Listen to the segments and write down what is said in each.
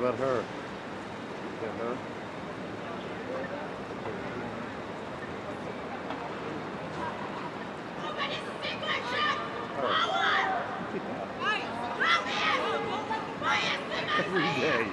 about her? Yeah, her? Every day.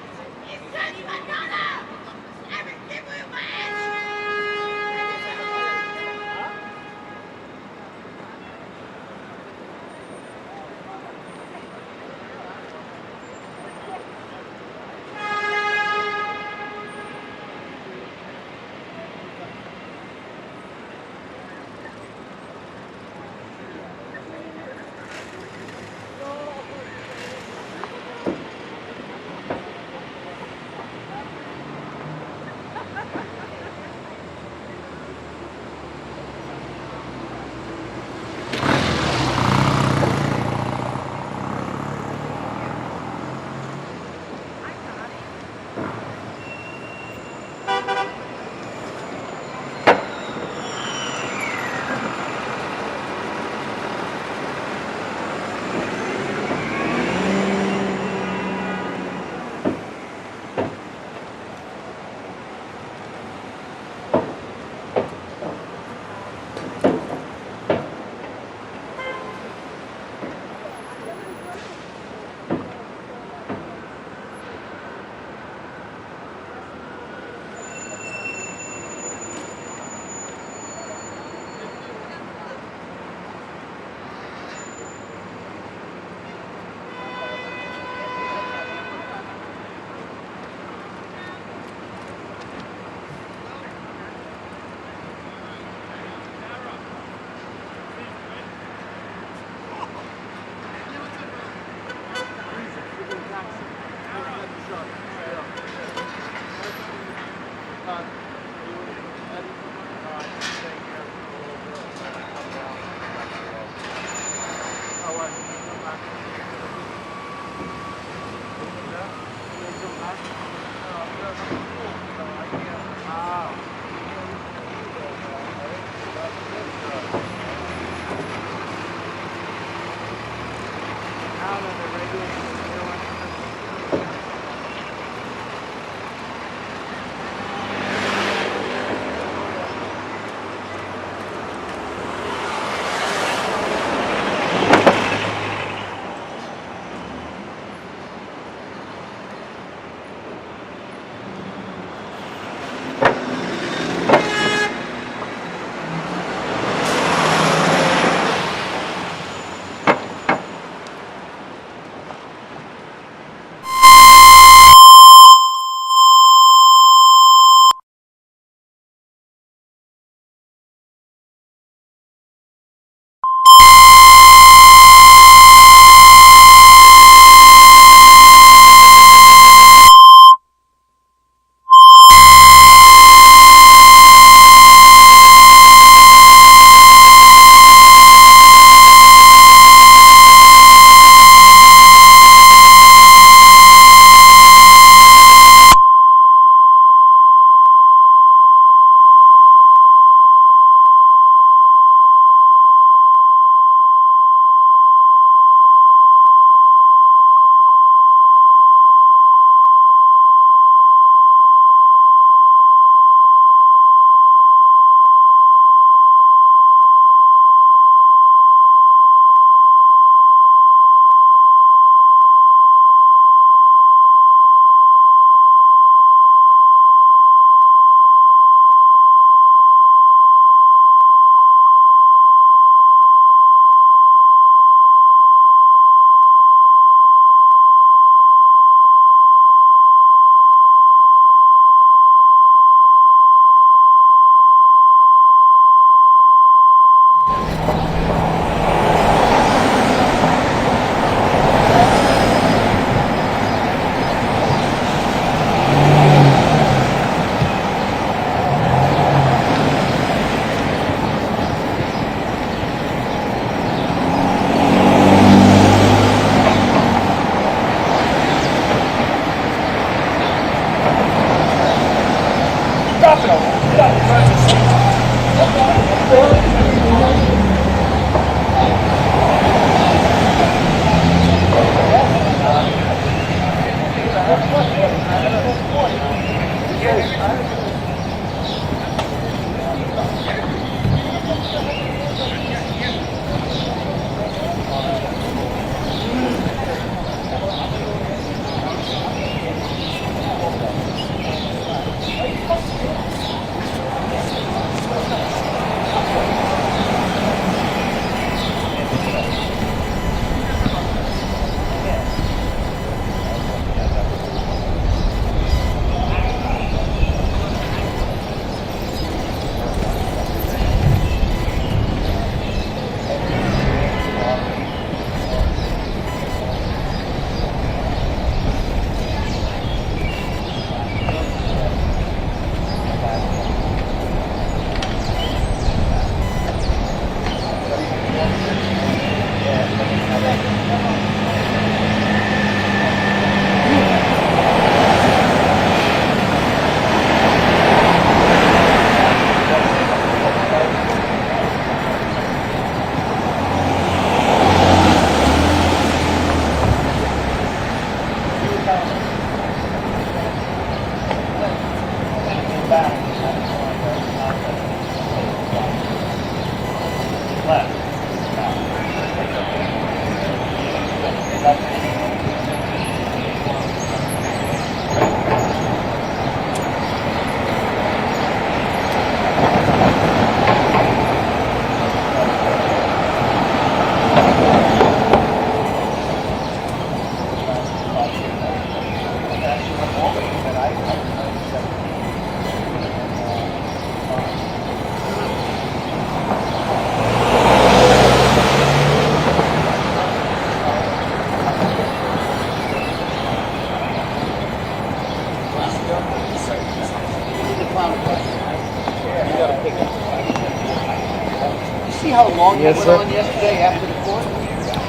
long Yes, you sir. went on yesterday after the court?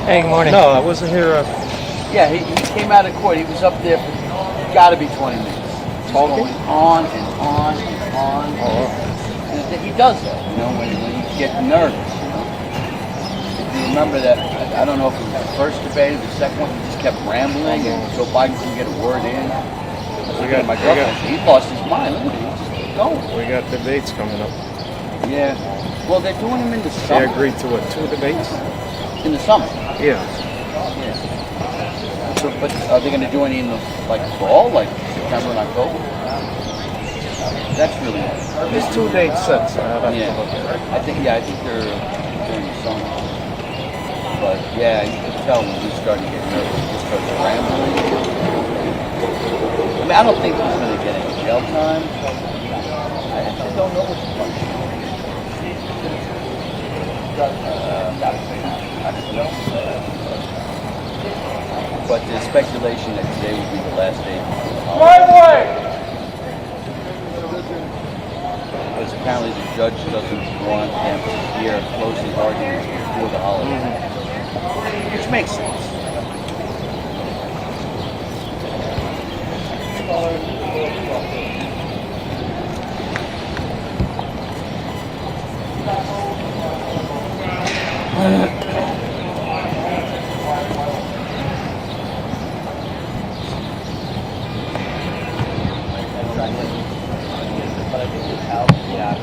Hey, good morning. No, I wasn't here. Yeah, he came out of court. He was up there for gotta be 20 minutes. Talking? Going on and on and on. Oh. And he does that, you know, when you get nervous, you know. If you remember that, I don't know if it was the first debate or the second one, he just kept rambling and Joe Biden couldn't get a word in. My girlfriend, he lost his mind. Look at him, he's just going. We got debates coming up. Yeah. Well, they're doing them in the They summer. agreed to what, 2 debates? In the summer. Yeah. Yeah. So, but are they going to do any in the fall, like September and October? That's really nice. There's 2 dates set, so I'll have to Yeah. look at it. I think they're during the summer. But yeah, you can tell when he's starting to get nervous. He just starts rambling. I mean, I don't think he's going to get any jail time. I just don't know what's going on. I don't know. But there's speculation that today will be the last day. Because apparently the judge doesn't want them to hear closing arguments before the holiday. Which makes sense. But I think it's out, yeah.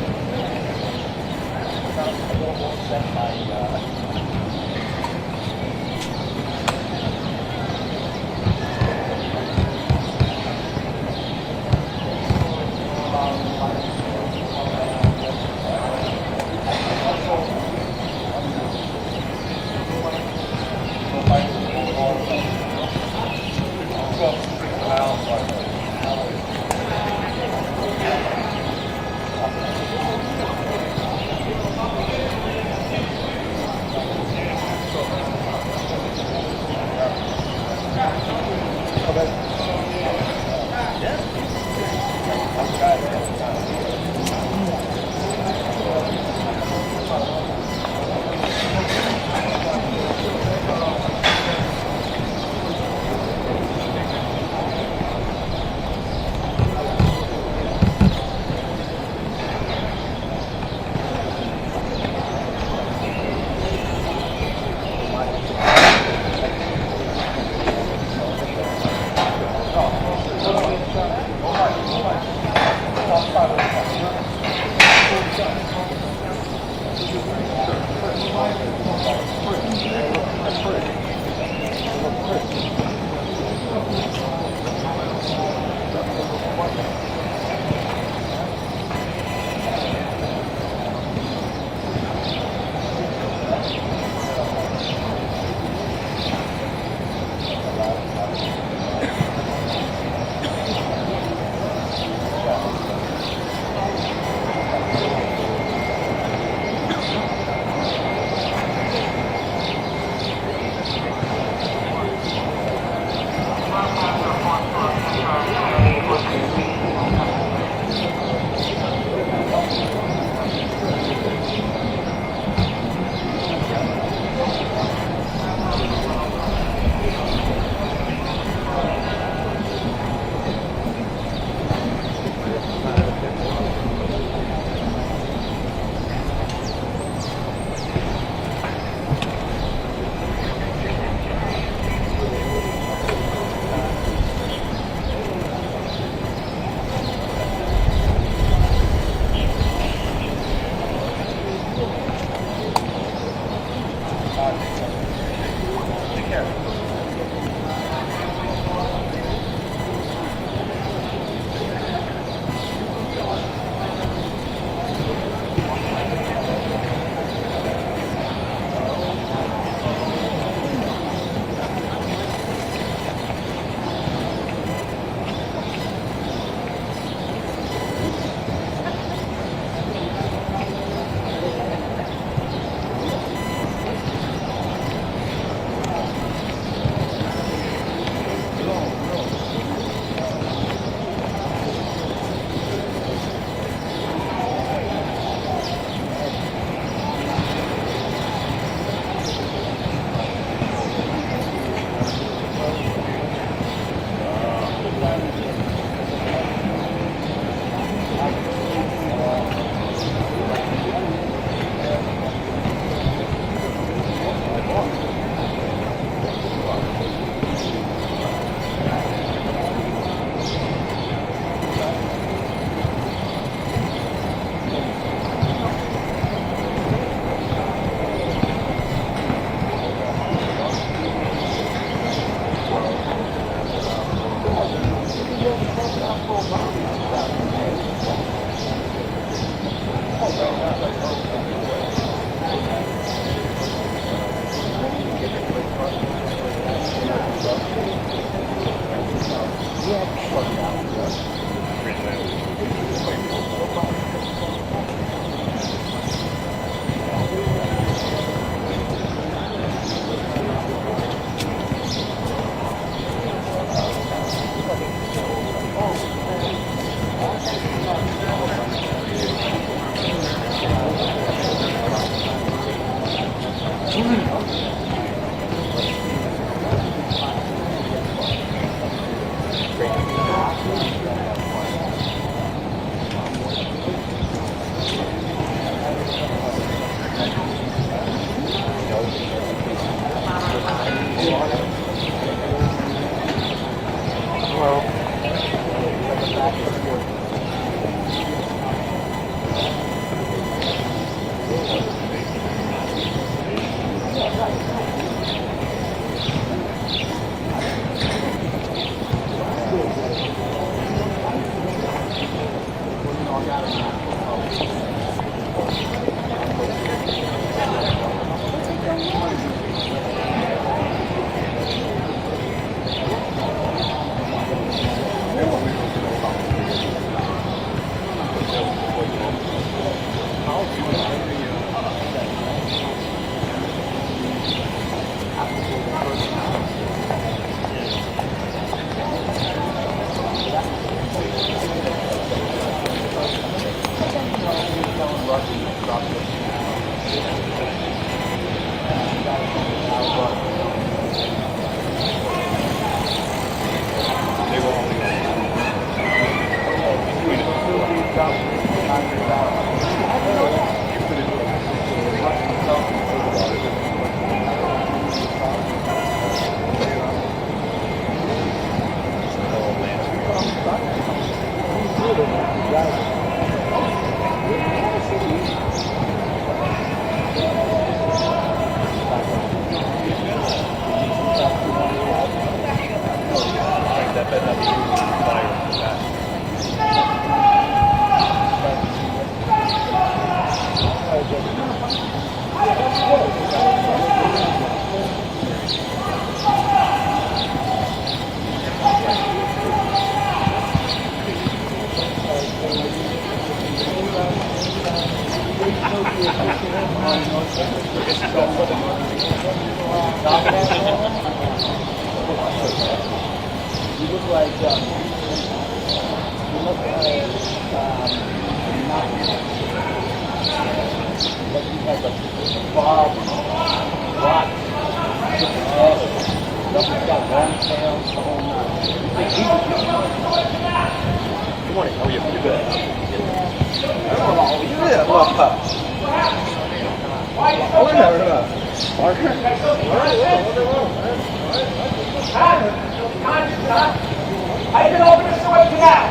I even open the Suez Canal.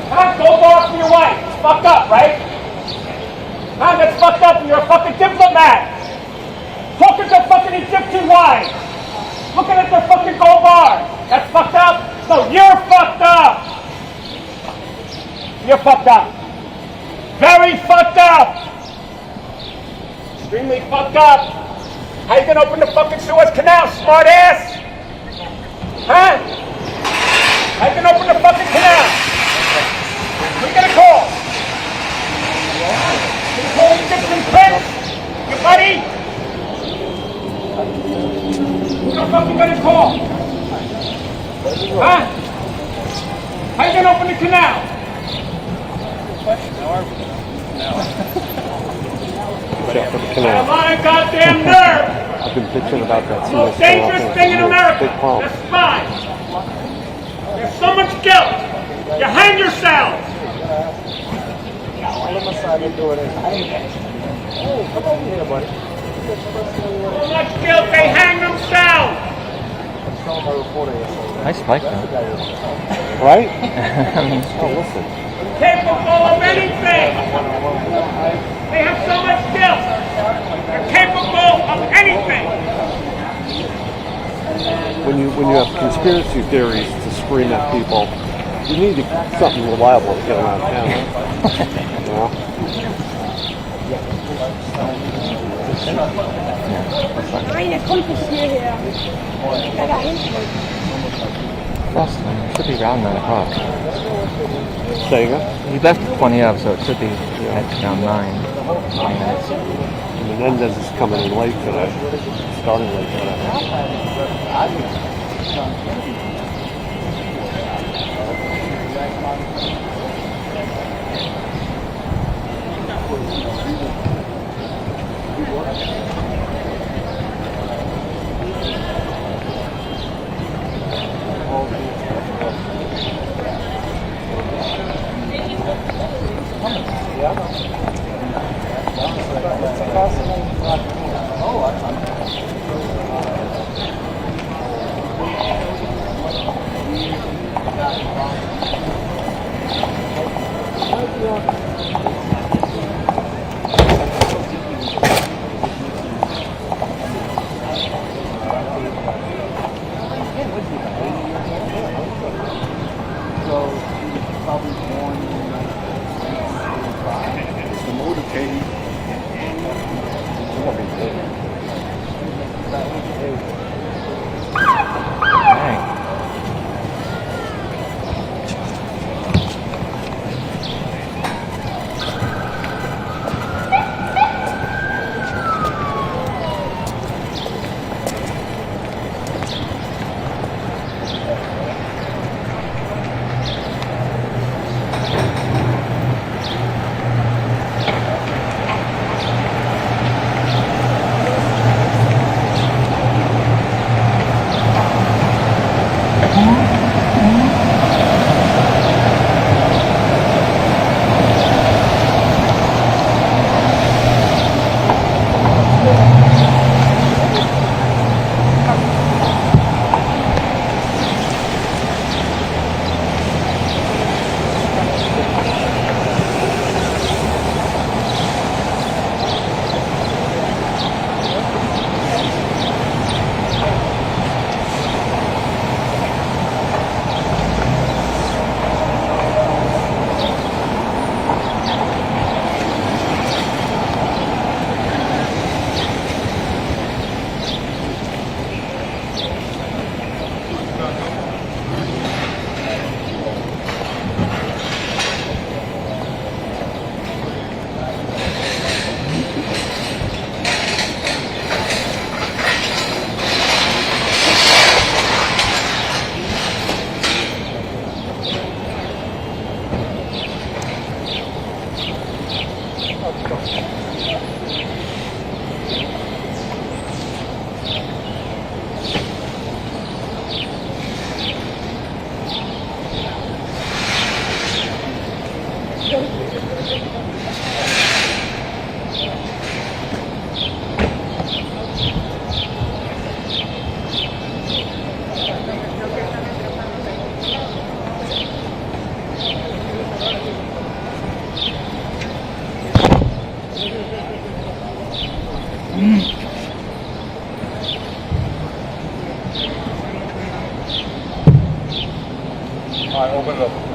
Huh? Go bar for your wife. It's fucked up, right? Huh? That's fucked up and you're a fucking diplomat. Talking to fucking Egyptian wives. Looking at their fucking gold bar. That's fucked up? No, you're fucked up. You're fucked up. Very fucked up. Extremely fucked up. How you gonna open the fucking Suez Canal, smart ass? Huh? How you gonna open the fucking canal? Who you gonna call? You call Egyptian prince? Your buddy? Who the fuck you gonna call? Huh? How you gonna open the canal? Except for the A canal. lot of goddamn nerve! I've been bitching about that The most dangerous thing in America, the spies. There's so much guilt. You hang yourselves. So much guilt, they hang themselves. Nice bike, though. Right? Oh, listen. Capable of anything. They have so much guilt. They're capable of anything. When you have conspiracy theories to scream at people, you need something reliable to get around town. You know? Nein, er kommt nicht hierher. Da hinten. Boston should be around 9 o'clock. Say again? You left at 20 of, so it should be at around 20 minutes. And Menendez is coming in late today. Starting late today. right, open it up.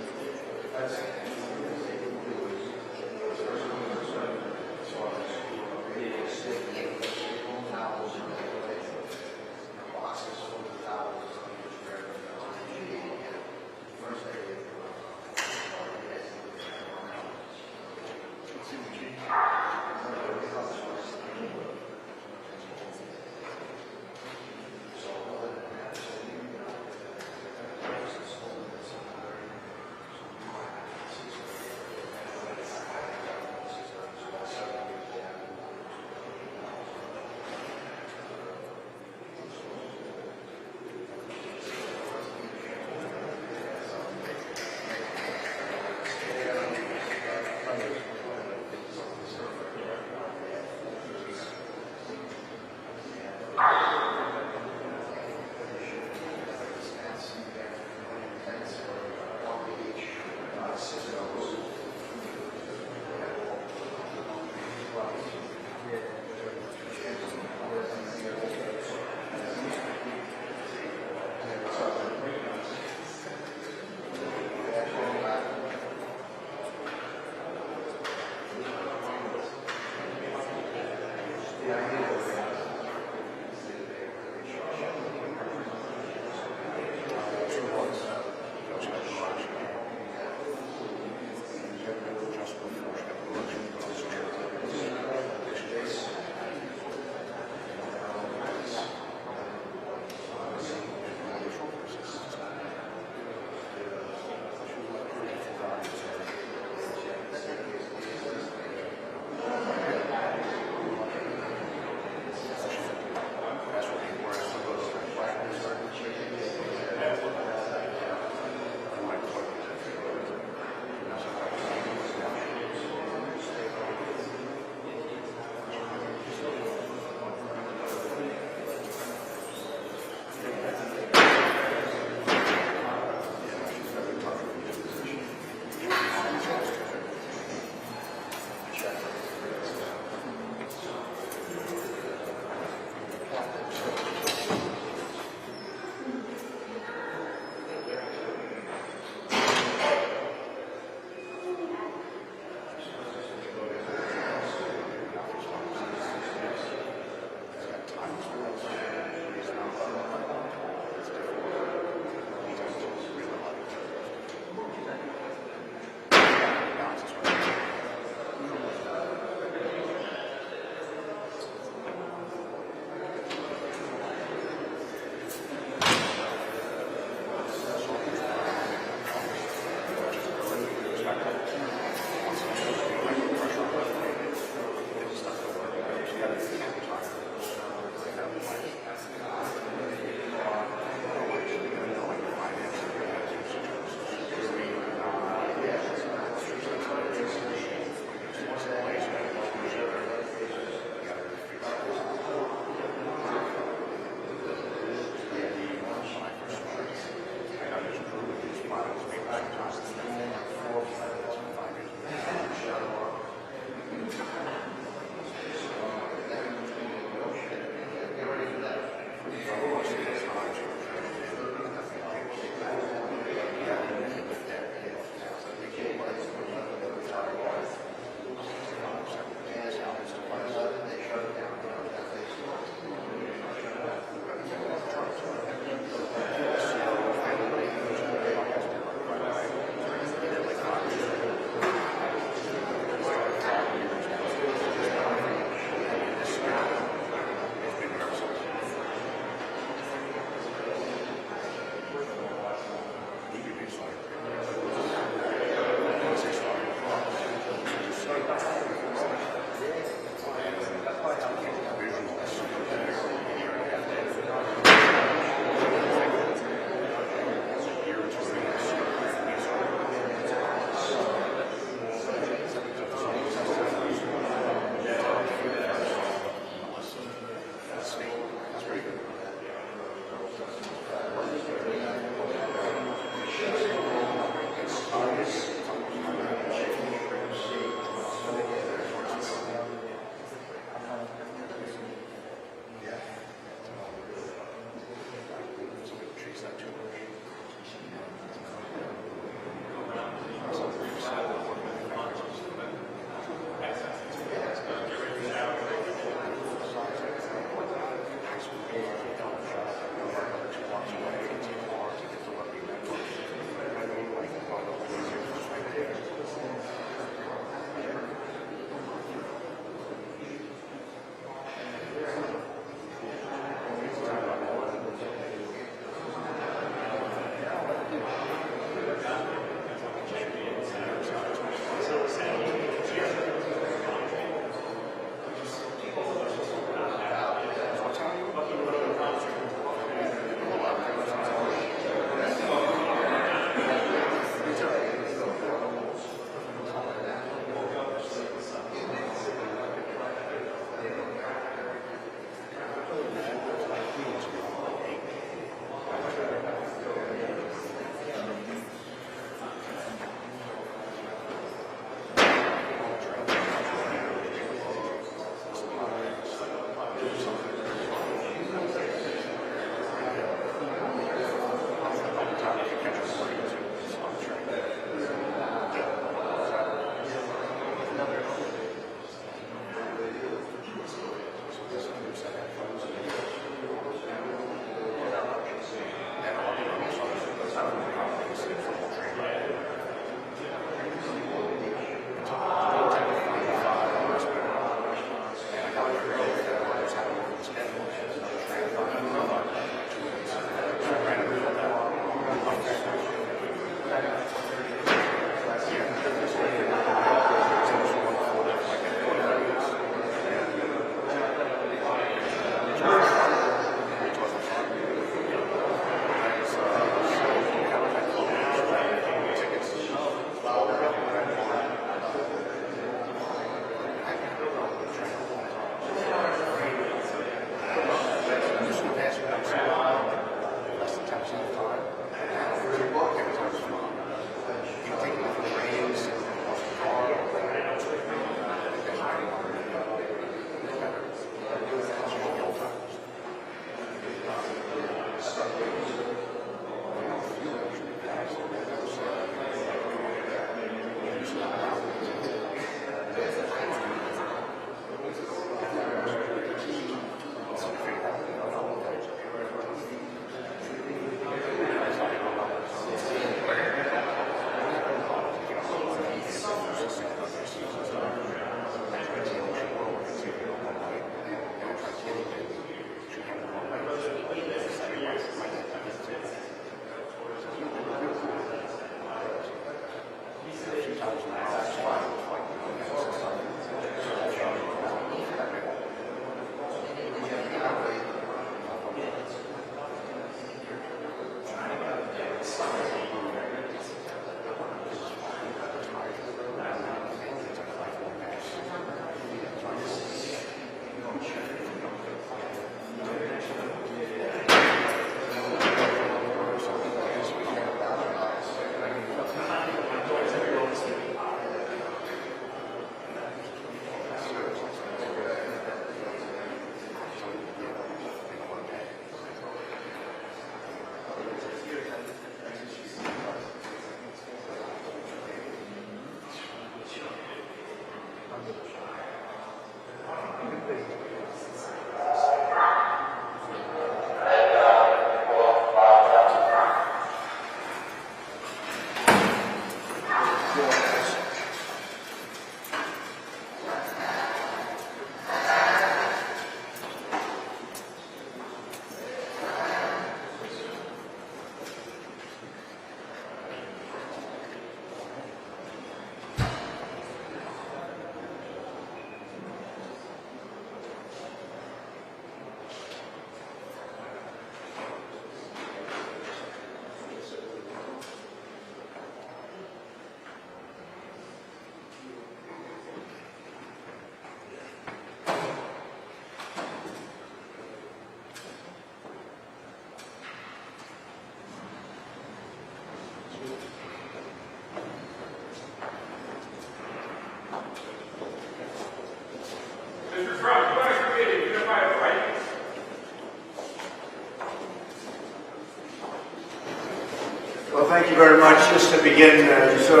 very much. Just to begin, you saw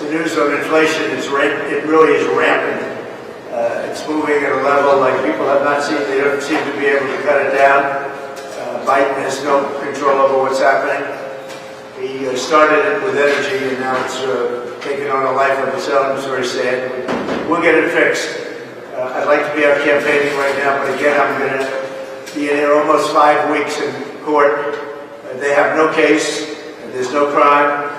the news on inflation. It really is rampant. It's moving at a level like people have not seen. They don't seem to be able to cut it down. Biden has no control over what's happening. He started it with energy, and now it's taking on a life of its own. It's very sad. We'll get it fixed. I'd like to be out campaigning right now, but again, I'm going to be in here almost 5 weeks in court. They have no case. There's no crime.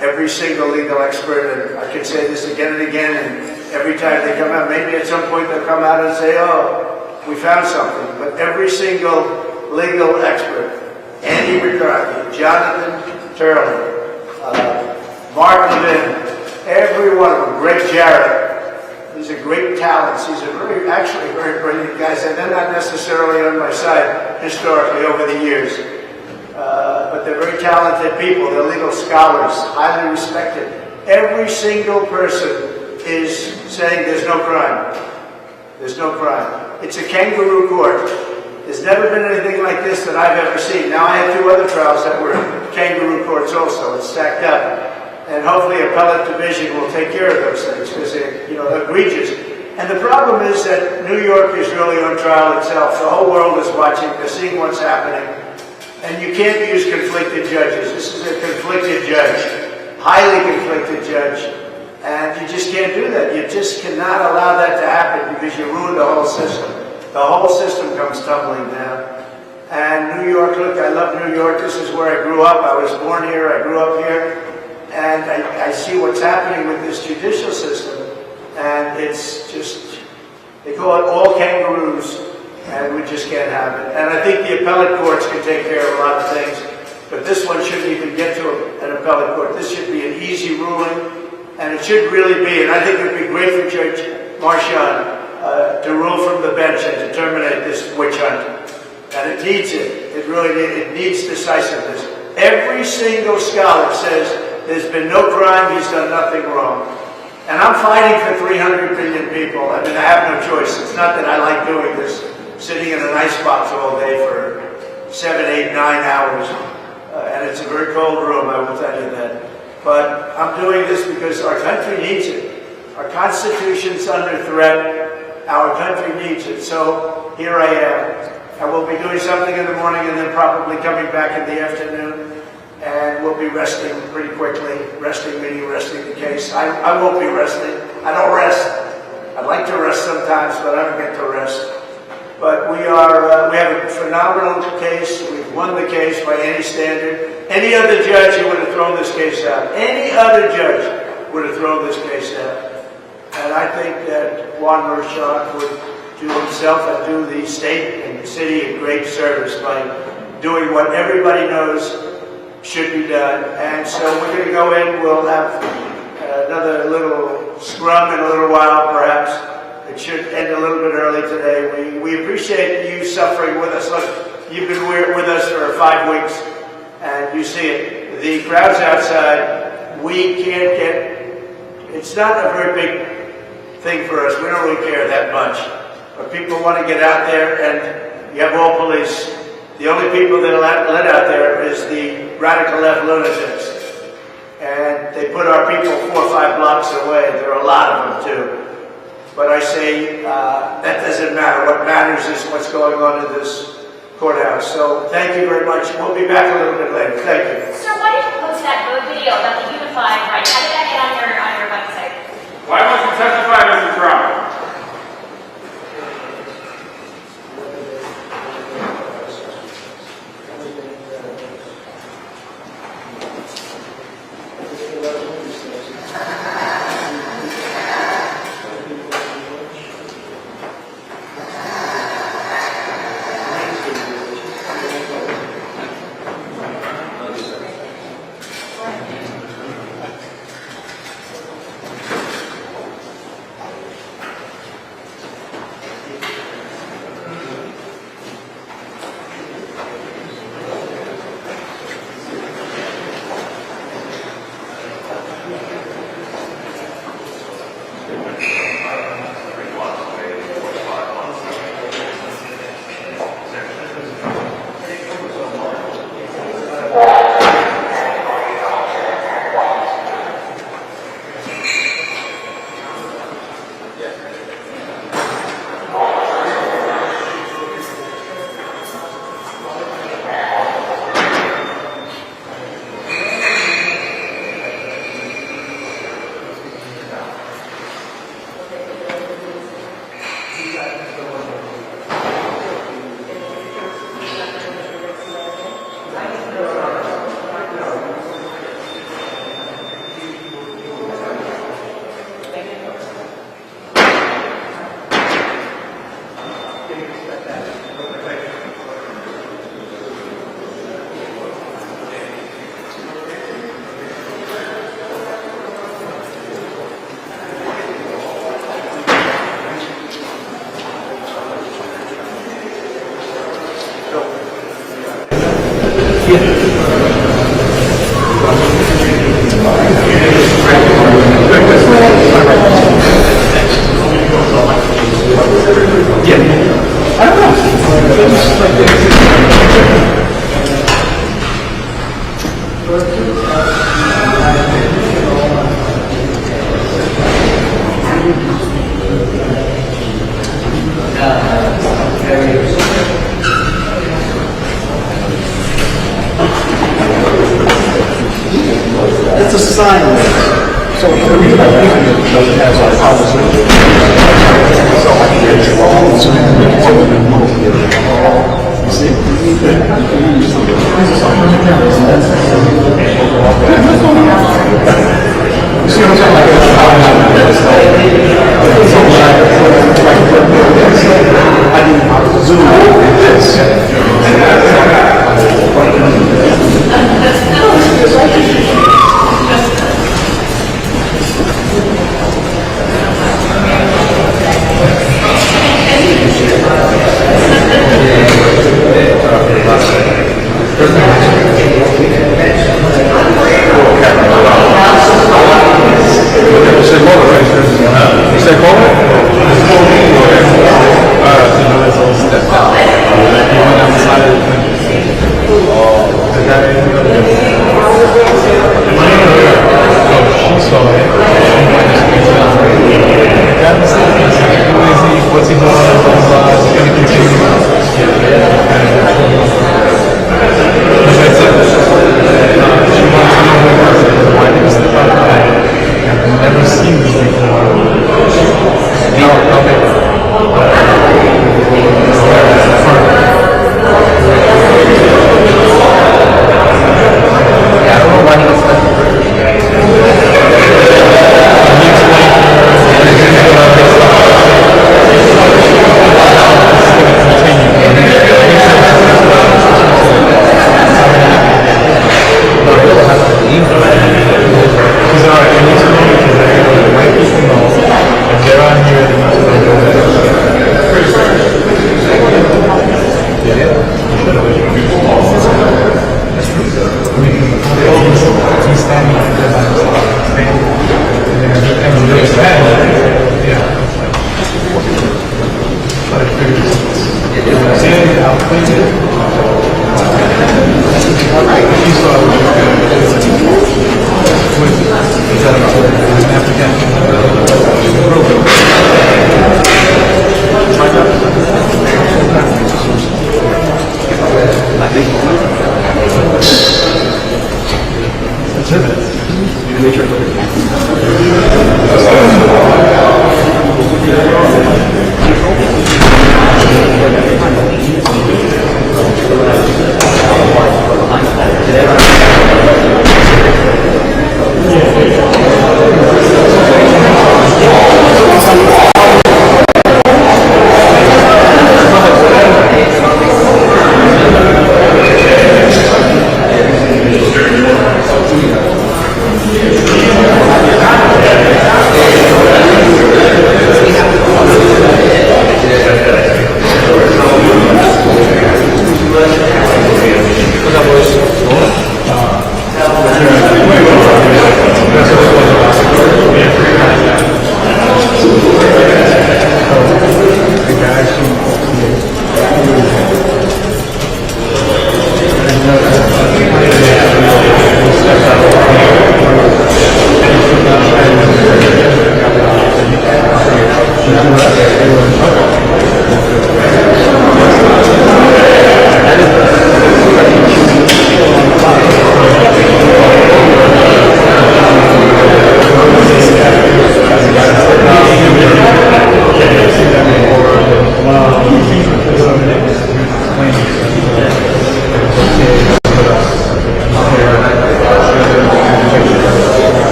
Every single legal expert, and I can say this again and again, and every time they come out, maybe at some point they'll come out and say, oh, we found something. But every single legal expert, Andy McCarthy, Jonathan Turley, Mark Levin, every one of them, Greg Jarrett, these are great talents. These are actually very brilliant guys, and they're not necessarily on my side historically over the years. But they're very talented people. They're legal scholars, highly respected. Every single person is saying there's no crime. There's no crime. It's a kangaroo court. There's never been anything like this that I've ever seen. Now, I had 2 other trials that were kangaroo courts also. It's stacked up. And hopefully appellate division will take care of those things because they're, egregious. And the problem is that New York is really on trial itself. The whole world is watching. They're seeing what's happening. And you can't use conflicted judges. This is a conflicted judge, highly conflicted judge. And you just can't do that. You just cannot allow that to happen because you ruin the whole system. The whole system comes tumbling down. And New York, look, I love New York. This is where I grew up. I was born here. I grew up here. And I see what's happening with this judicial system. And it's just, they call it all kangaroos. And we just can't have it. And I think the appellate courts can take care of a lot of things, but this one shouldn't even get to an appellate court. This should be an easy ruling, and it should really be, and I think it would be great for Judge Marchand to rule from the bench and to terminate this witch hunt. And it needs it. It really needs decisiveness. Every single scholar says there's been no crime, he's done nothing wrong. And I'm fighting for 300 million people. I mean, I have no choice. It's not that I like doing this. Sitting in an icebox all day for 7, 8, 9 hours. And it's a very cold room, I will tell you that. But I'm doing this because our country needs it. Our Constitution's under threat. Our country needs it. So here I am. I will be doing something in the morning and then probably coming back in the afternoon. And we'll be resting pretty quickly. Resting meaning resting the case. I won't be resting. I don't rest. I'd like to rest sometimes, but I don't get to rest. But we have a phenomenal case. We've won the case by any standard. Any other judge would have thrown this case out. Any other judge would have thrown this case out. And I think that Juan Marchand would do himself and do the state and the city a great service by doing what everybody knows should be done. And so we're going to go in. We'll have another little scrum in a little while, perhaps. It should end a little bit early today. We appreciate you suffering with us. Look, you've been with us for 5 weeks, and you see it. The crowds outside, we can't get, it's not a very big thing for us. We don't really care that much. But people want to get out there, and you have all police. The only people that are let out there is the radical left lunatics. And they put our people 4 or 5 blocks away. There are a lot of them, too. But I say that doesn't matter. What matters is what's going on in this courthouse. So thank you very much. We'll be back a little bit later. Thank you. Sir, why did you post that video about the unified right? How did that get on your website? Why must you testify, Mr. Trump? That's a sign. So the reason I think it doesn't have like opposite.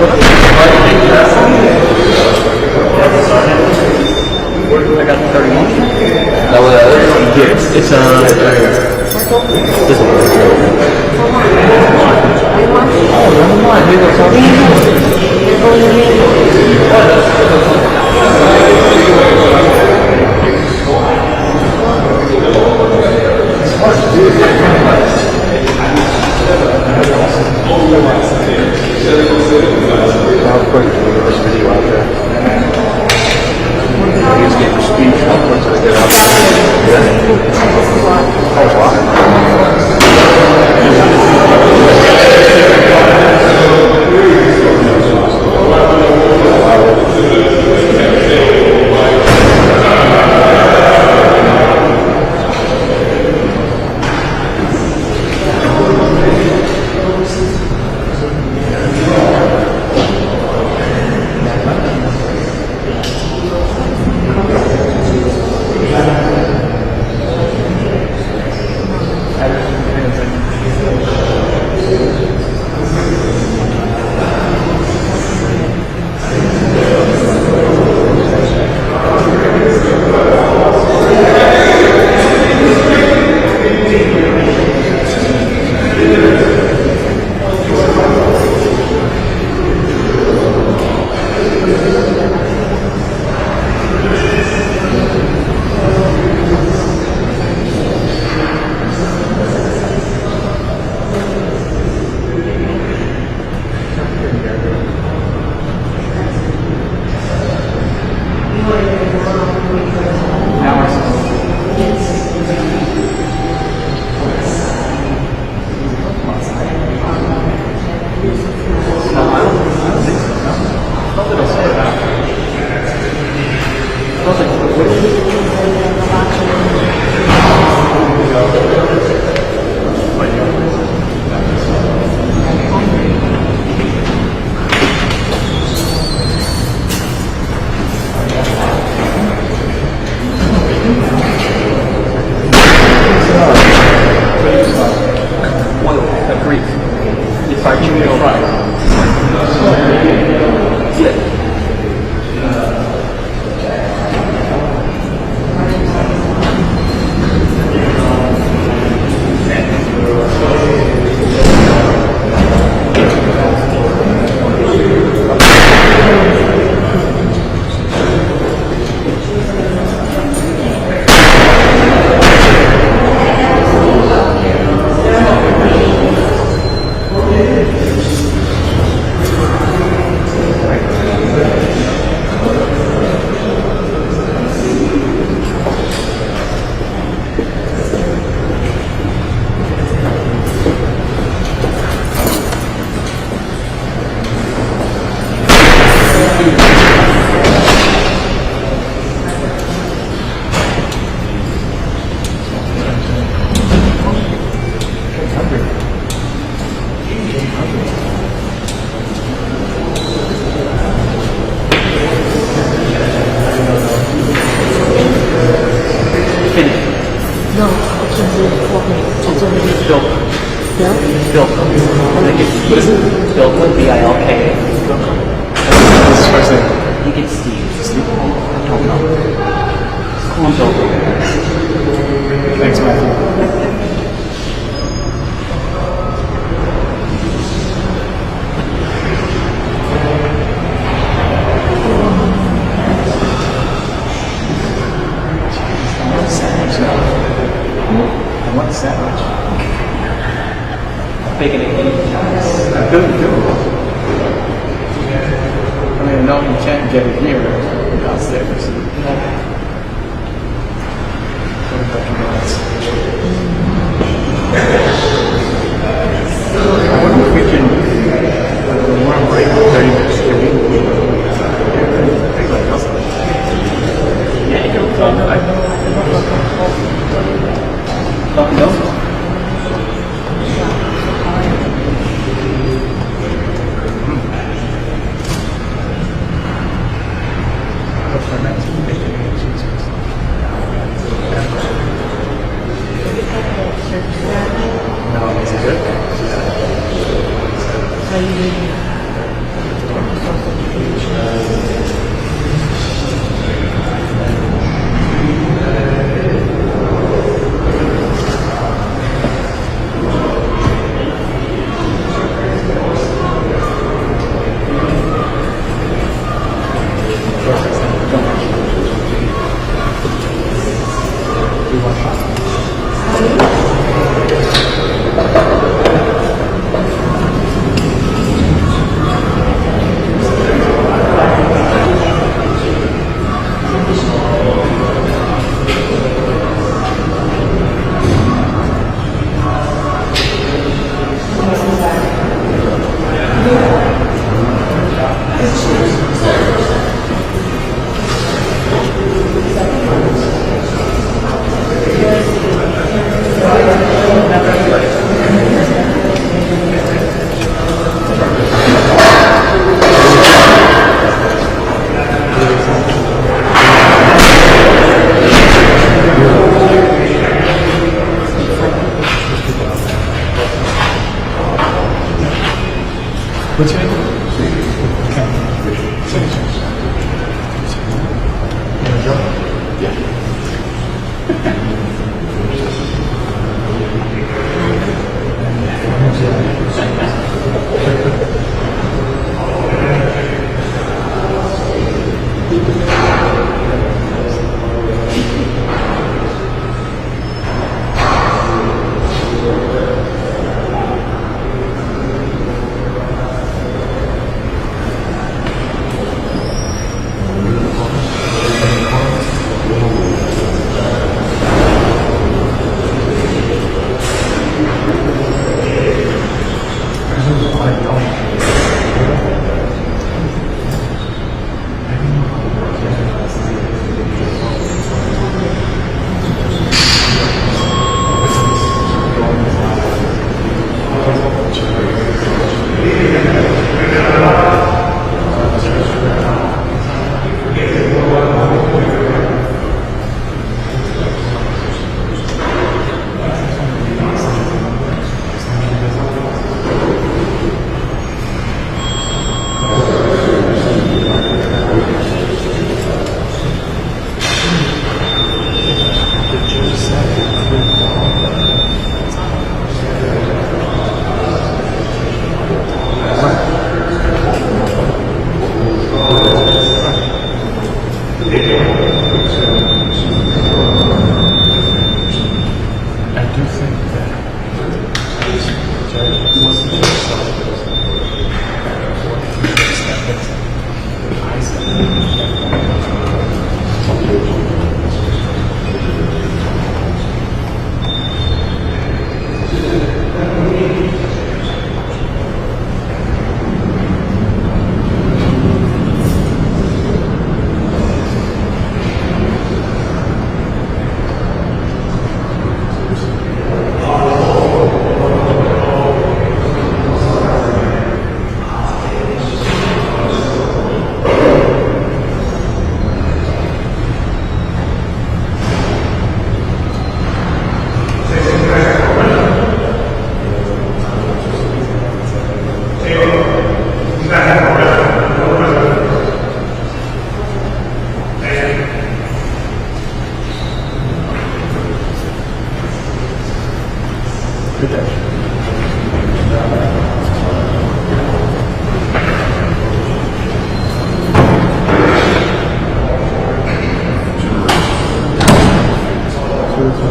I got 31. That was here. It's this one. Oh, never mind. Here goes How quick do we get this video out there? I guess get your speech, how quick do I get out there? Yeah? That was wild.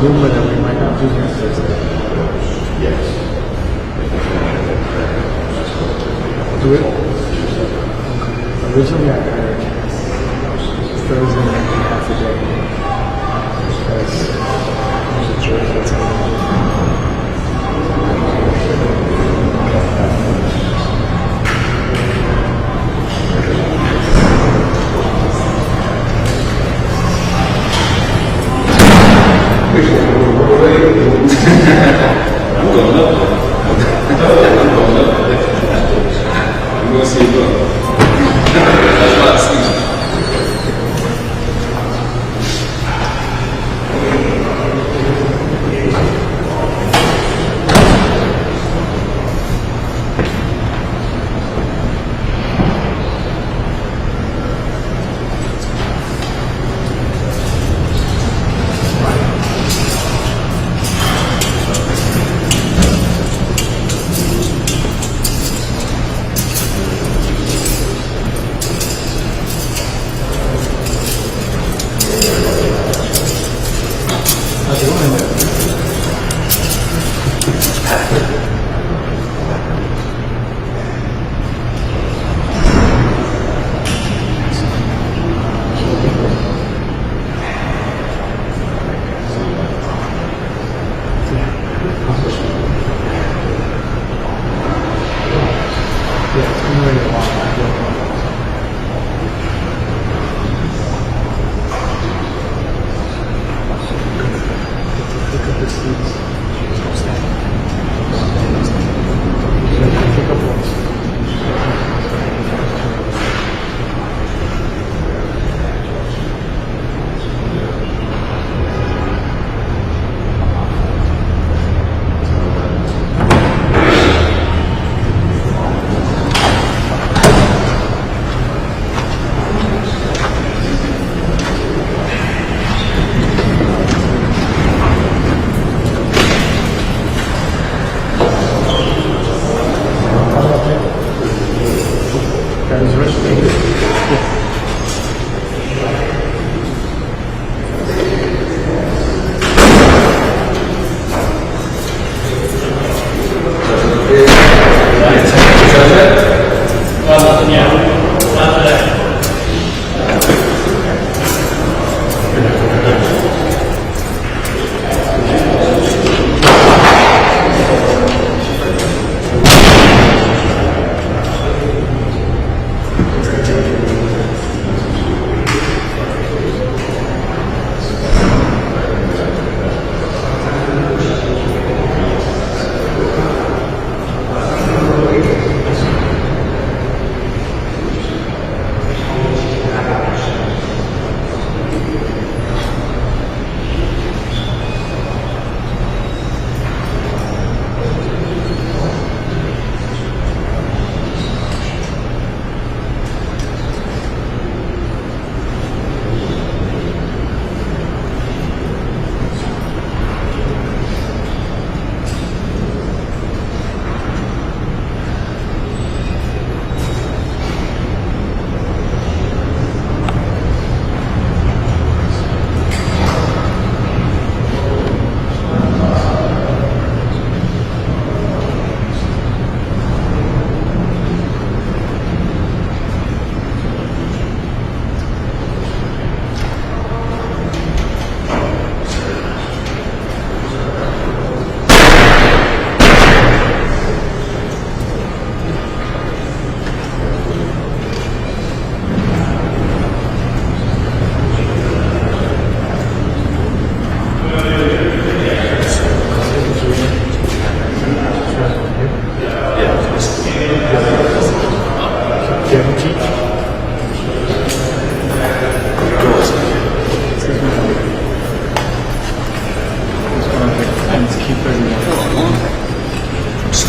rumor that we might not do this Thursday. Yes. Do it? Originally I heard Thursday night and half a day because there's a church that's going on. I'm going up. I'm going to see you up. That's what I see.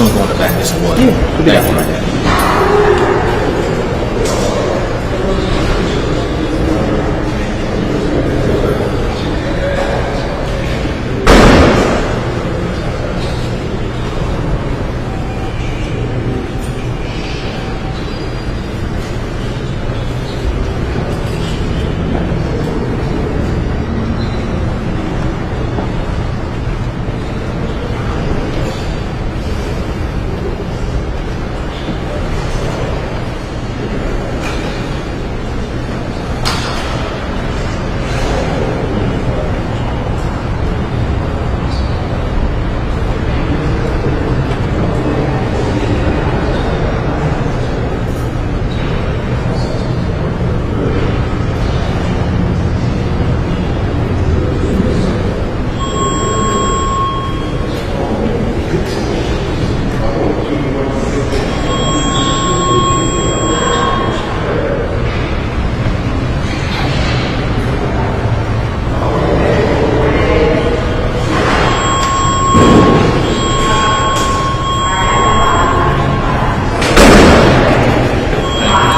gonna go in the back. It's a what? Yeah, put that one right there.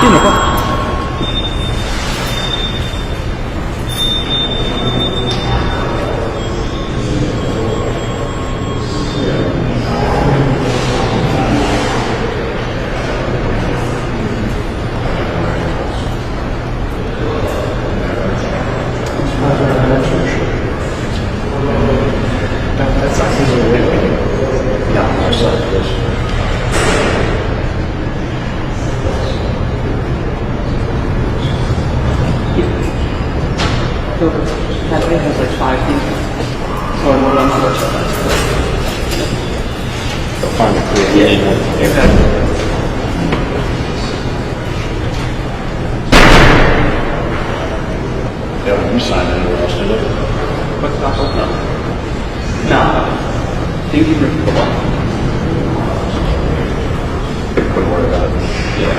いいのか。That way has like 5 people. So what I'm not Find a creative. Yeah, you signed anywhere else, did it? What's that? No. No. Think you bring the one. Couldn't worry about it. Yeah.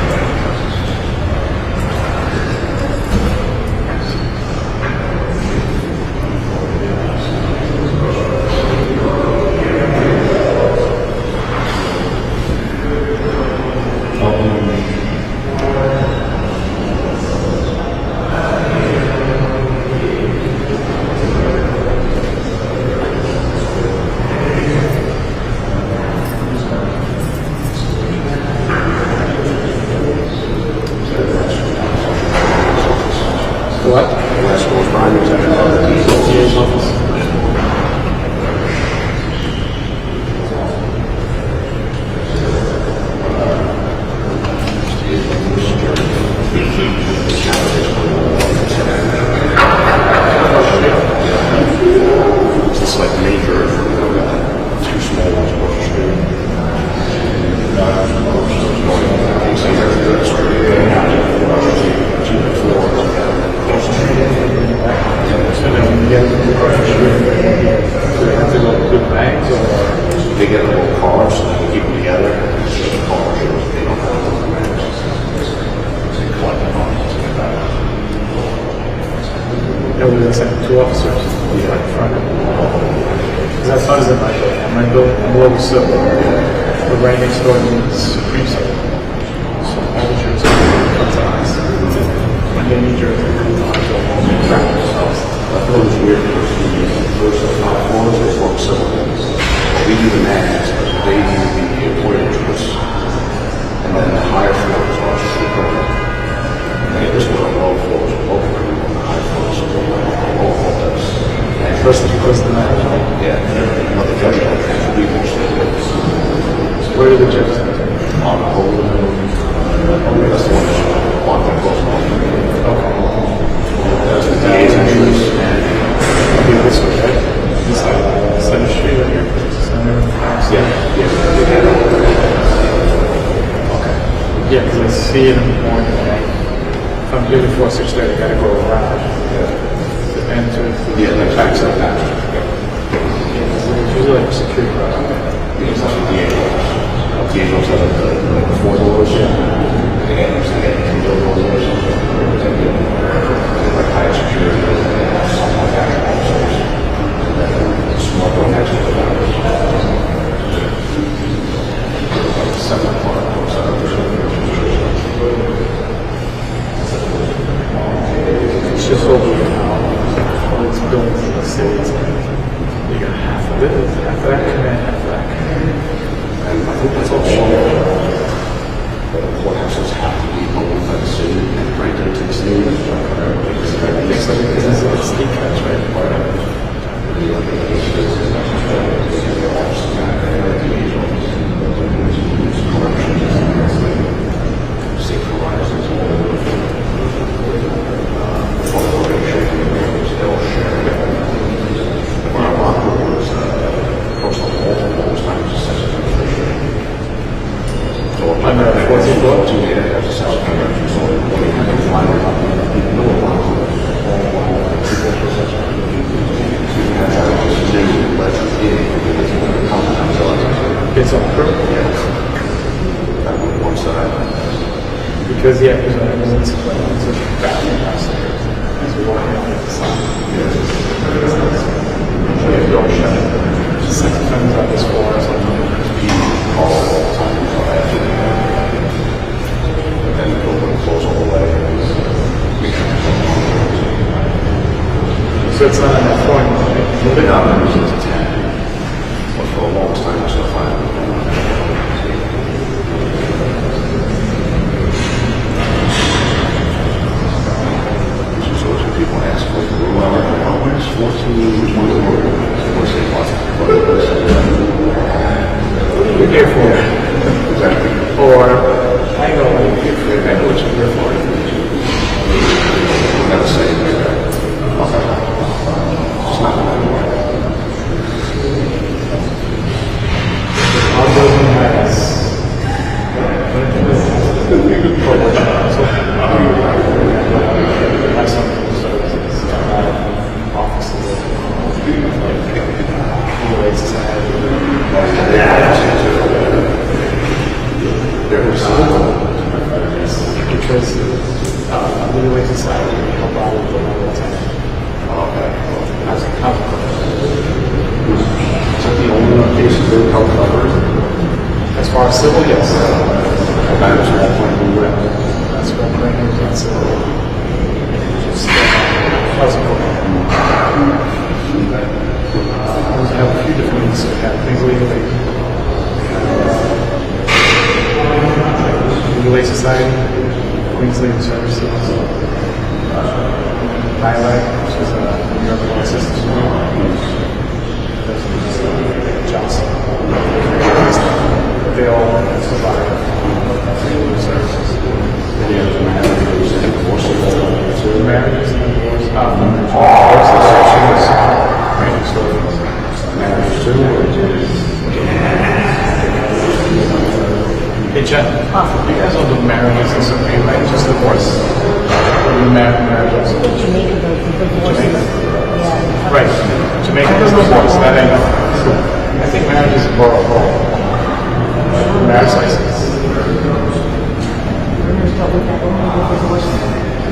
What? Last goes behind me. DA's office. It's like major, two small ones across the street. They get a little car so they can keep them together. So the car shows they don't have to collect them on. No, we sent 2 officers. Right in front of me. Because that's not in my building. My building, I'm below silver. But right next door is Supreme. So all the Jersey come to us. When they need Jersey, come to us. Track themselves. That was weird because the first 5 floors, they work civil things. We do the math, they do the employer choice. And then the higher floors are street program. And this was a low floors, low floors, the high floors, so low floors. First the manager. Yeah, but the judge don't have to be Where are the judges? on the whole. That's the one that's on the close one. Okay. That's the DA's entrance and I'll be this way, right? This side. Center Street right here. Center. Okay. Yeah, because I see it in the morning. If I'm here before 6:30, I gotta go around. To enter. like backside that. It's usually like a security guard. Because that's what DA does. DA goes out the 4 doors. Again, there's like 2 doors. Like high security. Something like that. Small door next to the hours. 7 o'clock. It's just over now. All these buildings in the city. You got half of it, half of that command, half of that command. And I think that's all shown. The courthouses have to be owned by the city and granted to the city. It's like it's steep cuts, right? I'm at 14 floor. 2 meters after South Carolina. So when we have to find it's on purpose. Yeah. That one side. Because yeah, it's a bathroom house. It's a walking on the side. So you don't shut it. It's like depends on this floor or something. All the time. And then go close. sure it's not on that point. Now I'm using it to 10. But for a long time, I still find it. So people ask, like, well, where's 14? Which one's the word? What's the You're here for it. Exactly. Or, I know what you're here for. I know what you're here for. Never say it like that. It's not that way. Our building has some services, offices, Relay Society. Because Relay Society help out with the level 10. As a company. Is that the only cases that help cover? As far as civil, yes. That is all point of view. That's what I'm bringing to civil. Just housing program. We have a few different things. We have things legally. Relay Society, Queens Legal Services, Highlight, which is a New York Law Assistance Group. Johnson. They all provide legal services. Marriages and divorce. Hey Jen, you guys all do marriages and something, right? Just divorce? Or you marriages? Jamaica does divorce. Yeah. Right. Jamaica does divorce, that I know. I think marriage is a borough role. Marriage license.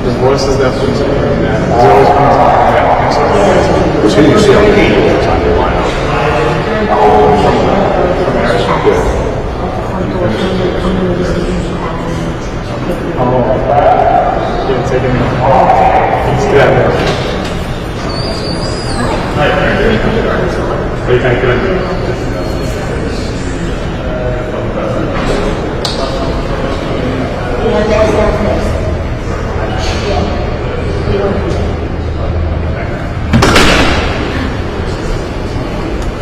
Divorce is definitely something that has always been talked about. It's who you see on the media all the time, they line up. From marriage? Good. Yeah, take it. Let's do that now. What do you think?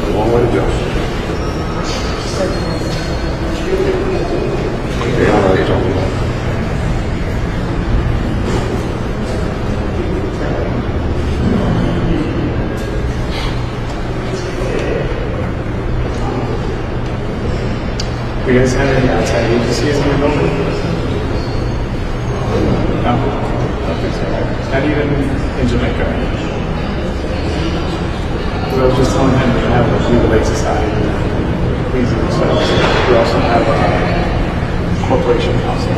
A long way to go. Yeah, I know you're talking about. You guys have any outside agencies in your building? No? Okay, so not even in Jamaica. I was just telling him we have a Legal Aid Society, Queens Legal Services. We also have a corporation council.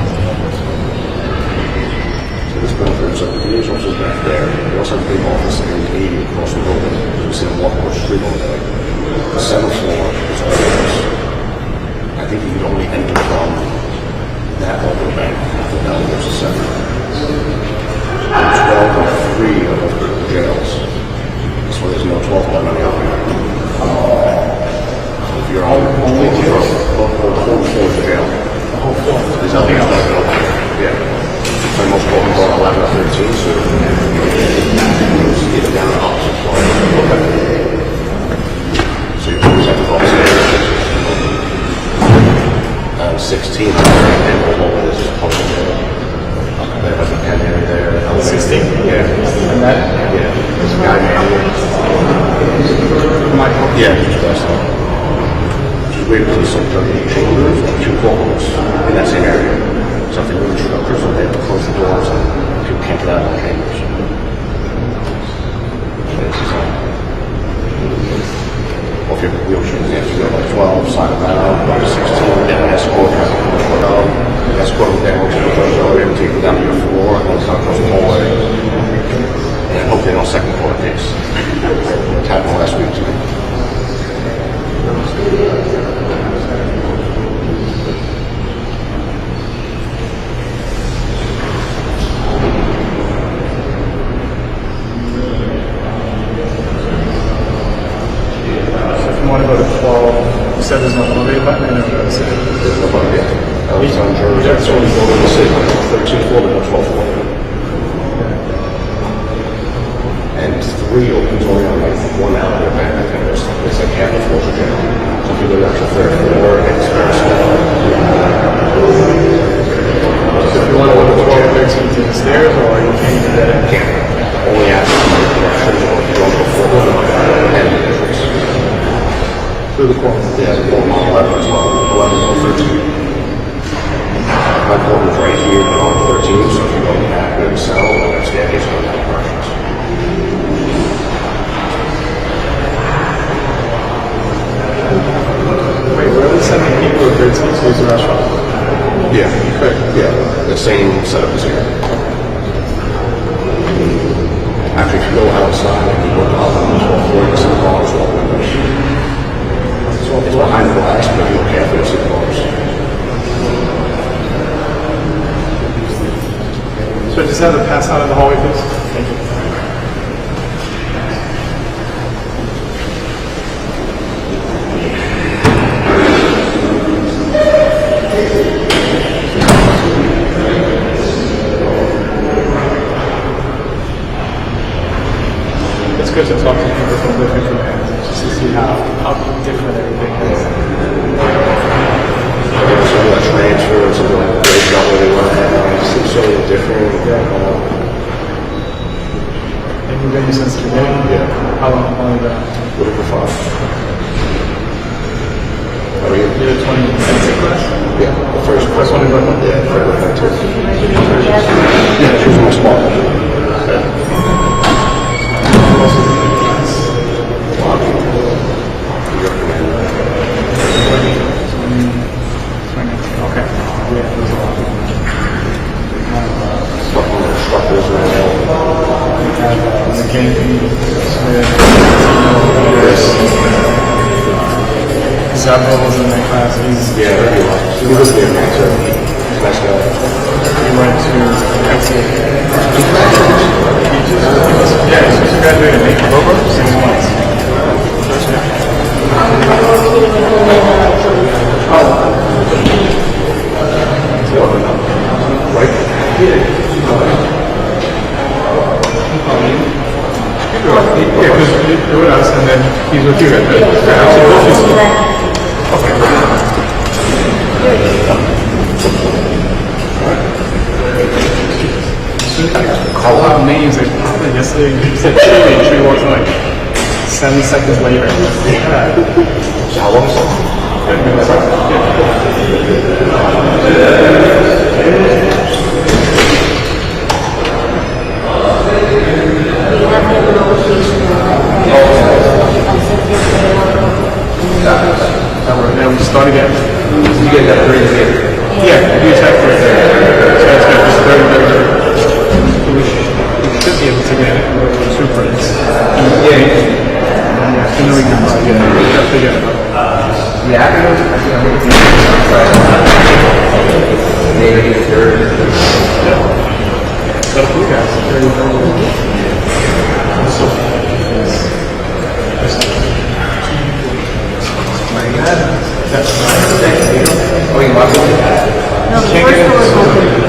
So this benefit, so the DA's office is back there. We also have a big office in 80 across the building. You see them walk across the street over there. The 7th floor is upstairs. I think you can only enter from that over the bank. Now there's a 7. 12 or 3 of the jails. So there's no 12 on any other. If you're on only the whole floor jail. The whole floor. There's nothing else. Yeah. So most buildings are 11 or 13, so it's either down or up. So you always have to go upstairs. And 16, and below it is just public jail. There has a pen area there. 16? Yeah. And that? Yeah. There's a guy named Michael? Yeah, he's best. Just wait until some chambers or 2 courtrooms in that same area. Something really structured, so they have to close the doors and people can't get out of the chambers. Or if you have a wheelchair, you have to go like 12, sign it out, go to 16, get an escort, escort them down to the first elevator, take them down to your floor, and then come across the hallway. And hope they don't second court case. It happened last week too. 12:40. And 3 opens only on like 1 hour of event. I think it's like half the floors are general. So if you go down to the 3rd floor, it's very small. So if you want to go to 12, 13 to the stairs, or you can't do that? Can't. Only after you go before the entrance. Through the corner. Yeah, the corner on 11 as well. 11 or 13. My corner is right here, but on 13, so if you go back to the cell, and that's the staircase going down the directions. Wait, where are they sending people to 13 to use the restaurant? Yeah, yeah, the same setup as here. Actually, if you go outside and you look up on the 12th floor, you see the bars all windows. It's behind the glass, but if you look carefully, you'll see the bars. So just have the pass out in the hallway, please. Thank you. It's good to talk to people from different commands, just to see how different everything is. Some of that transfer, some of that breaks out where they want to have, it's so different. And you've been here since the beginning? Yeah. How long have you been? Looking for 5. How are you? You're the 20th class? Yeah, the first one in Brooklyn? Yeah, Brooklyn too. Yeah, she was my small one. Okay. Yeah, there's a lot of Instructors right now. the game, Zabel was in that class. Yeah, he was there, man, so nice guy. He went to Texas. Yeah, he just graduated in October, 6 months. First year. Right? Yeah, because you do with us, and then he's with you at the call out names like yesterday you said chili and she walks in like 7 seconds later. How long is Now we start again. You get that 30 minutes. Yeah, you check for it. So that's good. Just 30 minutes. We should be able to get 2 prints. Yeah. And then we can figure it out. Yeah, I know. Maybe 30. But blue guys, 30. Oh, you want to? No,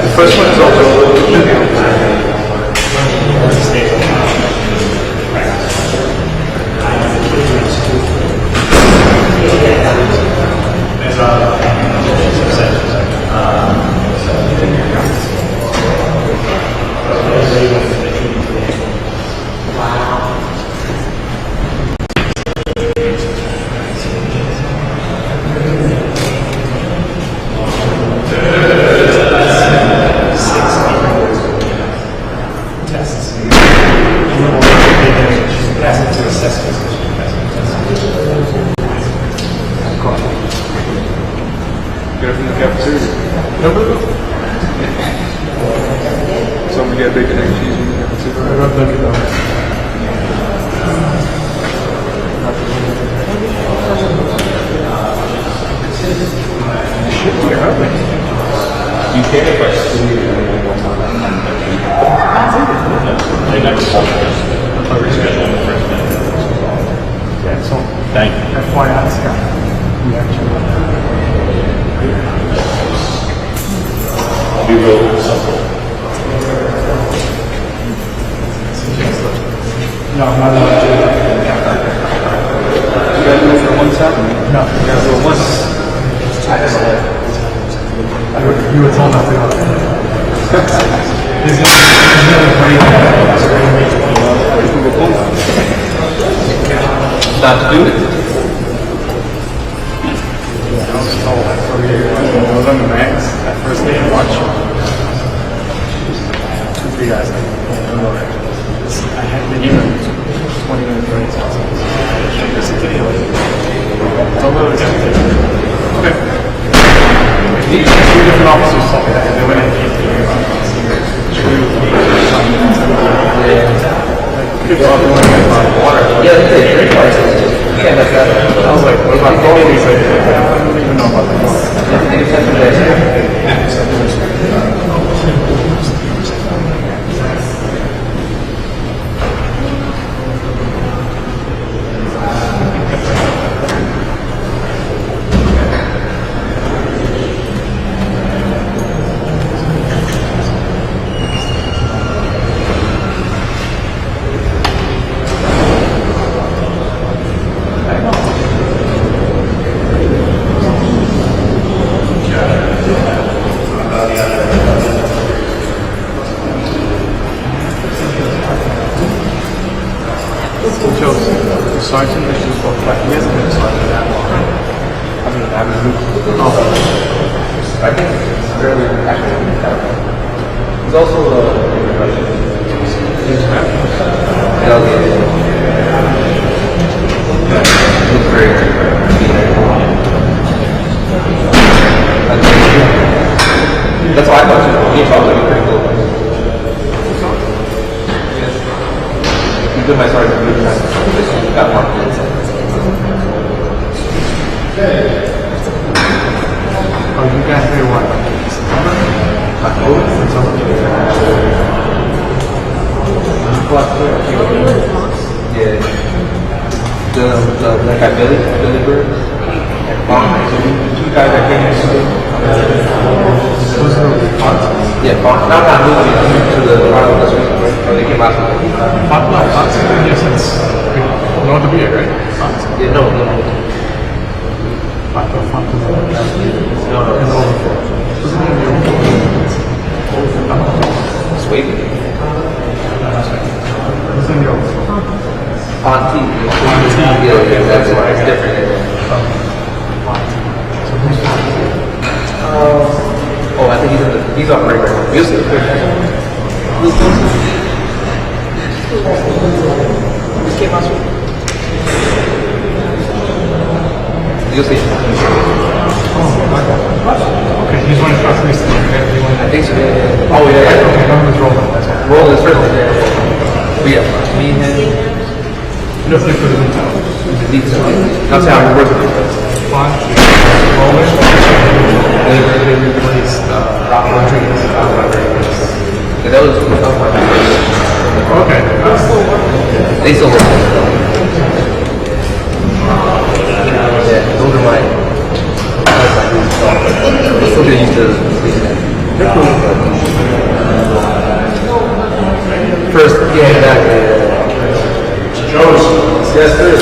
the first one is open. Somebody get bacon and cheese in the cafeteria. You can't if I see you one time. Yeah, so thank you. FYI, Scott. You go. No, I'm not allowed to do that. You gotta do it for 1 second? No, you gotta do it once. You were told not to go there. There's another break. Not to do it. I was told that for years. I was on the max that first day of watch. For you guys, I had been here 20 minutes right now. Listen to the other. It's a little tempting. Okay. Two different officers told me that, and they went in and Yeah, they drink license. You can't mess that up. I was like, what about phone? He's like, I don't even know about the phone. Sergeant, this is what, like, he hasn't been sergeant that long. I mean, I was I think it's fairly accurate. He's also He's very that's why I thought he probably be pretty cool. He's been my sergeant for years. Got more kids. Oh, you got here what? October? Yeah. That guy Billy Bird. Two guys that came in. Yeah, not moving to the trial this week. They came last week. Yes, it's not to be it, right? Yeah, no. Sweet. On TV. Yeah, that's why it's different. Oh, I think he's on break right now. We'll see. This came last week. You'll see. Okay, he's running across the list. I think so. Oh, yeah. Okay, I'm with Roland. That's all. Roland is first. But yeah, me and him. No, they put it in town. That's how we work with it. Roland. They replaced Rodriguez. Yeah, that was okay. They still work. Yeah, those are my. I still get used to they're cool. First, yeah, exactly. Joe's. Yes, sir.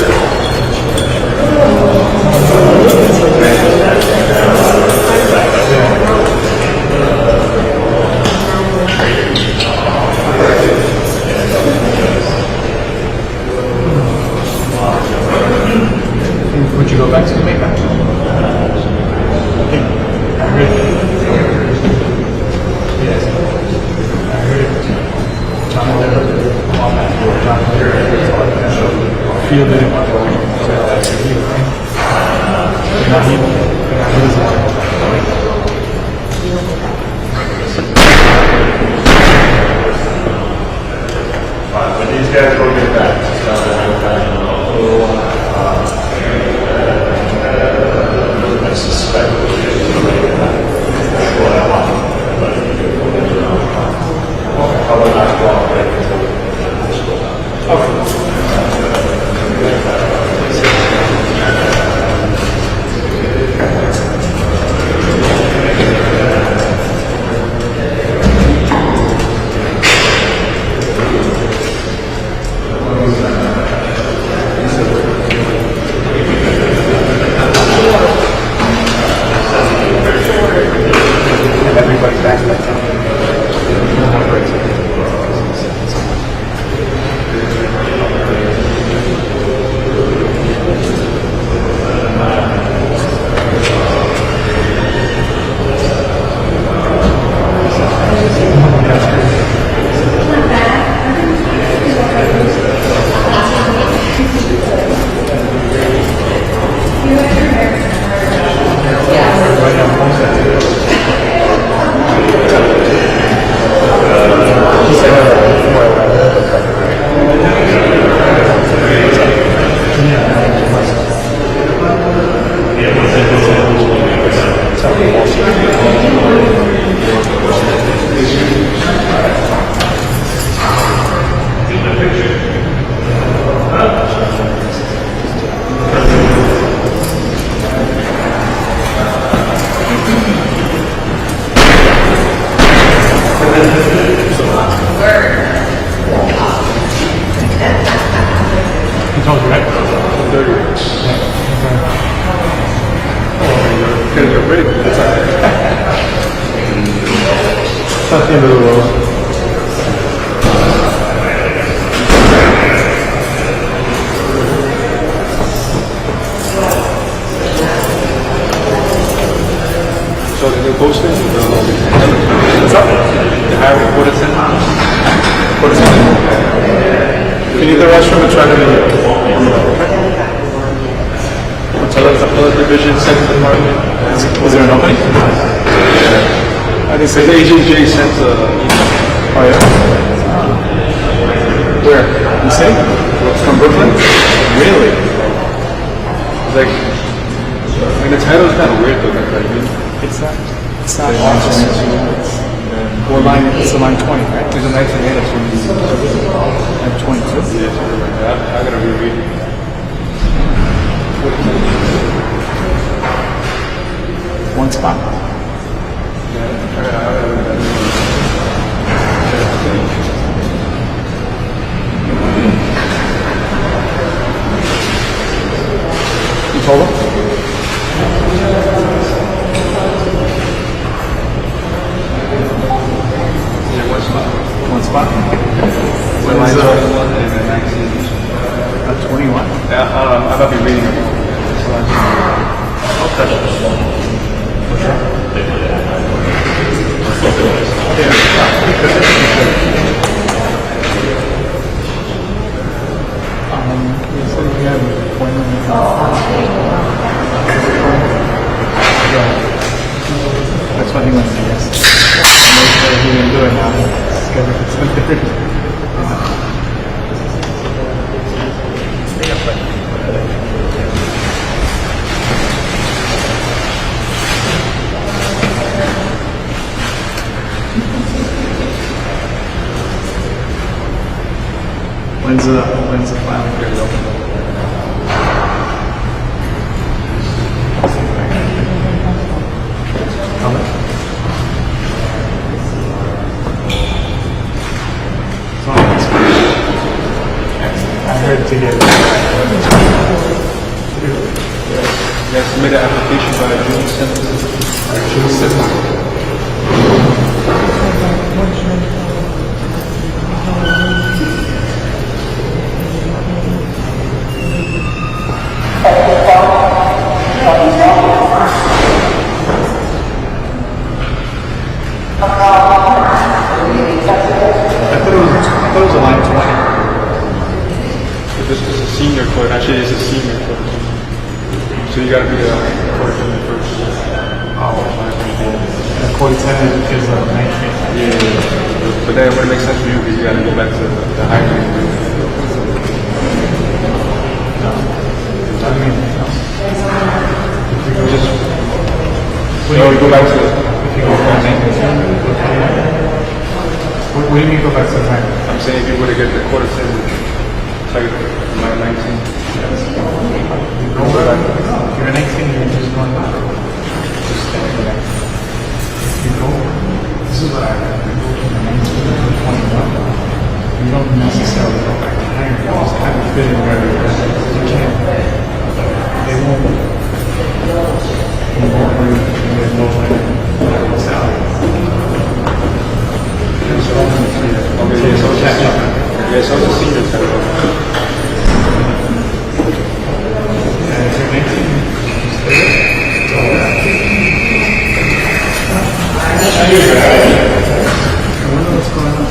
Would you go back to Jamaica? I heard. Yes. I heard. John Lennon. John Lennon. Feel that it might go. Not even. When these guys go get back, I suspect probably not go on break until not the end of the world. So the new posting, What's up? the higher reported sentence. What is it? If you need the restroom, it's right over here. What's up? Appellate division, second department. Was there an opening? I think the AJJ sent email. Oh yeah? Where? In the city? From Brooklyn? Really? Like, I mean, the title is kind of weird though, like, I mean, It's not office. Or line, it's the line 20, right? there's a 1980, so Line 22. I gotta reread it. One spot. You told him? Yeah, one spot. One spot? When When's lines the- 21 and then 19. 21? Yeah, I might be reading it. You said you had an appointment. That's what he went to, yes. Make sure he didn't do it now. Schedule for 10:30. When's the filing period open? How much? It's on this one. I heard to get You guys submit an application by June 7th. June 7th. I thought it was a line 20. But this is a senior court. Actually, it's a senior court. So you gotta be a court attorney first. The court attendant is 19. Yeah. But then when it makes sense for you, you gotta go back to the higher grade. I mean, Just, you go back to if you go back what do you mean go back to the time? I'm saying if you were to get the court attendant title, 19. Go back. If you're 19, you're just going back. Just stay there. If you go, this is what I read. You go from 19 to 21. You don't necessarily go back to higher. You just kind of fit in where you're at. You can't. They won't. You won't move. There's no limit. Salary. Okay, so it's a senior title. And if you're 19, you stay there. I wonder what's going on.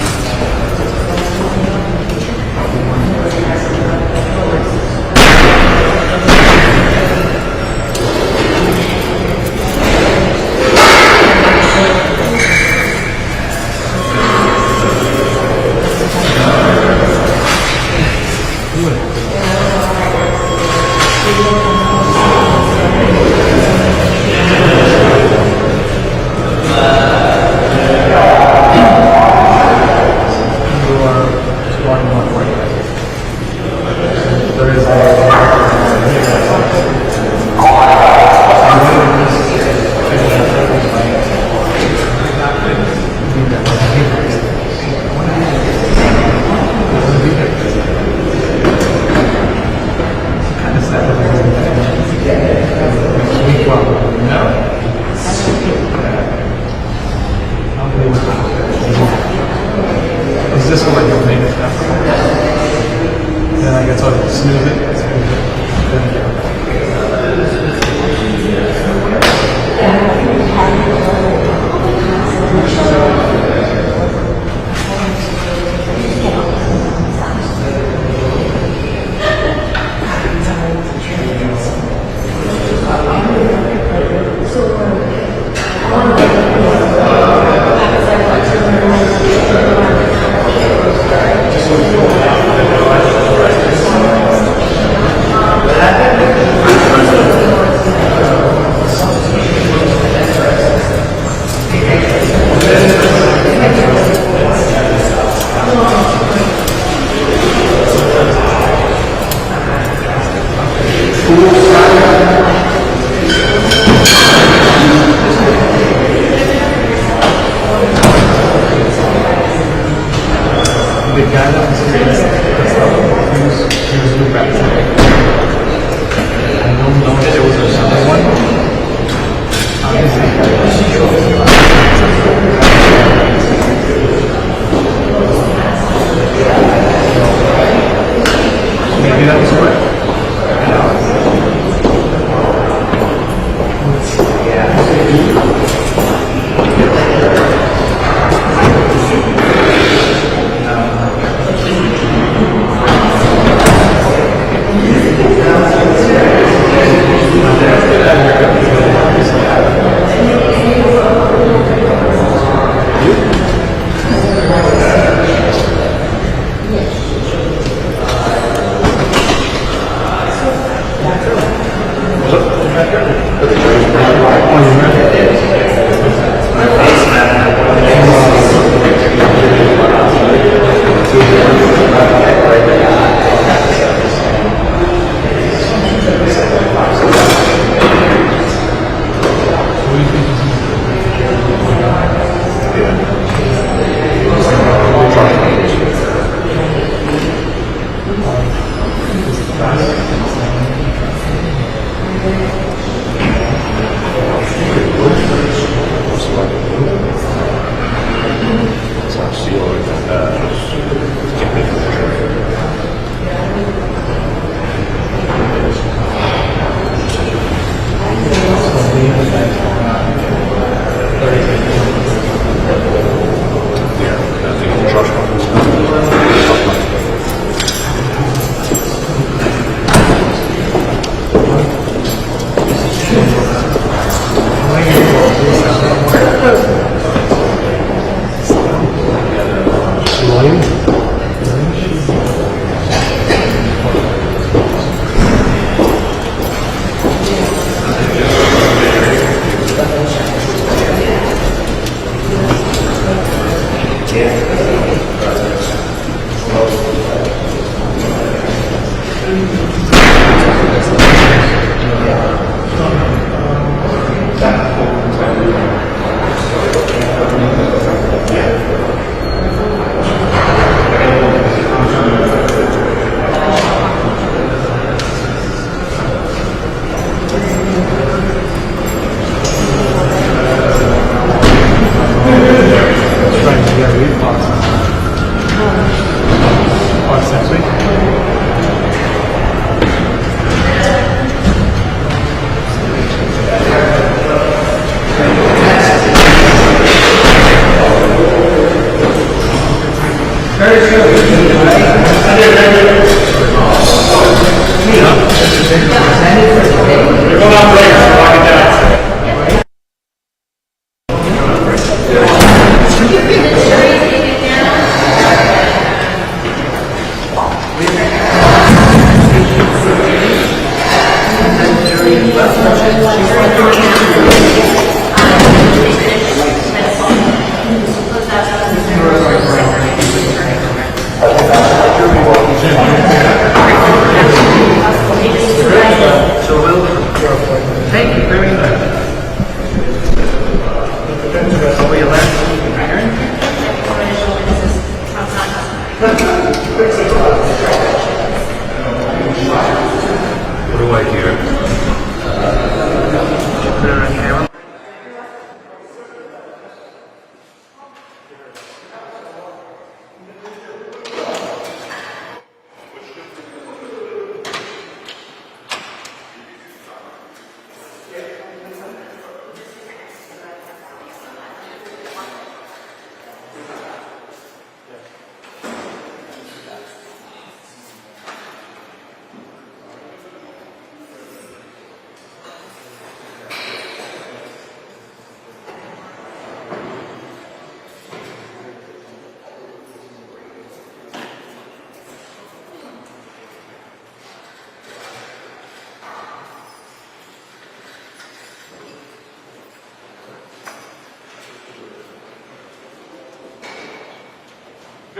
so like you'll make it happen. Then I guess I'll smooth it.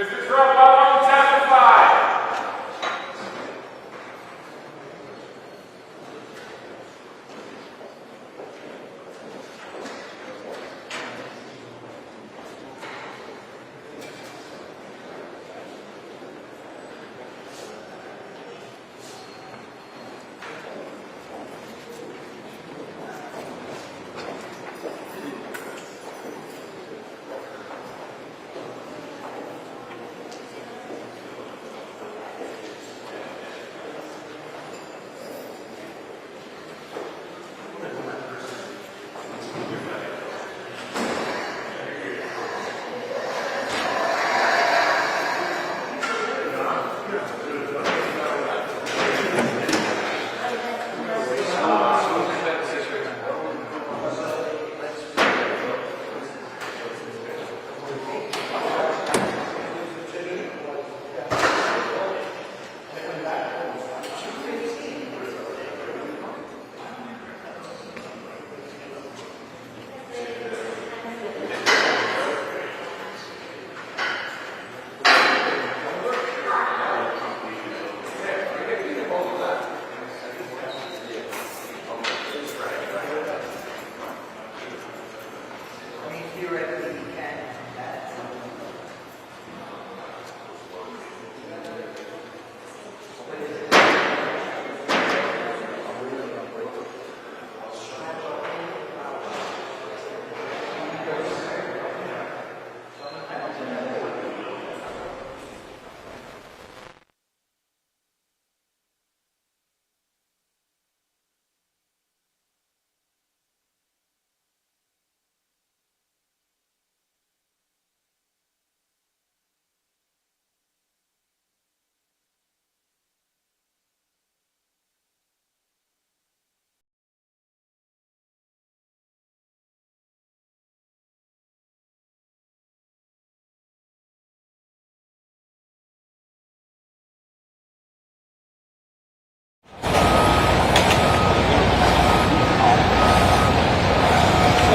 Mr. Trump, how long you testify?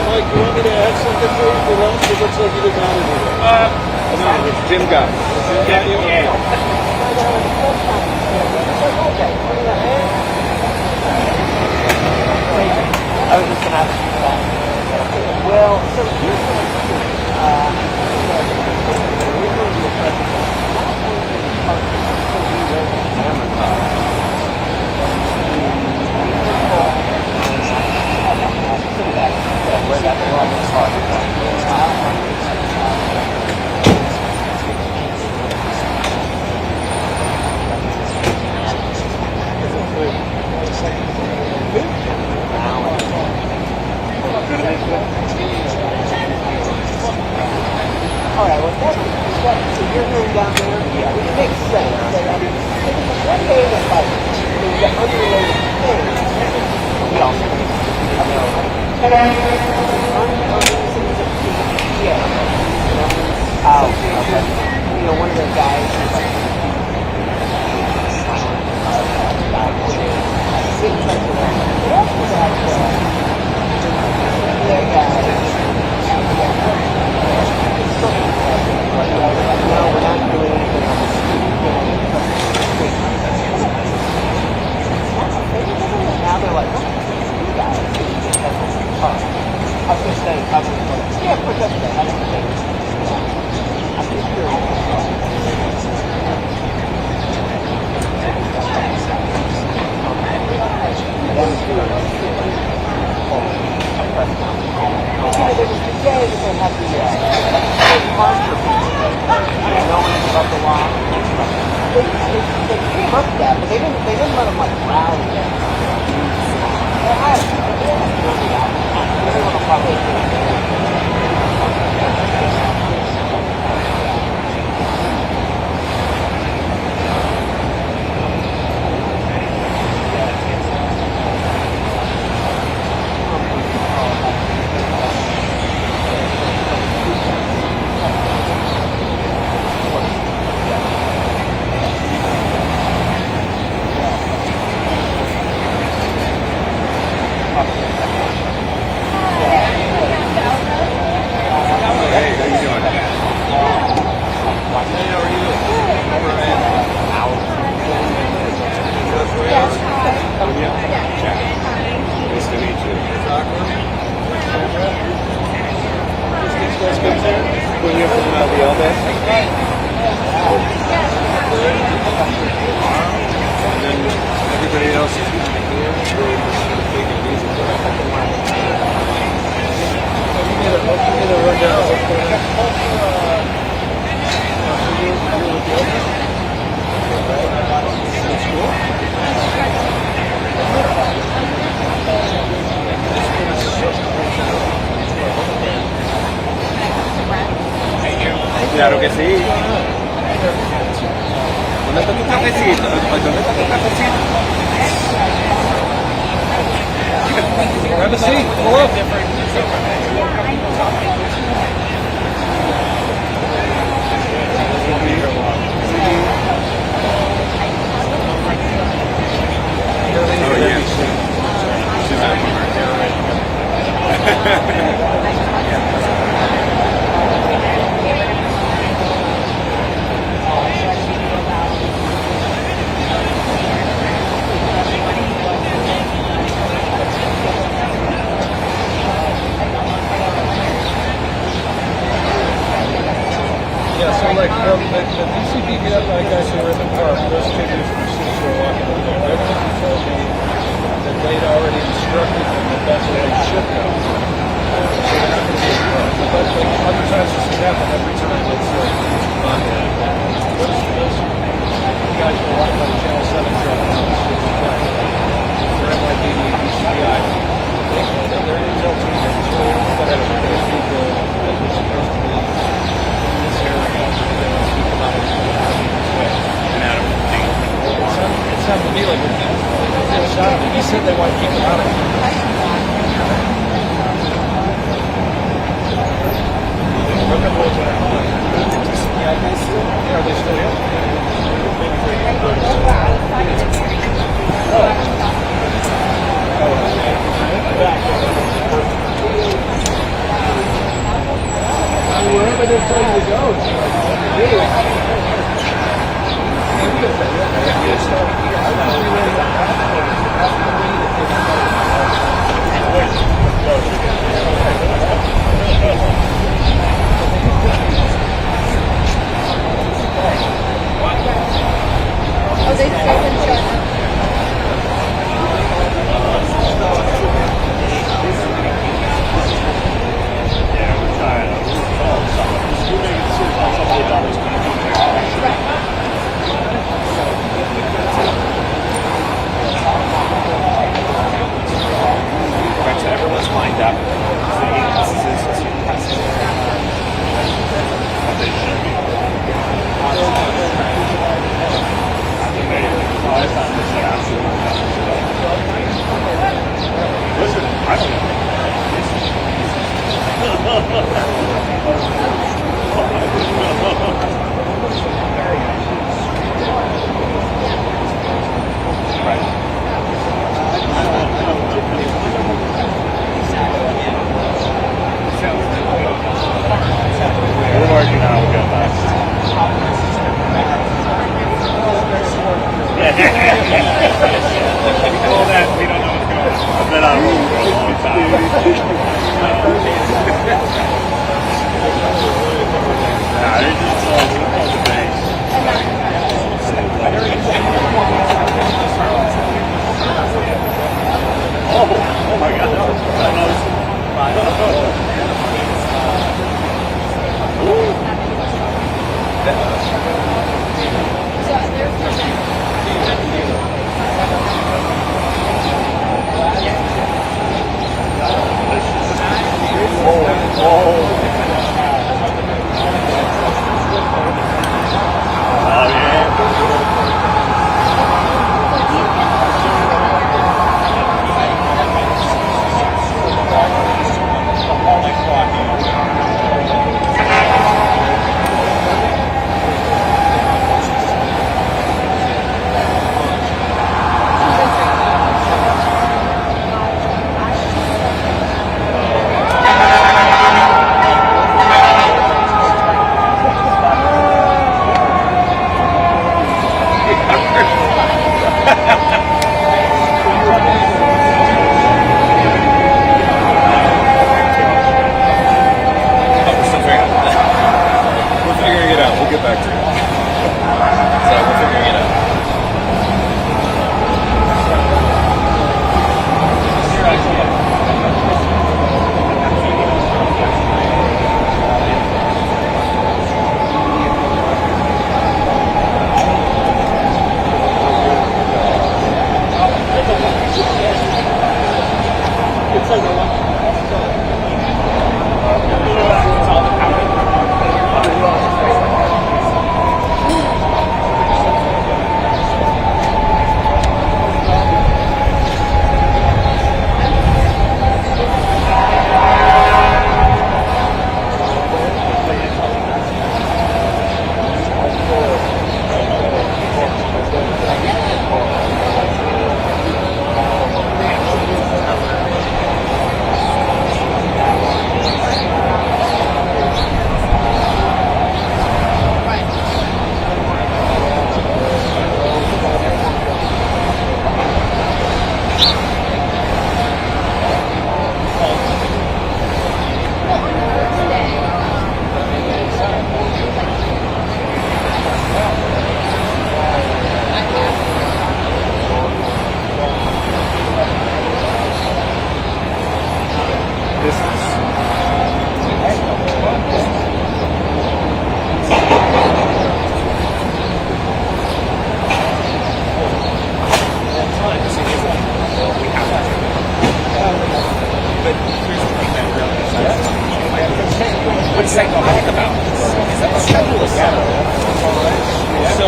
Mike, you want me to add something for you for lunch? It looks like he doesn't have anything. Come on, it's Jim got it. I was just going to ask you that. Well, so here's what I'm all right, well, so you're going down there, yeah, which makes sense. But, I mean, one day that, like, there's an unrelated thing, we also need to know. And I you know, one of the guys who's like, seems like it also has their guy. No, we're not doing anything on the street. Now they're like, oh, you guys. I was just saying, yeah, of course, that's right. I don't think. I'm just curious. Today that they have the I don't know anything about the law. They came up with that, but they didn't let them like rally it. I don't know how they do it. Everybody else is Claro que sí. ¿Dónde está tu cafecito? ¿Dónde está tu cafecito? Grab a seat. Pull up. Oh, yeah. She's at work. Yeah, so like from the DCP guys who were in the park, those two dudes from City were walking in the park. Everyone told me that they'd already instructed them that that's where they should go. So they're not going to be in the park. But like other times this has happened, every time it's like, on those guys who are watching on the Channel 7 show, they're NYPD, DCPI. They're intel team, whatever, those people that were supposed to be it sounded to me like he said they want to keep him out of it. Are they still here? Wherever they're trying to go, Oh, they stay in China. Everyone's lined up. Listen, I don't know. We're working on it. All that, we don't know what's going on. I've been on a roll for a long time.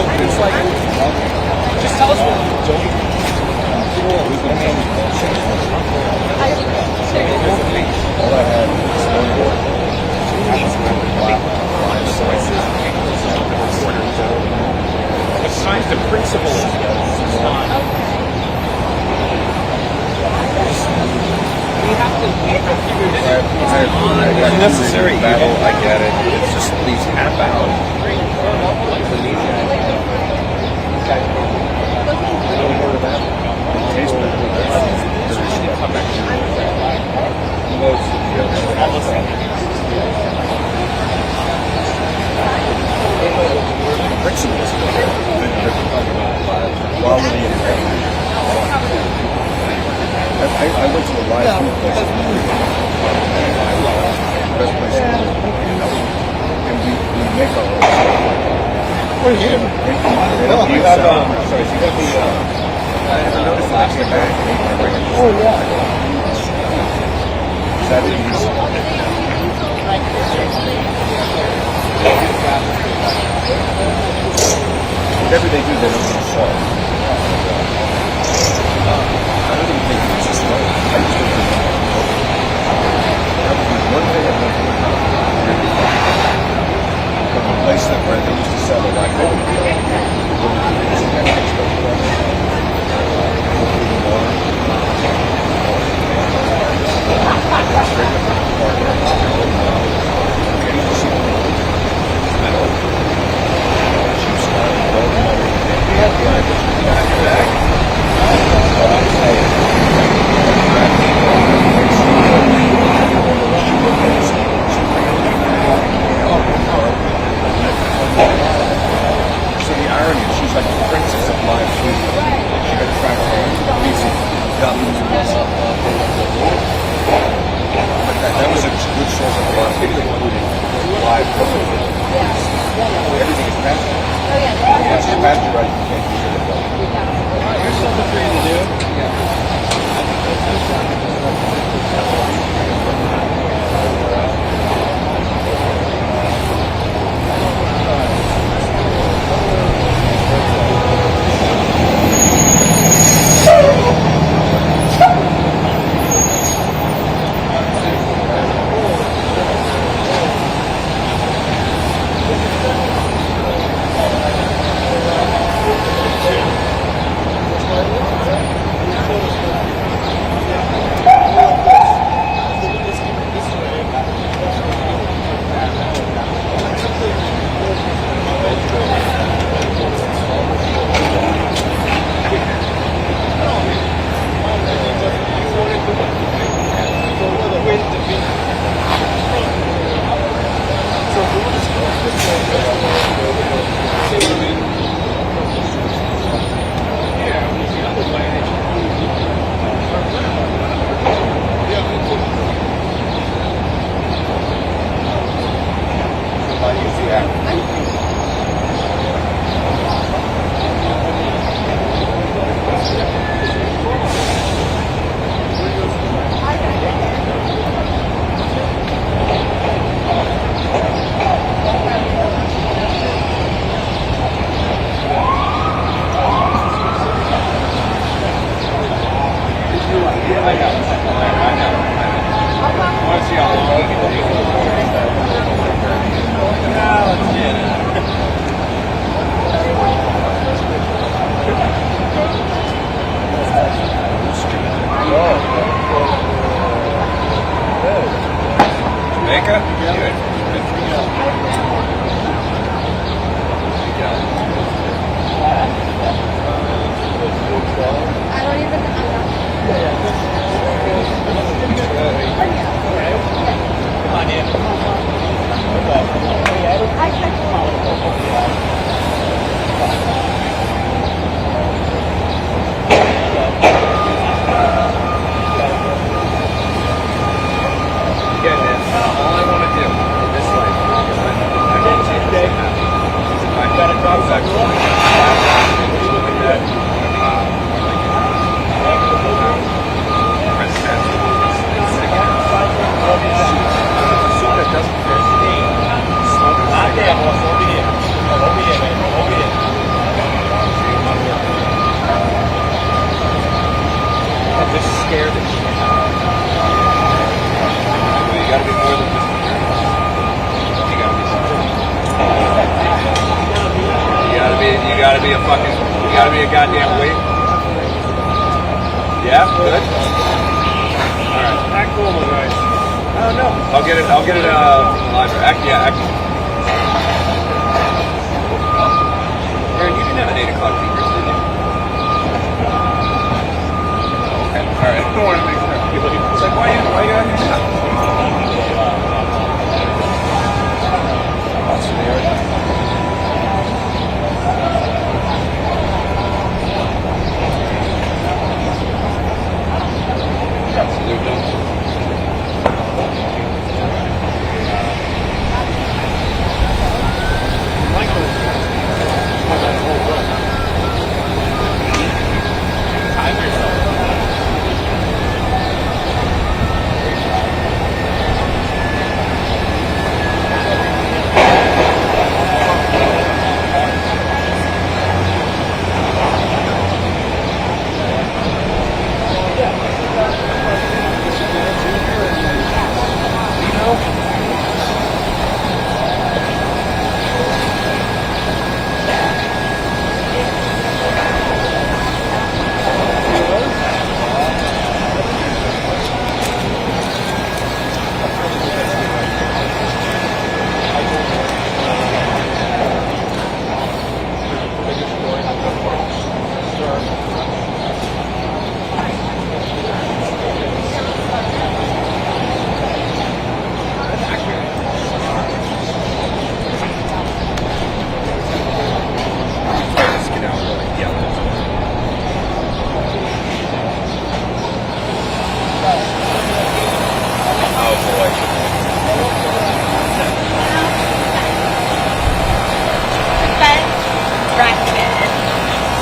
it's like, just tell us what we don't do. All I had was a snowboard. But the principle is not. It's necessary evil, I get it. It's just these half hours. Quality and I went to a live food place. Best place in the world. And we make our own. What are you? You have, sorry, you have the, I never noticed last time I ate my breakfast. Oh, yeah. Is that it? Whatever they do, they don't do salt. I don't even think it's just salt. I just don't think it's that would be one thing I've done for really fun. From a place that where they used to sell it like that. So the irony is she's like the princess of live food. She got to travel all these gummies and stuff. But that was a good source of a lot of people, including live food. Everything is pastured. Once it's pasteurized, you can't use it. Here's something for you to do. gotta be a goddamn weight. Yeah, good. Alright. Act normal, guys. I don't know. I'll get it, live. Act. Aaron, you didn't have an 8 o'clock fingers, did you? Okay. Alright. I don't want to make sure. It's like, why you got here now?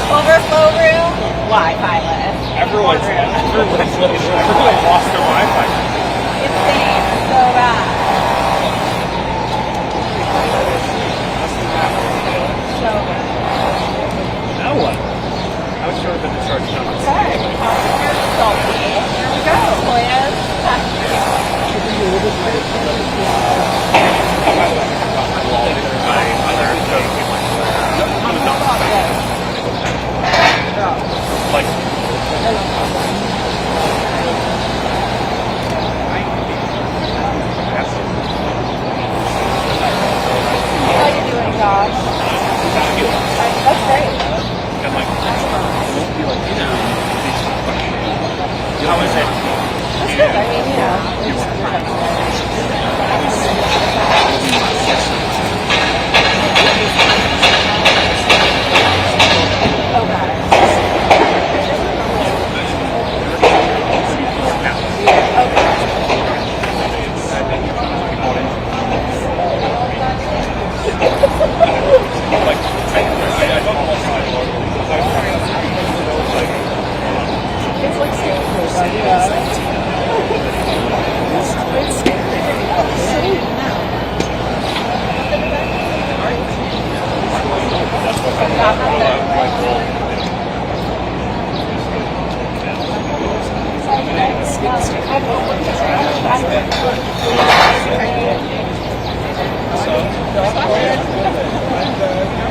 Overflow room, Wi-Fi list. Everyone's lost their Wi-Fi. Insane. So bad. So bad. Now what? I was sure that the charge coming. Okay. Passenger salty. Here we go. Boys. How are you doing, Josh? That's great. How is it?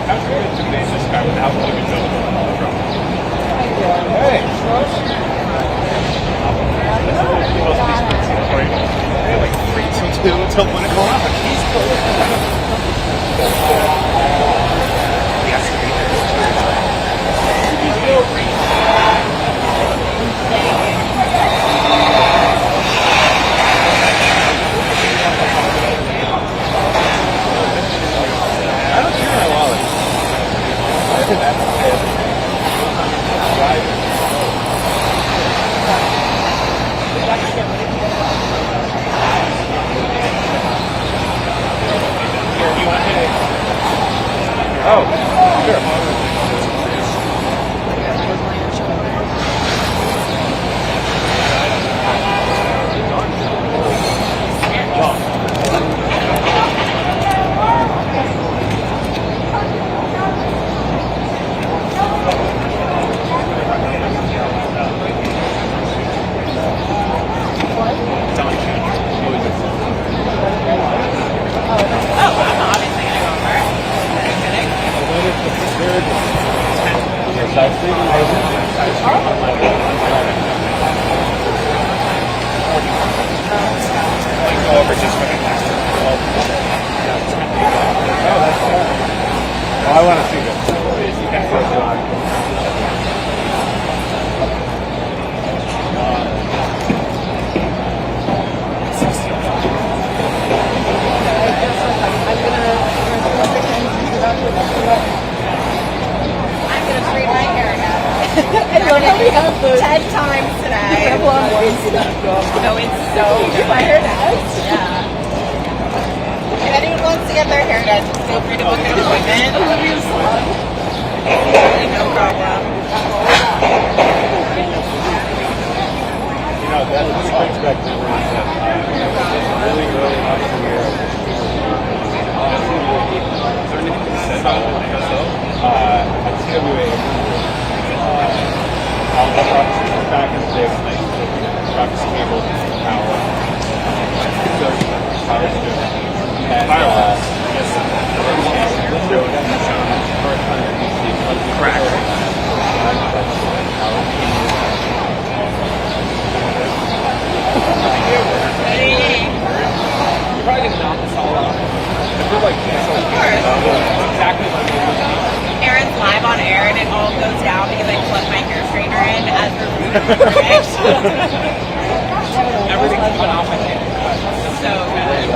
That's good. I mean, Until 1 o'clock. I don't care my wallet. Oh, sure. Go over just for the next one. Oh, that's cool. Well, I want to see this. You can first one. I'm gonna braid my hair now. I don't know, we have 10 times today. No, it's so good. My hair does? Yeah. If anyone wants to get their hair done, feel free to book an appointment. Olivia's salon. No problem. You know, that's what brings back memories of really early on in the year. Is there anything you said about at TWA? Back in the day when they dropped cables and power. Power strip. And yes, showed first underneath the crack. You're probably gonna knock this all out. We're like exactly like Aaron's live on air and it all goes down because I plug my hair straightener in as we're moving. everything's coming off my head. So good.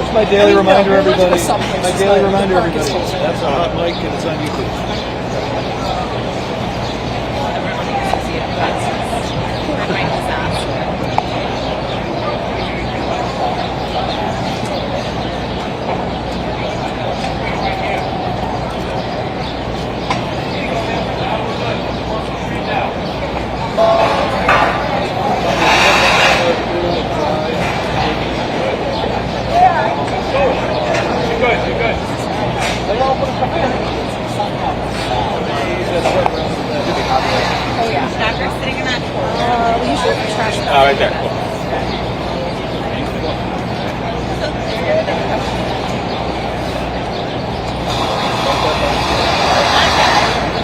It's my daily reminder, everybody. My daily reminder, everybody. That's a hot mic and it's on YouTube. Oh yeah. Snapper's sitting in that corner. We usually have trash. Oh, right there. Cool.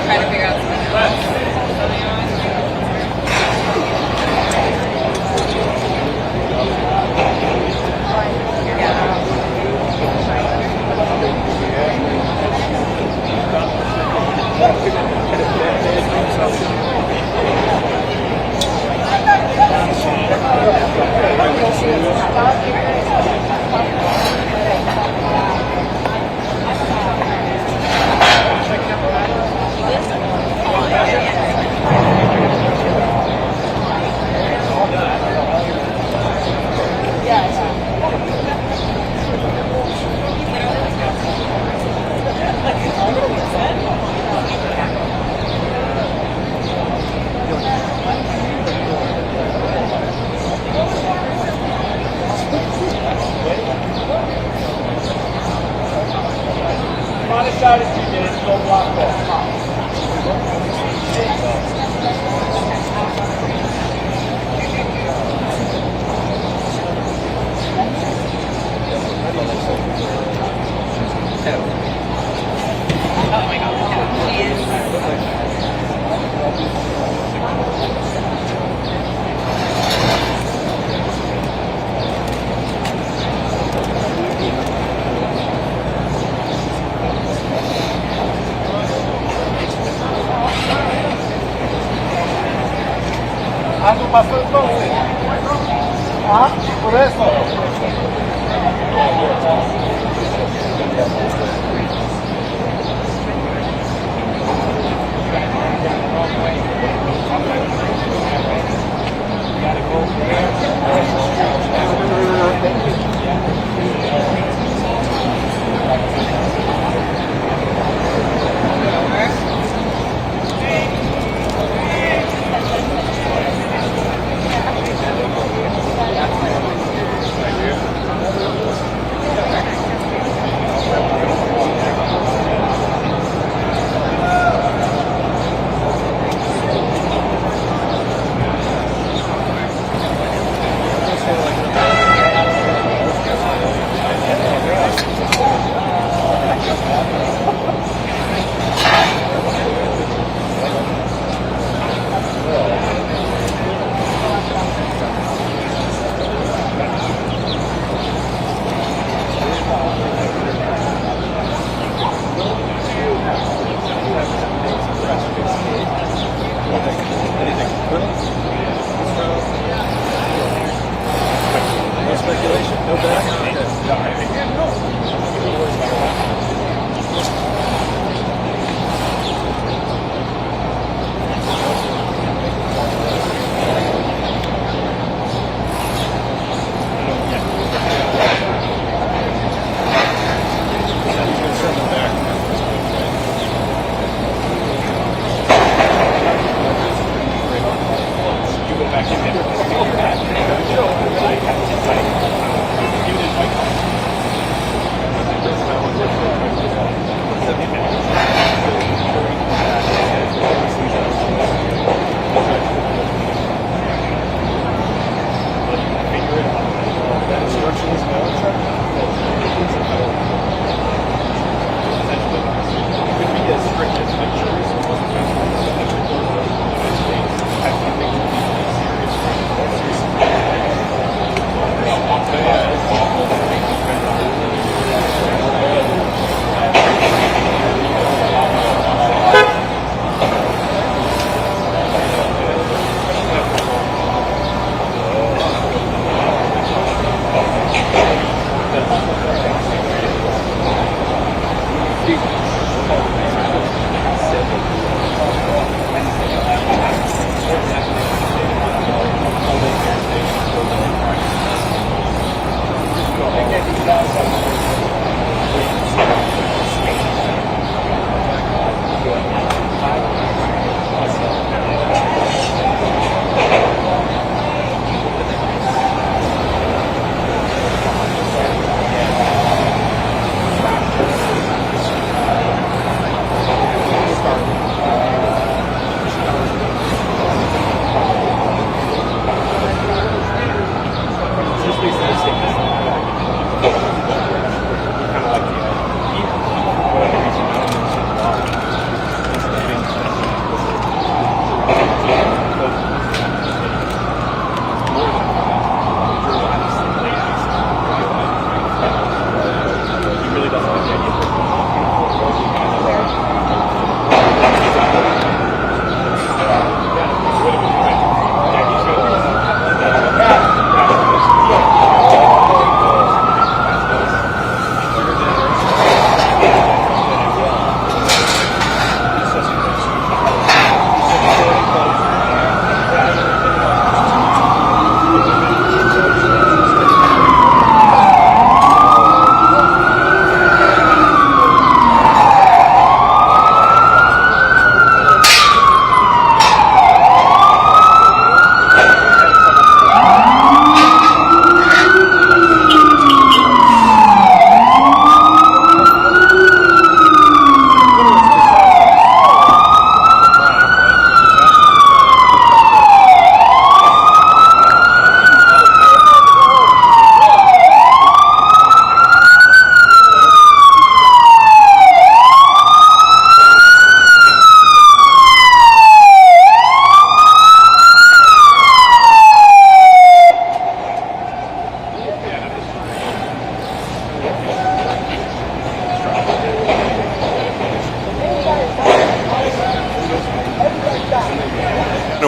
Try to figure out something else. pasó el coche. Ah, por eso.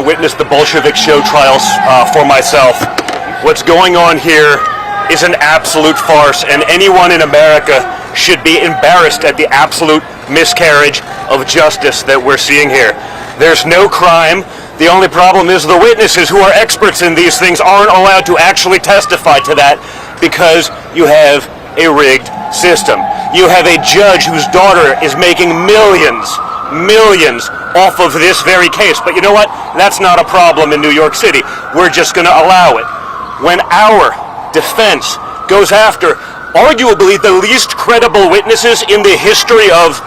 witnessed the Bolshevik show trials for myself. What's going on here is an absolute farce, and anyone in America should be embarrassed at the absolute miscarriage of justice that we're seeing here. There's no crime. The only problem is the witnesses who are experts in these things aren't allowed to actually testify to that because you have a rigged system. You have a judge whose daughter is making millions off of this very case. But you know what? That's not a problem in New York City. We're just going to allow it. When our defense goes after arguably the least credible witnesses in the history of,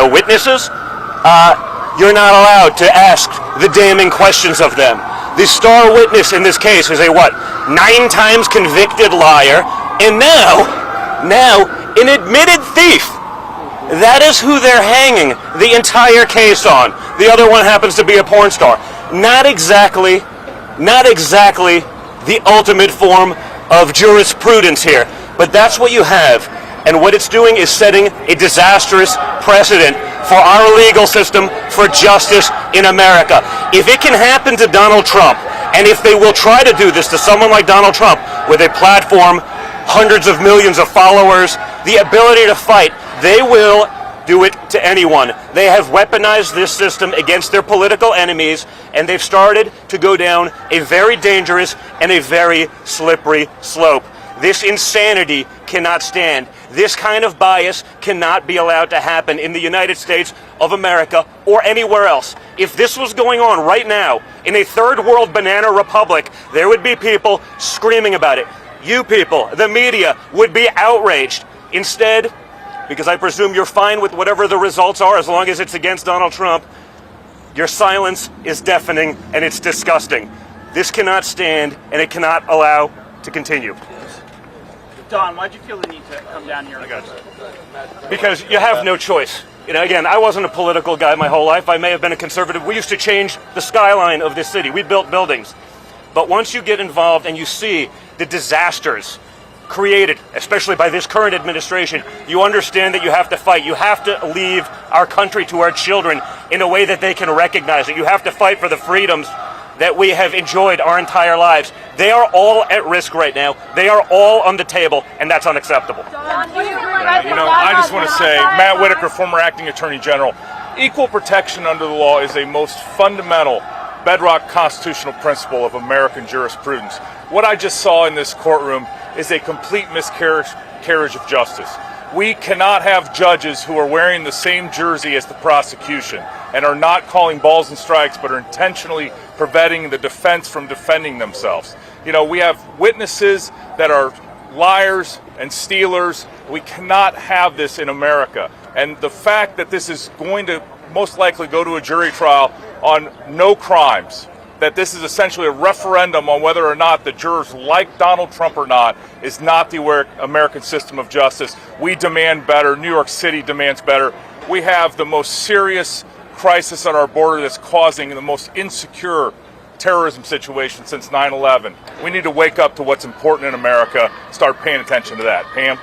witnesses, you're not allowed to ask the damning questions of them. The star witness in this case is a 9 times convicted liar, and now an admitted thief. That is who they're hanging the entire case on. The other one happens to be a porn star. Not exactly the ultimate form of jurisprudence here, but that's what you have. And what it's doing is setting a disastrous precedent for our legal system, for justice in America. If it can happen to Donald Trump, and if they will try to do this to someone like Donald Trump with a platform, hundreds of millions of followers, the ability to fight, they will do it to anyone. They have weaponized this system against their political enemies, and they've started to go down a very dangerous and a very slippery slope. This insanity cannot stand. This kind of bias cannot be allowed to happen in the United States of America or anywhere else. If this was going on right now in a third world banana republic, there would be people screaming about it. You people, the media, would be outraged. Instead, because I presume you're fine with whatever the results are as long as it's against Donald Trump, your silence is deafening and it's disgusting. This cannot stand and it cannot allow to continue. Don, why'd you feel the need to come down here? Because you have no choice. Again, I wasn't a political guy my whole life. I may have been a conservative. We used to change the skyline of this city. We built buildings. But once you get involved and you see the disasters created, especially by this current administration, you understand that you have to fight. You have to leave our country to our children in a way that they can recognize it. You have to fight for the freedoms that we have enjoyed our entire lives. They are all at risk right now. They are all on the table, and that's unacceptable. I just want to say, Matt Whitaker, former acting attorney general, equal protection under the law is a most fundamental bedrock constitutional principle of American jurisprudence. What I just saw in this courtroom is a complete miscarriage of justice. We cannot have judges who are wearing the same jersey as the prosecution and are not calling balls and strikes, but are intentionally preventing the defense from defending themselves. We have witnesses that are liars and stealers. We cannot have this in America. And the fact that this is going to most likely go to a jury trial on no crimes, that this is essentially a referendum on whether or not the jurors like Donald Trump or not, is not the American system of justice. We demand better. New York City demands better. We have the most serious crisis at our border that's causing the most insecure terrorism situation since 9/11. We need to wake up to what's important in America, start paying attention to that. Pam?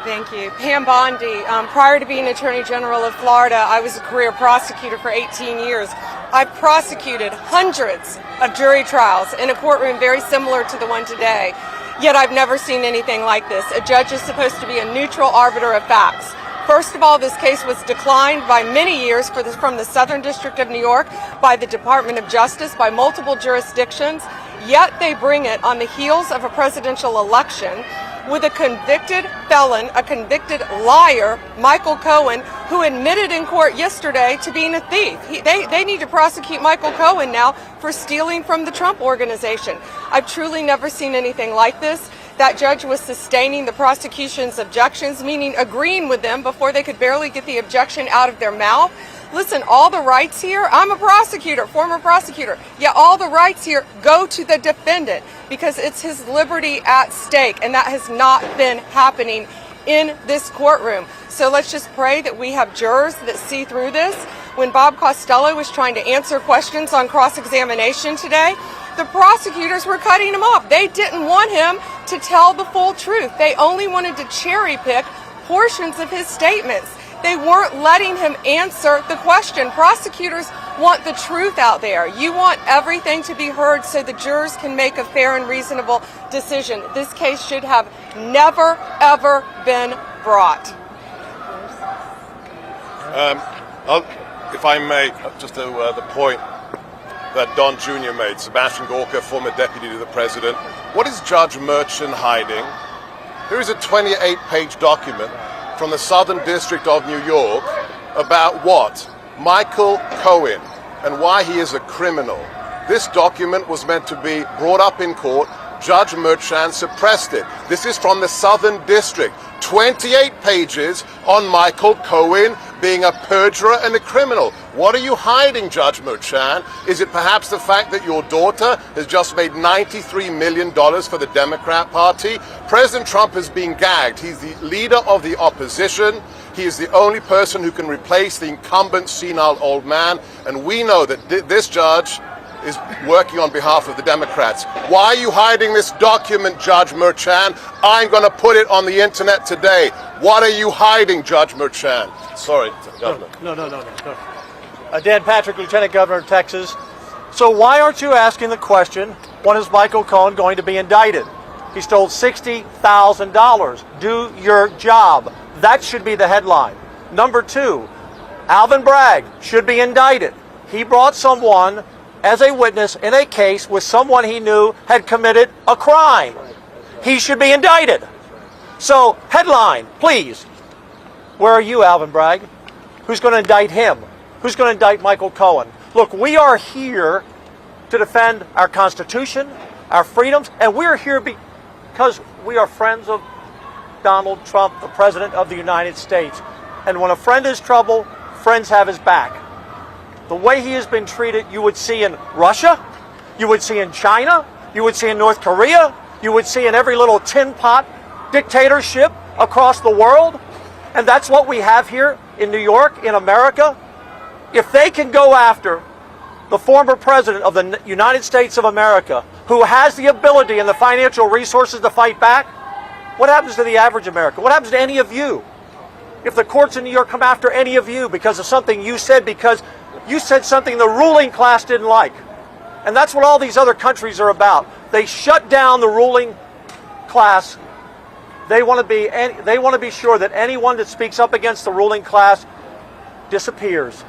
Thank you. Pam Bondi. Prior to being Attorney General of Florida, I was a career prosecutor for 18 years. I prosecuted hundreds of jury trials in a courtroom very similar to the one today, yet I've never seen anything like this. A judge is supposed to be a neutral arbiter of facts. First of all, this case was declined by many years from the Southern District of New York, by the Department of Justice, by multiple jurisdictions, yet they bring it on the heels of a presidential election with a convicted felon, a convicted liar, Michael Cohen, who admitted in court yesterday to being a thief. They need to prosecute Michael Cohen now for stealing from the Trump organization. I've truly never seen anything like this. That judge was sustaining the prosecution's objections, meaning agreeing with them before they could barely get the objection out of their mouth. Listen, all the rights here, I'm a prosecutor, former prosecutor, yet all the rights here go to the defendant because it's his liberty at stake, and that has not been happening in this courtroom. So let's just pray that we have jurors that see through this. When Bob Costello was trying to answer questions on cross-examination today, the prosecutors were cutting him off. They didn't want him to tell the full truth. They only wanted to cherry pick portions of his statements. They weren't letting him answer the question. Prosecutors want the truth out there. You want everything to be heard so the jurors can make a fair and reasonable decision. This case should have never, ever been brought. If I may, just to the point that Don Jr. made, Sebastian Gorka, former deputy to the president. What is Judge Merchan hiding? Here is a 28-page document from the Southern District of New York about what? Michael Cohen and why he is a criminal. This document was meant to be brought up in court. Judge Merchan suppressed it. This is from the Southern District. 28 pages on Michael Cohen being a perjurer and a criminal. What are you hiding, Judge Merchan? Is it perhaps the fact that your daughter has just made $93 million for the Democrat Party? President Trump is being gagged. He's the leader of the opposition. He is the only person who can replace the incumbent senile old man. And we know that this judge is working on behalf of the Democrats. Why are you hiding this document, Judge Merchan? I'm going to put it on the internet today. What are you hiding, Judge Merchan? Sorry, Governor. No. Dan Patrick, Lieutenant Governor of Texas. So why aren't you asking the question, when is Michael Cohen going to be indicted? He stole $60,000. Do your job. That should be the headline. Number two, Alvin Bragg should be indicted. He brought someone as a witness in a case with someone he knew had committed a crime. He should be indicted. So, headline, please. Where are you, Alvin Bragg? Who's going to indict him? Who's going to indict Michael Cohen? Look, we are here to defend our Constitution, our freedoms, and we're here because we are friends of Donald Trump, the President of the United States. And when a friend is in trouble, friends have his back. The way he has been treated, you would see in Russia, you would see in China, you would see in North Korea, you would see in every little tin pot dictatorship across the world. And that's what we have here in New York, in America. If they can go after the former president of the United States of America, who has the ability and the financial resources to fight back, what happens to the average American? What happens to any of you? If the courts in New York come after any of you because of something you said, because you said something the ruling class didn't like. And that's what all these other countries are about. They shut down the ruling class. They want to be sure that anyone that speaks up against the ruling class disappears.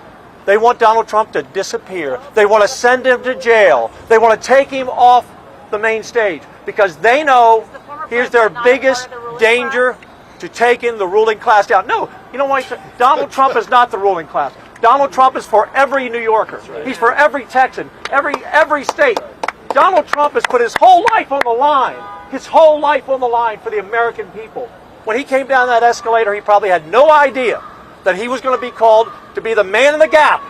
They want Donald Trump to disappear. They want to send him to jail. They want to take him off the main stage because they know here's their biggest danger to taking the ruling class down. No, you know why? Donald Trump is not the ruling class. Donald Trump is for every New Yorker. He's for every Texan, every state. Donald Trump has put his whole life on the line. His whole life on the line for the American people. When he came down that escalator, he probably had no idea that he was going to be called to be the man in the gap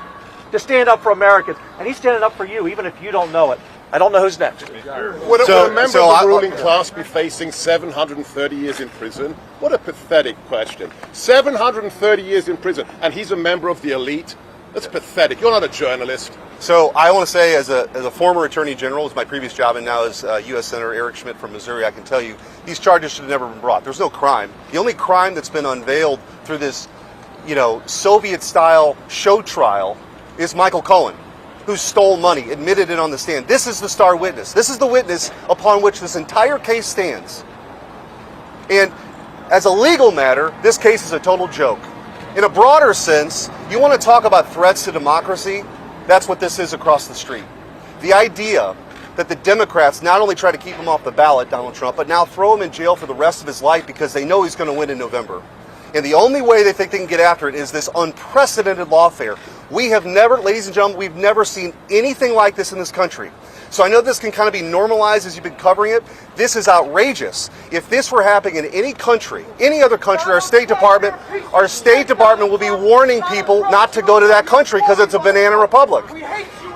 to stand up for Americans. And he's standing up for you, even if you don't know it. I don't know who's next. Would a member of the ruling class be facing 730 years in prison? What a pathetic question. 730 years in prison, and he's a member of the elite? That's pathetic. You're not a journalist. So I want to say, as a former attorney general, as my previous job, and now as U.S. Senator Eric Schmidt from Missouri, I can tell you these charges should have never been brought. There's no crime. The only crime that's been unveiled through this, Soviet-style show trial is Michael Cohen, who stole money, admitted it on the stand. This is the star witness. This is the witness upon which this entire case stands. And as a legal matter, this case is a total joke. In a broader sense, you want to talk about threats to democracy? That's what this is across the street. The idea that the Democrats not only try to keep him off the ballot, Donald Trump, but now throw him in jail for the rest of his life because they know he's going to win in November. And the only way they think they can get after it is this unprecedented lawfare. We have never, ladies and gentlemen, we've never seen anything like this in this country. So I know this can kind of be normalized as you've been covering it. This is outrageous. If this were happening in any country, any other country, our State Department will be warning people not to go to that country because it's a banana republic.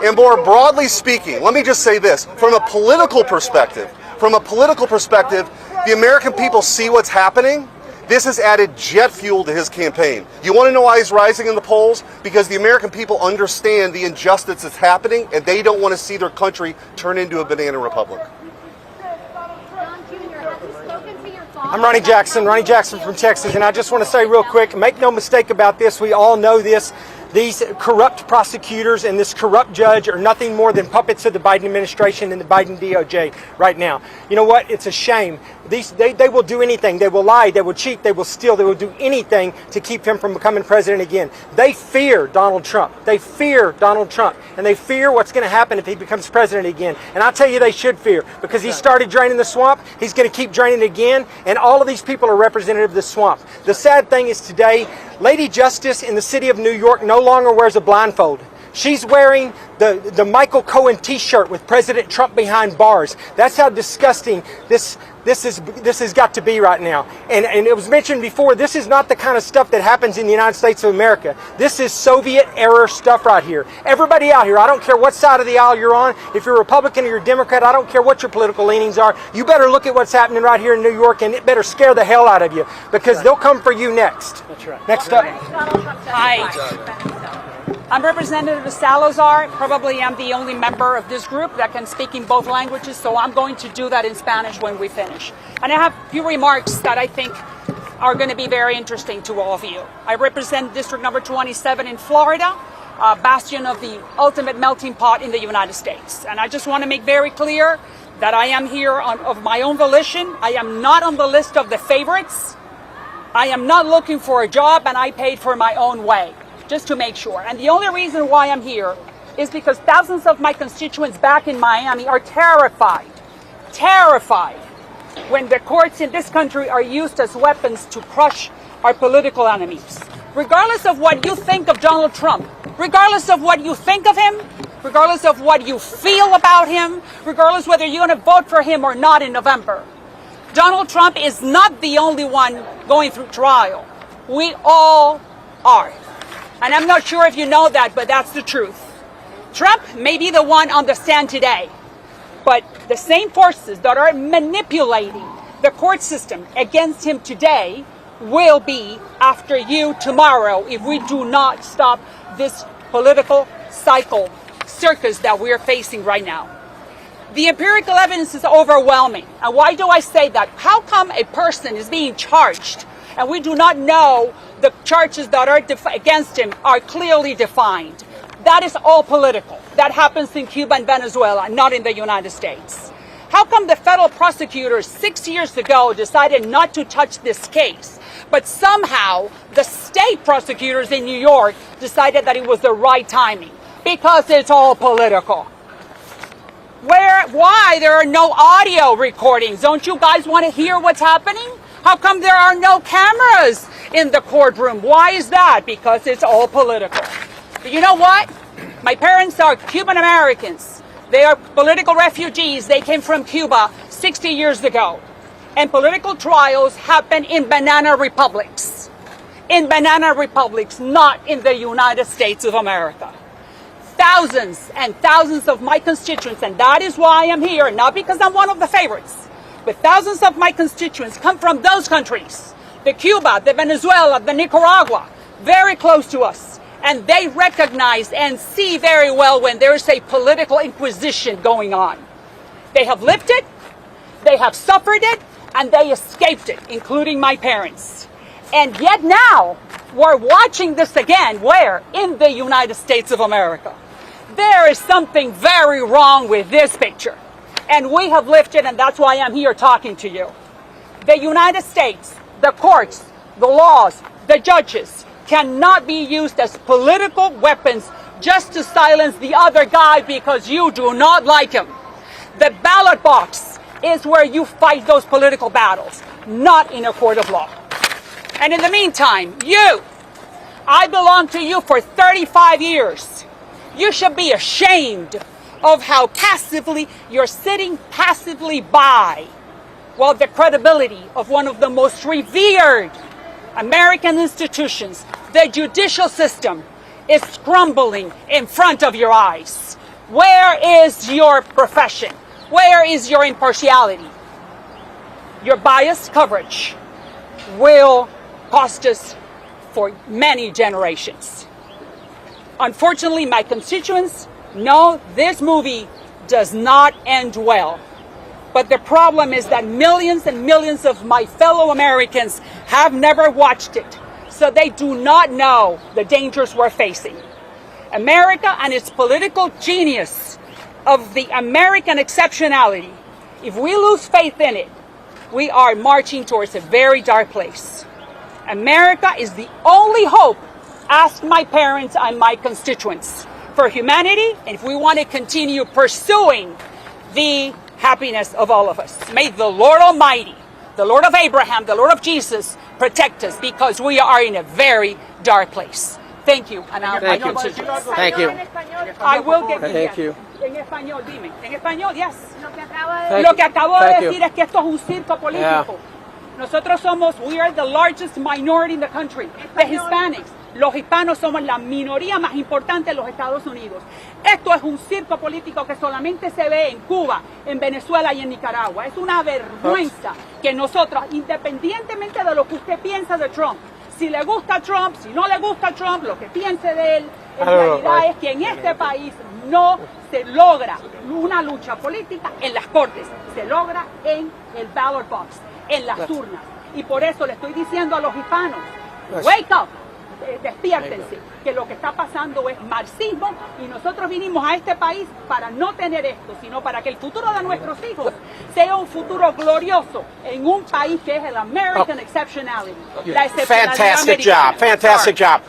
And more broadly speaking, let me just say this, from a political perspective, the American people see what's happening. This has added jet fuel to his campaign. You want to know why he's rising in the polls? Because the American people understand the injustice that's happening, and they don't want to see their country turn into a banana republic. I'm Ronnie Jackson from Texas, and I just want to say real quick, make no mistake about this, we all know this. These corrupt prosecutors and this corrupt judge are nothing more than puppets of the Biden administration and the Biden DOJ right now. You know what? It's a shame. They will do anything. They will lie. They will cheat. They will steal. They will do anything to keep him from becoming president again. They fear Donald Trump. They fear Donald Trump. And they fear what's going to happen if he becomes president again. And I tell you, they should fear, because he started draining the swamp. He's going to keep draining it again. And all of these people are representative of the swamp. The sad thing is today, Lady Justice in the city of New York no longer wears a blindfold. She's wearing the Michael Cohen t-shirt with President Trump behind bars. That's how disgusting this has got to be right now. And it was mentioned before, this is not the kind of stuff that happens in the United States of America. This is Soviet era stuff right here. Everybody out here, I don't care what side of the aisle you're on, if you're a Republican or you're a Democrat, I don't care what your political leanings are, you better look at what's happening right here in New York, and it better scare the hell out of you, because they'll come for you next. That's right. Next up. Hi. I'm Representative Salazar. Probably I'm the only member of this group that can speak in both languages, so I'm going to do that in Spanish when we finish. And I have a few remarks that I think are going to be very interesting to all of you. I represent District Number 27 in Florida, a bastion of the ultimate melting pot in the United States. And I just want to make very clear that I am here of my own volition. I am not on the list of the favorites. I am not looking for a job, and I paid for my own way, just to make sure. And the only reason why I'm here is because thousands of my constituents back in Miami are terrified when the courts in this country are used as weapons to crush our political enemies. Regardless of what you think of Donald Trump, regardless of what you think of him, regardless of what you feel about him, regardless whether you're going to vote for him or not in November, Donald Trump is not the only one going through trial. We all are. And I'm not sure if you know that, but that's the truth. Trump may be the one on the stand today, but the same forces that are manipulating the court system against him today will be after you tomorrow if we do not stop this political cycle circus that we're facing right now. The empirical evidence is overwhelming. And why do I say that? How come a person is being charged and we do not know the charges that are against him are clearly defined? That is all political. That happens in Cuba and Venezuela, not in the United States. How come the federal prosecutors 6 years ago decided not to touch this case, but somehow the state prosecutors in New York decided that it was the right timing? Because it's all political. Why there are no audio recordings? Don't you guys want to hear what's happening? How come there are no cameras in the courtroom? Why is that? Because it's all political. But you know what? My parents are Cuban Americans. They are political refugees. They came from Cuba 60 years ago. And political trials happen in banana republics. In banana republics, not in the United States of America. Thousands and thousands of my constituents, and that is why I'm here, not because I'm one of the favorites, but thousands of my constituents come from those countries, the Cuba, the Venezuela, the Nicaragua, very close to us. And they recognize and see very well when there's a political inquisition going on. They have lived it, they have suffered it, and they escaped it, including my parents. And yet now, we're watching this again, where? In the United States of America. There is something very wrong with this picture. And we have lived it, and that's why I'm here talking to you. The United States, the courts, the laws, the judges cannot be used as political weapons just to silence the other guy because you do not like him. The ballot box is where you fight those political battles, not in a court of law. And in the meantime, I belong to you for 35 years. You should be ashamed of how passively you're sitting passively by while the credibility of one of the most revered American institutions, the judicial system, is crumbling in front of your eyes. Where is your profession? Where is your impartiality? Your biased coverage will cost us for many generations. Unfortunately, my constituents know this movie does not end well. But the problem is that millions and millions of my fellow Americans have never watched it. So they do not know the dangers we're facing. America and its political genius of the American exceptionality, if we lose faith in it, we are marching towards a very dark place. America is the only hope, ask my parents and my constituents, for humanity, and if we want to continue pursuing the happiness of all of us. May the Lord Almighty, the Lord of Abraham, the Lord of Jesus, protect us, because we are in a very dark place. Thank you. And Thank you. Thank you. I will get Thank you. En español, dime. En español, yes. Thank Lo que you. acabo de Thank you. decir es que esto es un circo político. Nosotros we are the largest minority in the country, the Hispanics. Los hispanos somos la minoría más importante en los Estados Unidos. Esto es un circo político que solamente se ve en Cuba, en Venezuela y en Nicaragua. Es una vergüenza que nosotros, independientemente de lo que usted piensa de Trump, si le gusta Trump, si no le gusta Trump, lo que piense de él, en realidad es que en este país no se logra una lucha política en las cortes, se logra en el ballot box, en las urnas. Y por eso le estoy diciendo a los hispanos, wake up, despiértense, que lo que está pasando es marxismo, y nosotros vinimos a este país para no tener esto, sino para que el futuro de nuestros hijos sea un futuro glorioso en un país que es el American exceptionality. La excepcionalidad Fantastic americana. job. Fantastic job.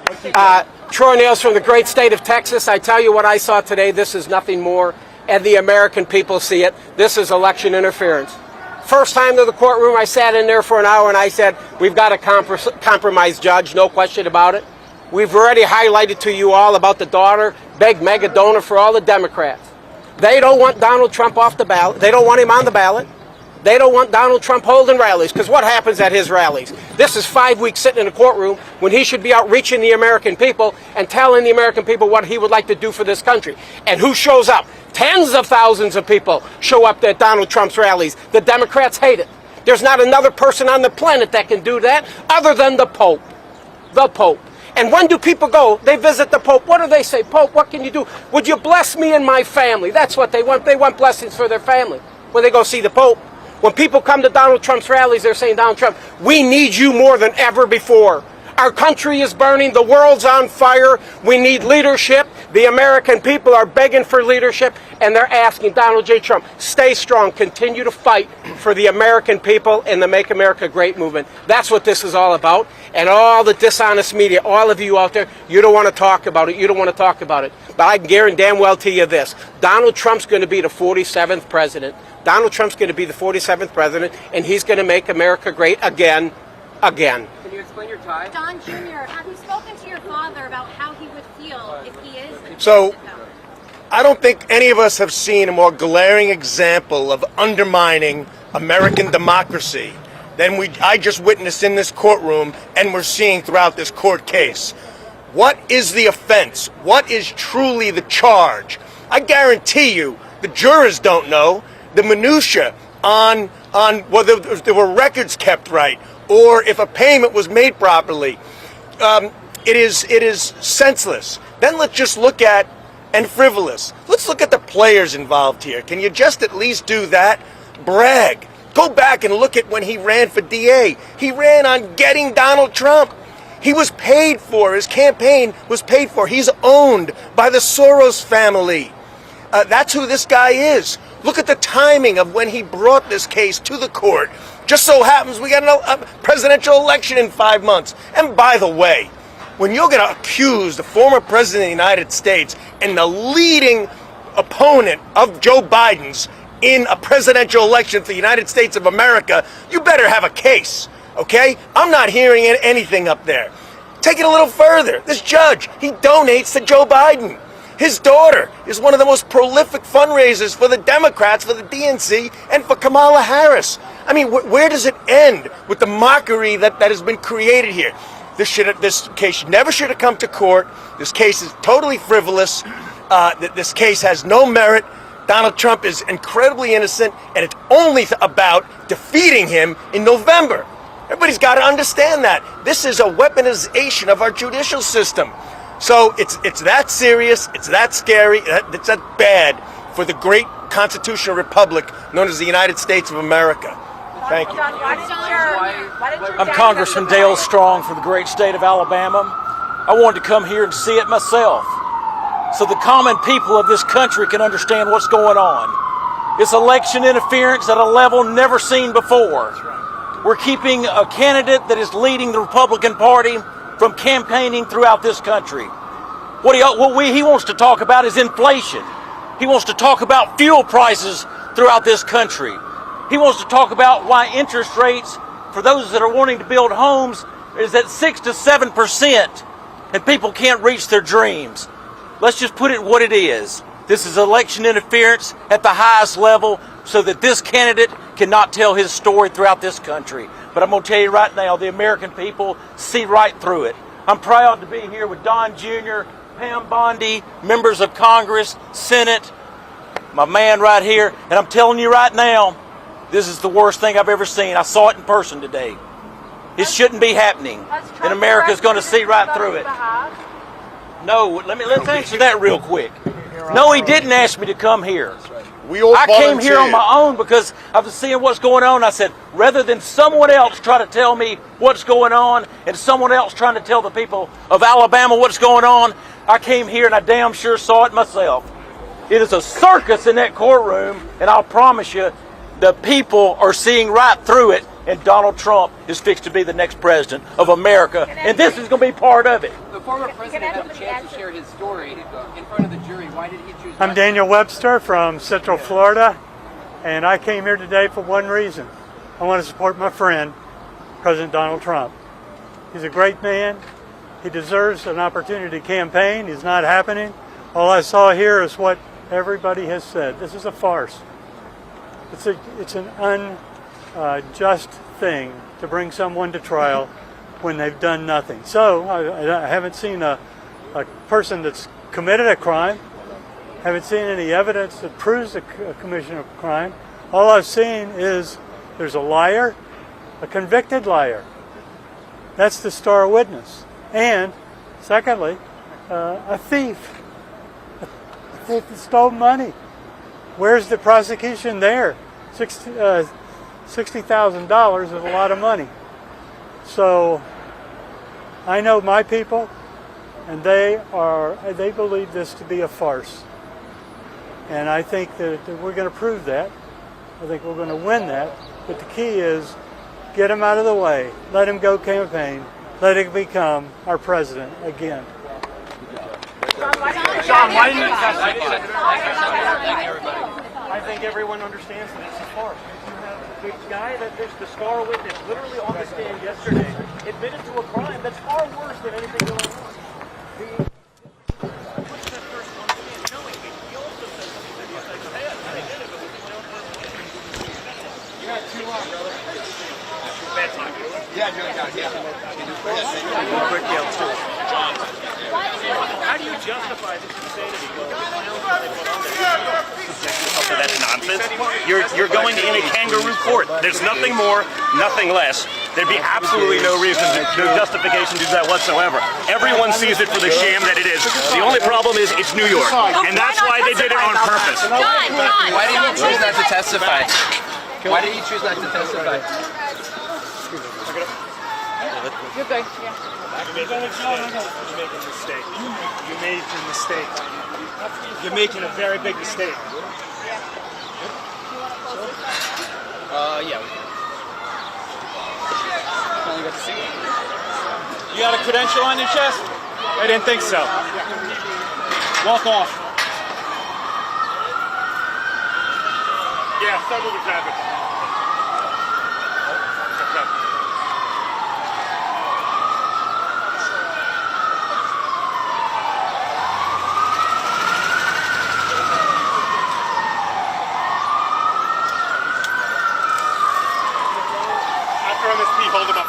Troy Nails from the great state of Texas. I tell you what I saw today. This is nothing more, and the American people see it. This is election interference. First time to the courtroom, I sat in there for an hour and I said, we've got a compromised judge, no question about it. We've already highlighted to you all about the daughter, big mega donor for all the Democrats. They don't want Donald Trump off the ballot. They don't want him on the ballot. They don't want Donald Trump holding rallies, because what happens at his rallies? This is 5 weeks sitting in a courtroom when he should be out reaching the American people and telling the American people what he would like to do for this country. And who shows up? Tens of thousands of people show up at Donald Trump's rallies. The Democrats hate it. There's not another person on the planet that can do that other than the Pope. The Pope. And when do people go? They visit the Pope. What do they say? Pope, what can you do? Would you bless me and my family? That's what they want. They want blessings for their family when they go see the Pope. When people come to Donald Trump's rallies, they're saying, Donald Trump, we need you more than ever before. Our country is burning. The world's on fire. We need leadership. The American people are begging for leadership, and they're asking Donald J. Trump, stay strong, continue to fight for the American people and the Make America Great movement. That's what this is all about. And all the dishonest media, all of you out there, you don't want to talk about it. You don't want to talk about it. But I can guarantee damn well to you this. Donald Trump's going to be the 47th president. Donald Trump's going to be the 47th president, and he's going to make America great again. Again. Can you explain your tie? Don Jr., have you spoken to your father about how he would feel if he is? So, I don't think any of us have seen a more glaring example of undermining American democracy than I just witnessed in this courtroom and we're seeing throughout this court case. What is the offense? What is truly the charge? I guarantee you the jurors don't know the minutia on whether there were records kept right, or if a payment was made properly. It is senseless. Then let's just look at, and frivolous. Let's look at the players involved here. Can you just at least do that? Brag. Go back and look at when he ran for DA. He ran on getting Donald Trump. He was paid for. His campaign was paid for. He's owned by the Soros family. That's who this guy is. Look at the timing of when he brought this case to the court. Just so happens we got a presidential election in 5 months. And by the way, when you're going to accuse the former president of the United States and the leading opponent of Joe Biden's in a presidential election for the United States of America, you better have a case, okay? I'm not hearing anything up there. Take it a little further. This judge, he donates to Joe Biden. His daughter is one of the most prolific fundraisers for the Democrats, for the DNC, and for Kamala Harris. I mean, where does it end with the mockery that has been created here? This case never should have come to court. This case is totally frivolous. This case has no merit. Donald Trump is incredibly innocent, and it's only about defeating him in November. Everybody's got to understand that. This is a weaponization of our judicial system. So it's that serious, it's that scary, it's that bad for the great constitutional republic known as the United States of America. Thank you. I'm Congressman Dale Strong from the great state of Alabama. I wanted to come here and see it myself so the common people of this country can understand what's going on. It's election interference at a level never seen before. We're keeping a candidate that is leading the Republican Party from campaigning throughout this country. What he wants to talk about is inflation. He wants to talk about fuel prices throughout this country. He wants to talk about why interest rates for those that are wanting to build homes is at 6 to 7%, and people can't reach their dreams. Let's just put it what it is. This is election interference at the highest level so that this candidate cannot tell his story throughout this country. But I'm going to tell you right now, the American people see right through it. I'm proud to be here with Don Jr., Pam Bondi, members of Congress, Senate, my man right here. And I'm telling you right now, this is the worst thing I've ever seen. I saw it in person today. It shouldn't be happening. And America's going to see right through it. No, let's answer that real quick. No, he didn't ask me to come here. I came here on my own because I was seeing what's going on. I said, rather than someone else try to tell me what's going on and someone else trying to tell the people of Alabama what's going on, I came here and I damn sure saw it myself. It is a circus in that courtroom, and I'll promise you, the people are seeing right through it, and Donald Trump is fixed to be the next president of America, and this is going to be part of it. The former president had a chance to share his story in front of the jury. Why did he choose? I'm Daniel Webster from Central Florida, and I came here today for one reason. I want to support my friend, President Donald Trump. He's a great man. He deserves an opportunity to campaign. It's not happening. All I saw here is what everybody has said. This is a farce. It's an unjust thing to bring someone to trial when they've done nothing. So I haven't seen a person that's committed a crime. Haven't seen any evidence that proves a commission of a crime. All I've seen is there's a liar, a convicted liar. That's the star witness. And secondly, a thief. A thief that stole money. Where's the prosecution there? $60,000 is a lot of money. So I know my people, and they believe this to be a farce. And I think that we're going to prove that. I think we're going to win that. But the key is get him out of the way. Let him go campaign. Let him become our president again. Sean, why didn't you testify? I think everyone understands that it's a farce. You have the guy that is the star witness literally on the stand yesterday admitted to a crime that's far worse than anything going on. Puts that person on the stand knowing he also said something that he said, hey, I did it, but you got too long, brother. Bad time. Yeah, John, how do you justify this insanity? So that's nonsense. You're going in a kangaroo court. There's nothing more, nothing less. There'd be absolutely no reason, no justification to do that whatsoever. Everyone sees it for the sham that it is. The only problem is it's New York, and that's why they did it on purpose. Why did he choose not to testify? Why did he choose not to testify? You're good. Yeah. You made a mistake. You made a mistake. You're making a very big mistake. Yeah. Only got to see it. You got a credential on your chest? I didn't think so. Walk off. Yeah, start moving traffic. Hold him up.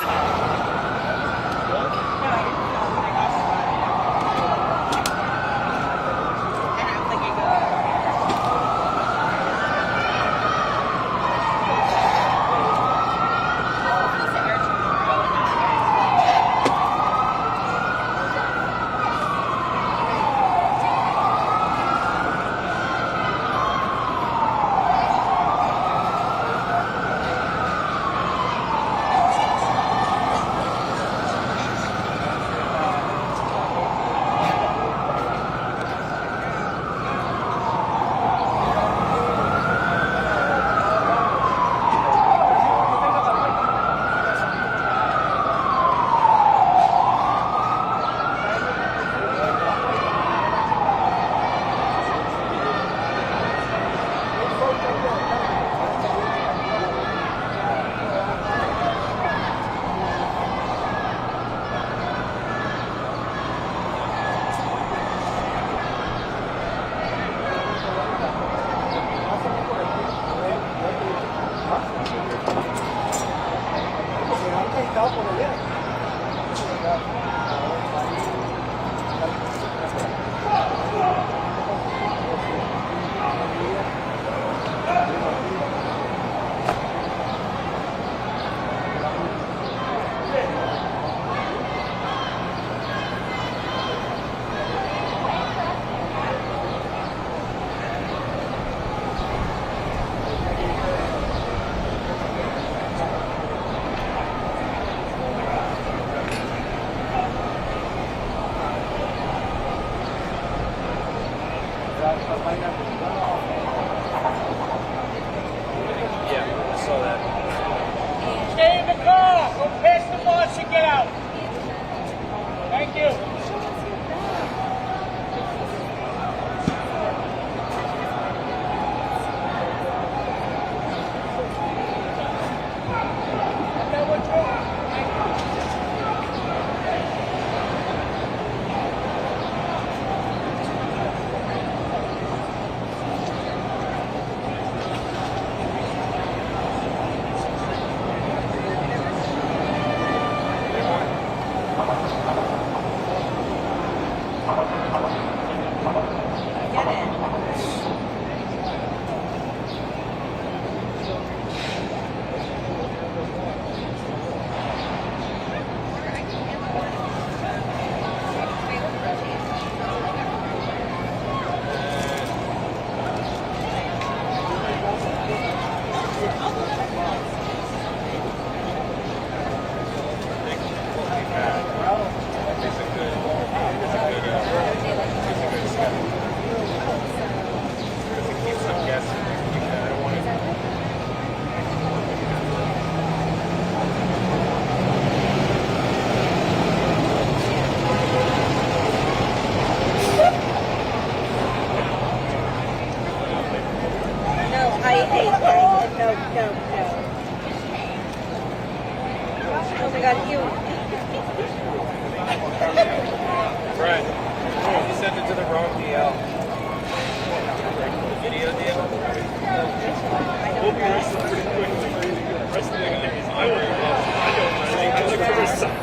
Yeah, I saw that. Stay in the car. Go past the boss and get out. Thank you. Oh my God, you. Right. You sent it to the wrong DL. The video deal? We'll be arrested pretty quickly. Rest of the guys. I look for this stuff.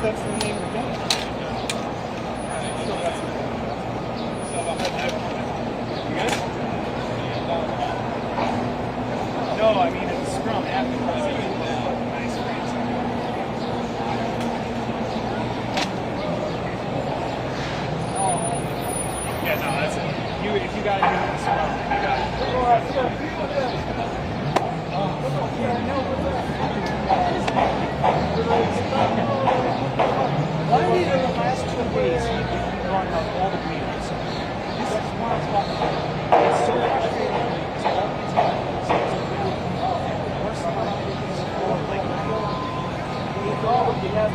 that's the name of the game. So that's you good? No, I mean it's a scrum afterwards. Nice range. Yeah, no, that's it. If you got it in the scrum, you got it. Why did in the last 2 days you brought out all the meetings? This is what I'm talking about. It's so frustrating. It's all these meetings. Worst of all, it's for like you have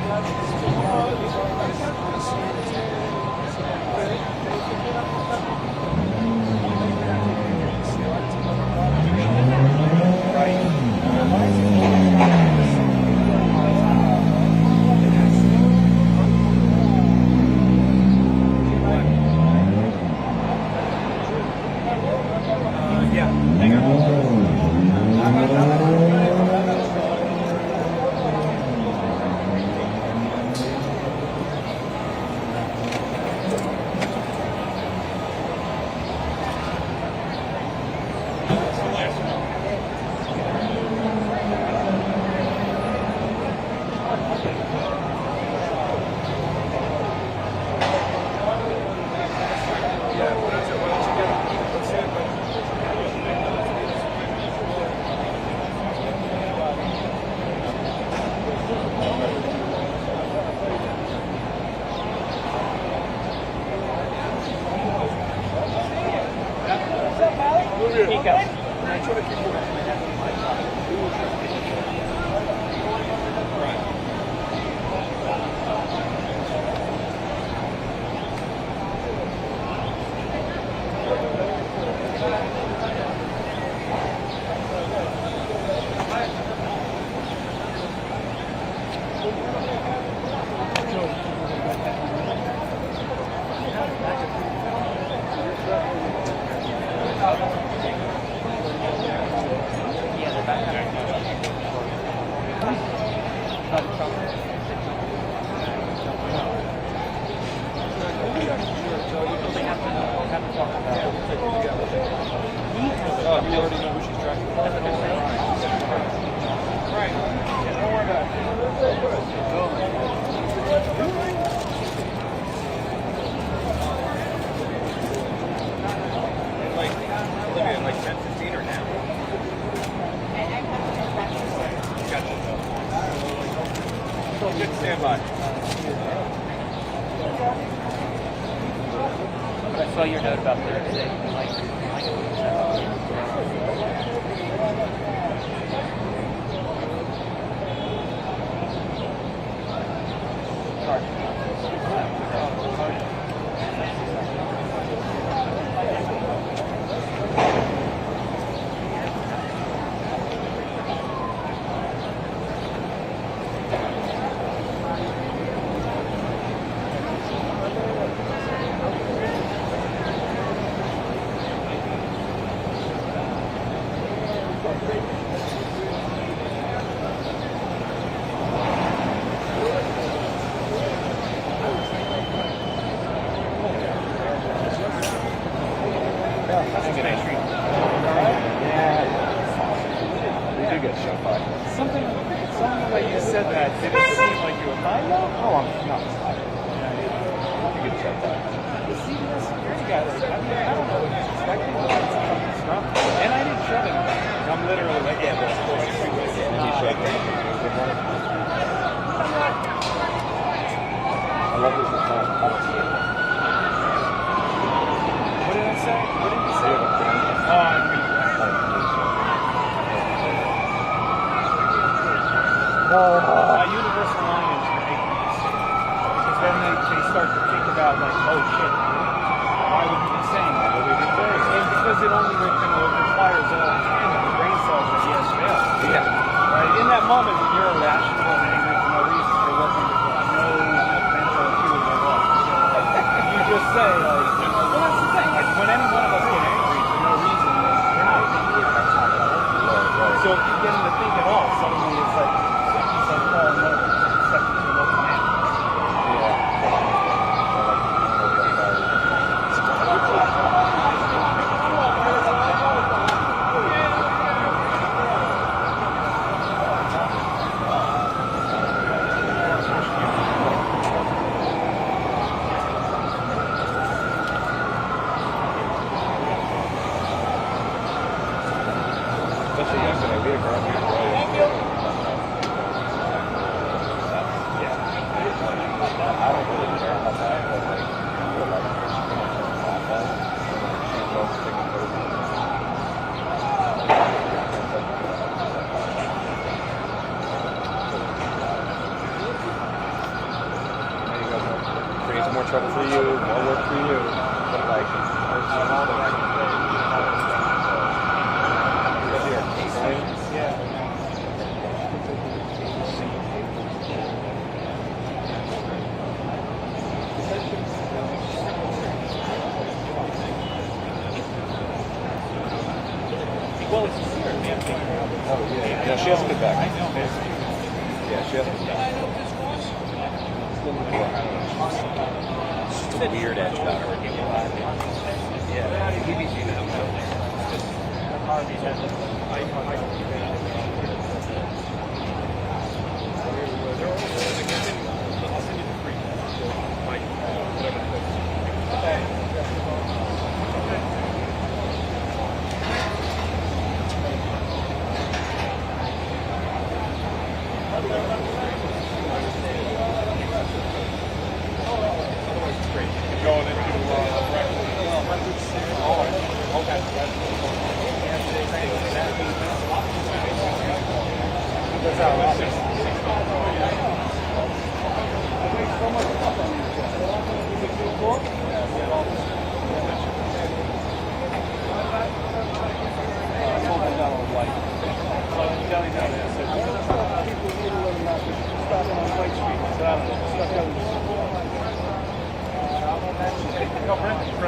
I saw your note about Thursday. Universal line is ridiculous. Because then they start to think about like, oh shit, why would you be saying that? And because it only requires all kind of brain cells that he has failed. Yeah. Right? In that moment when you're irrational and angry for no reason, there wasn't no mental acuity at all. You just say like, well that's the thing, like when any one of us get angry for no reason, we're not thinking about something. Right. So if you get him to think at all, suddenly it's like, oh no, except for the local man. trouble for you, more work for you. But like, there's a lot of Well, it's here, man. Oh, yeah. Yeah, she hasn't been back. Yeah, she hasn't been back. It's a weird edge about her. Yeah, BBC now.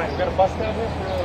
We got a bus down here for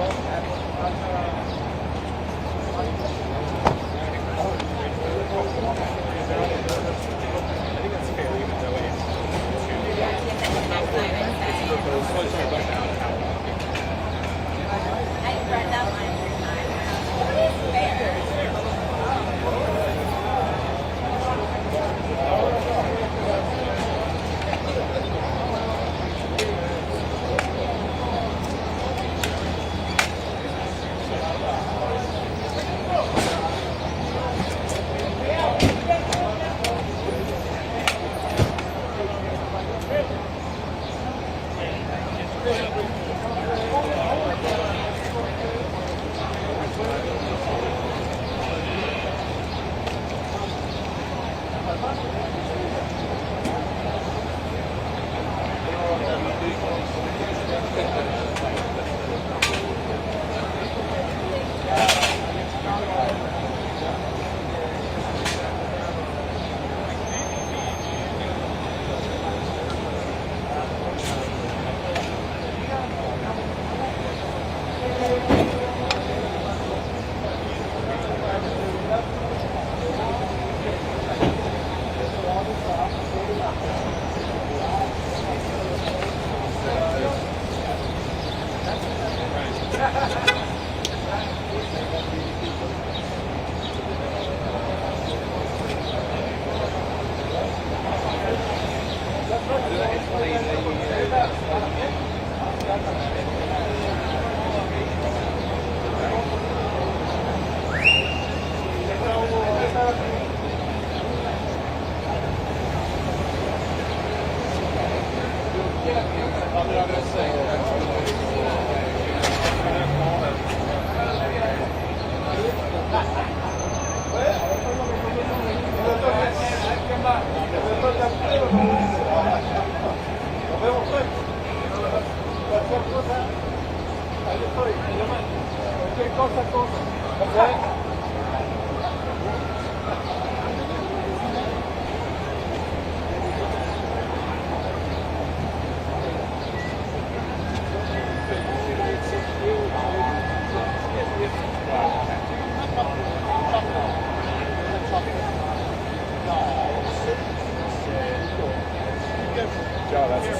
Joe, that's the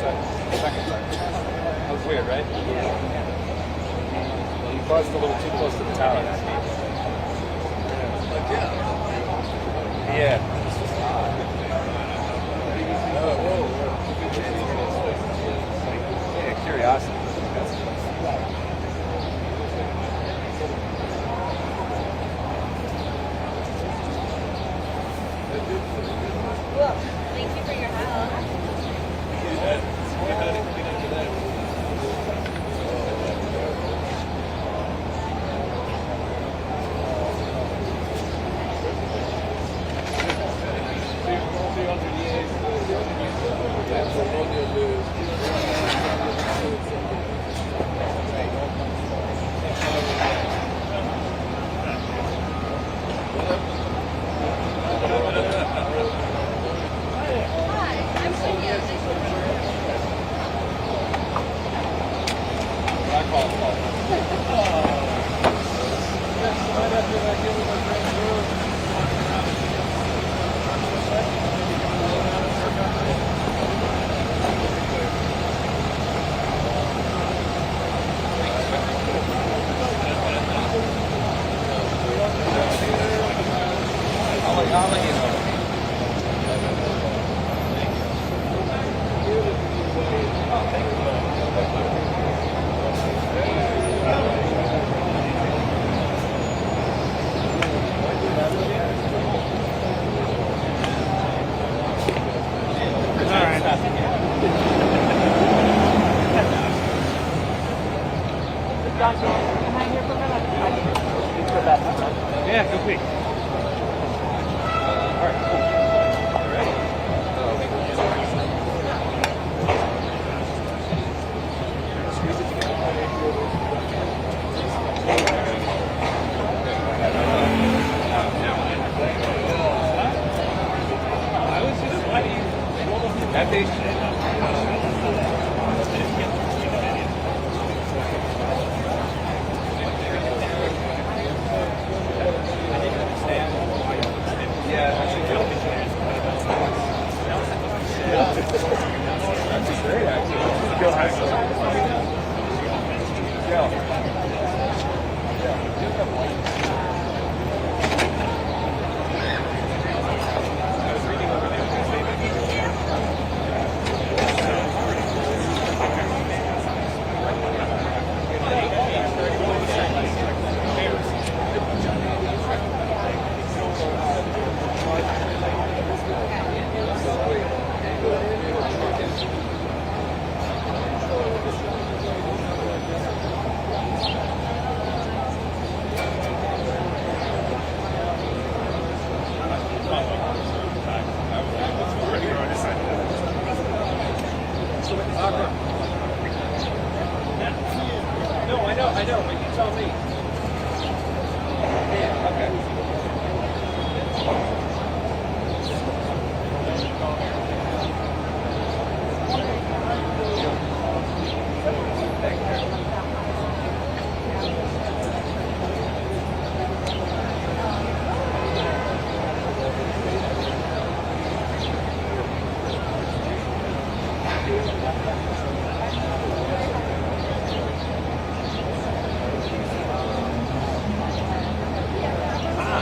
second time. That was weird, right? Well, you buzzed a little too close to the tower. Yeah. Yeah, curiosity. Thank you for your help. I'll let you know. Yeah, go quick. All right, cool. I know, but you tell me. Yeah, okay.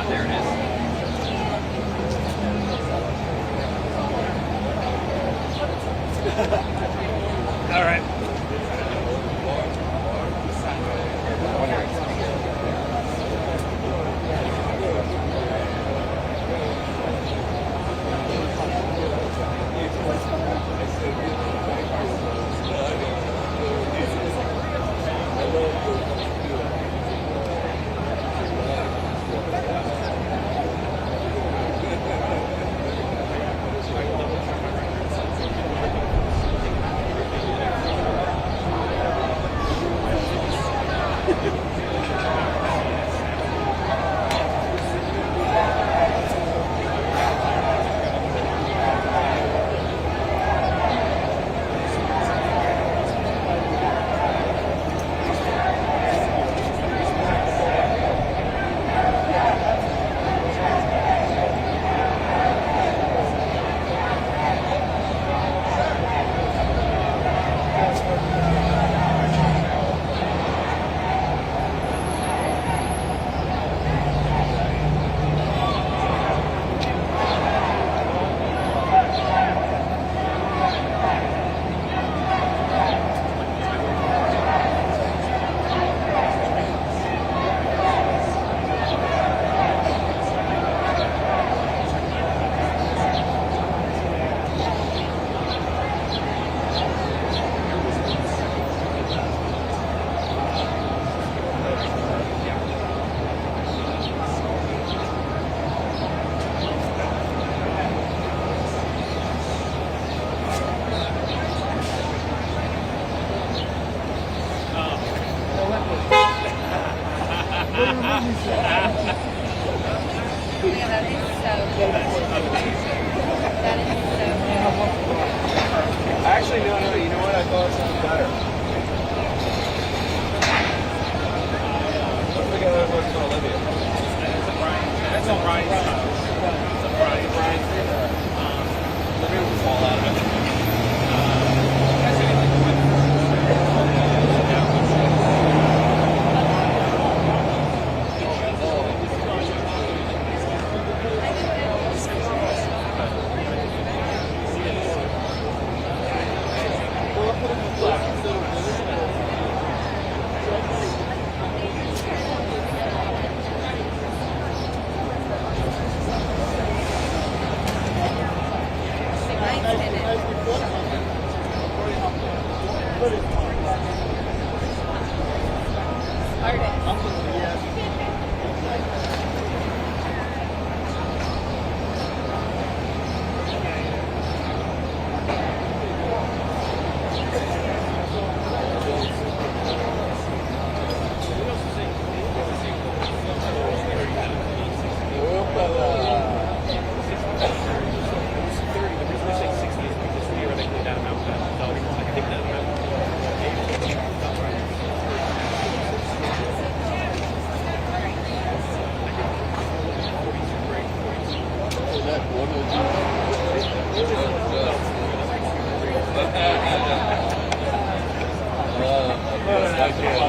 There it is. All right.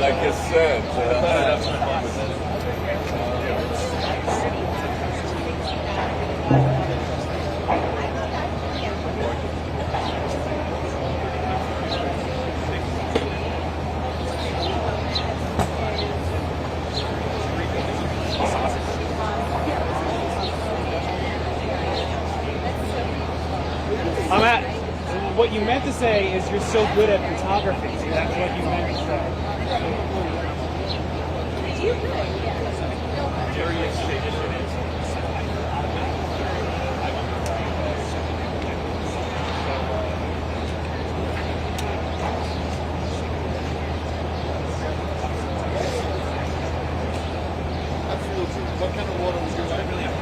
Like I said. What you meant to say is you're so good at photography. That's what you meant to say. What kind of water was yours? I really have.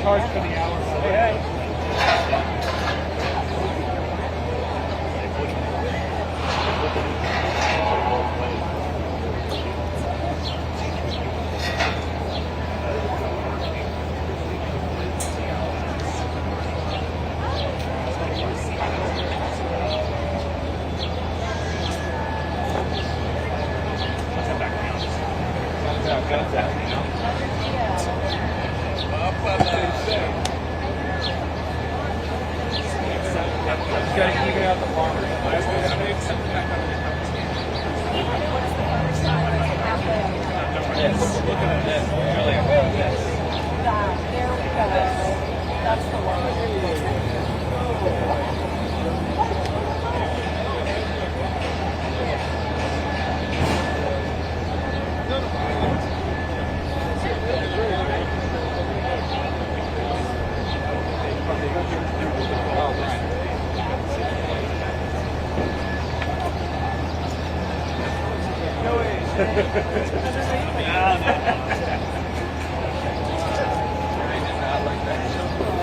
Charge for the hour.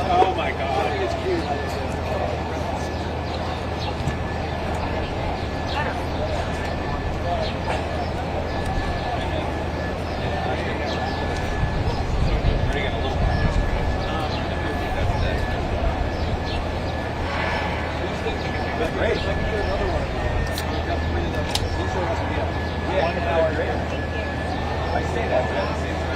Oh my God. Great. Another one. Yeah. 1 hour later. I say that, but at the same time.